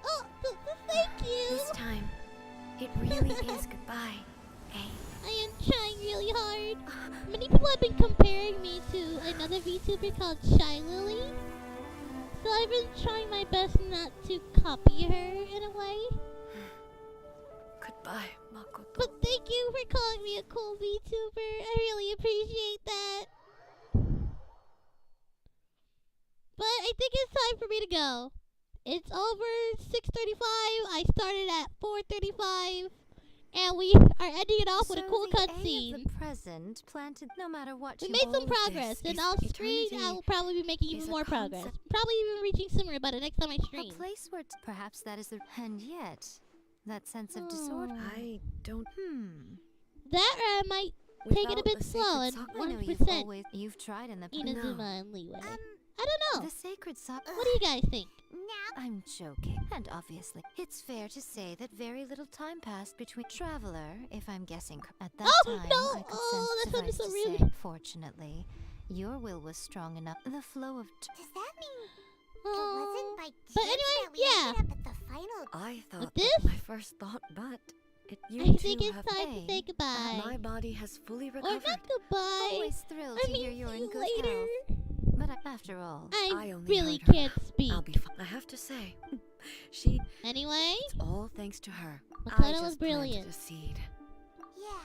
Speaker 1: Oh, thank you!
Speaker 17: This time, it really is goodbye, A.
Speaker 1: I am trying really hard. Many people have been comparing me to another VTuber called Shy Lily. So I've been trying my best not to copy her in a way.
Speaker 17: Goodbye, Makoto.
Speaker 1: But thank you for calling me a cool VTuber. I really appreciate that. But I think it's time for me to go. It's over 6:35. I started at 4:35. And we are ending it off with a cool cutscene.
Speaker 4: The present planted no matter what.
Speaker 1: We made some progress, and I'll stream. I will probably be making even more progress. Probably even reaching Simmer by the next time I stream.
Speaker 4: A place where perhaps that is the and yet that sense of disorder.
Speaker 11: I don't.
Speaker 1: That or I might take it a bit slow and 100%.
Speaker 4: You've tried in the
Speaker 1: Inazuma and Leeway. I don't know.
Speaker 4: The sacred sock.
Speaker 1: What do you guys think?
Speaker 4: I'm joking. And obviously, it's fair to say that very little time passed between Traveler, if I'm guessing. At that time, I could sense,
Speaker 1: so
Speaker 4: to
Speaker 1: rude.
Speaker 4: say, fortunately, your will was strong enough. The flow of
Speaker 5: Does that mean it wasn't by chance
Speaker 1: But anyway,
Speaker 5: that we ended up at the final?
Speaker 11: I thought
Speaker 1: With this?
Speaker 11: that my first thought, but you
Speaker 1: I
Speaker 11: two
Speaker 1: think it's
Speaker 11: have
Speaker 1: time to say goodbye.
Speaker 11: My body has fully
Speaker 1: Or
Speaker 11: recovered.
Speaker 1: not goodbye.
Speaker 4: Always thrilled
Speaker 1: I
Speaker 4: to
Speaker 1: mean,
Speaker 4: hear you're
Speaker 1: see
Speaker 4: in
Speaker 1: you
Speaker 4: good
Speaker 1: later.
Speaker 4: health. but after all,
Speaker 1: I
Speaker 11: only
Speaker 1: really
Speaker 11: heard her.
Speaker 1: can't speak.
Speaker 11: I'll be fine. I have to say, she.
Speaker 1: Anyway,
Speaker 11: It's all thanks to her.
Speaker 1: Makoto
Speaker 11: I
Speaker 1: was
Speaker 11: just
Speaker 1: brilliant.
Speaker 11: planted a seed.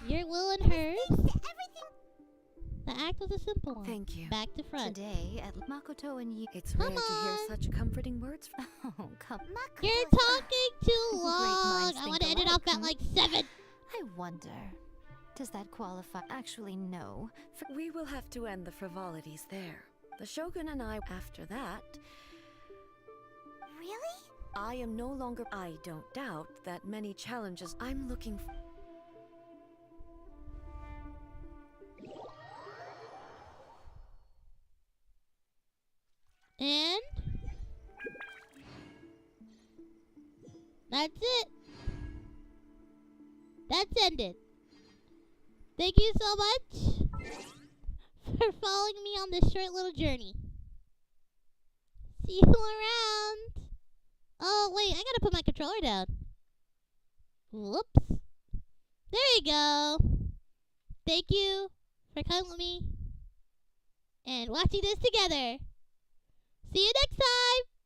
Speaker 1: Your will and hers. The act was a simple one.
Speaker 11: Thank you.
Speaker 1: Back to front.
Speaker 4: today at Makoto and you.
Speaker 11: It's rare to hear such comforting words.
Speaker 4: Oh, come.
Speaker 1: You're talking too
Speaker 4: Great
Speaker 1: long.
Speaker 4: minds
Speaker 1: I
Speaker 4: think
Speaker 1: want to end it
Speaker 4: alike,
Speaker 1: off at like 7.
Speaker 4: I wonder. Does that qualify? Actually, no.
Speaker 11: We will have to end the frivolities there. The Shogun and I, after that.
Speaker 5: Really?
Speaker 11: I am no longer. I don't doubt that many challenges I'm looking for.
Speaker 1: And that's it. That's ended. Thank you so much for following me on this short little journey. See you around. Oh, wait, I gotta put my controller down. Whoops. There you go. Thank you for coming with me and watching this together. See you next time.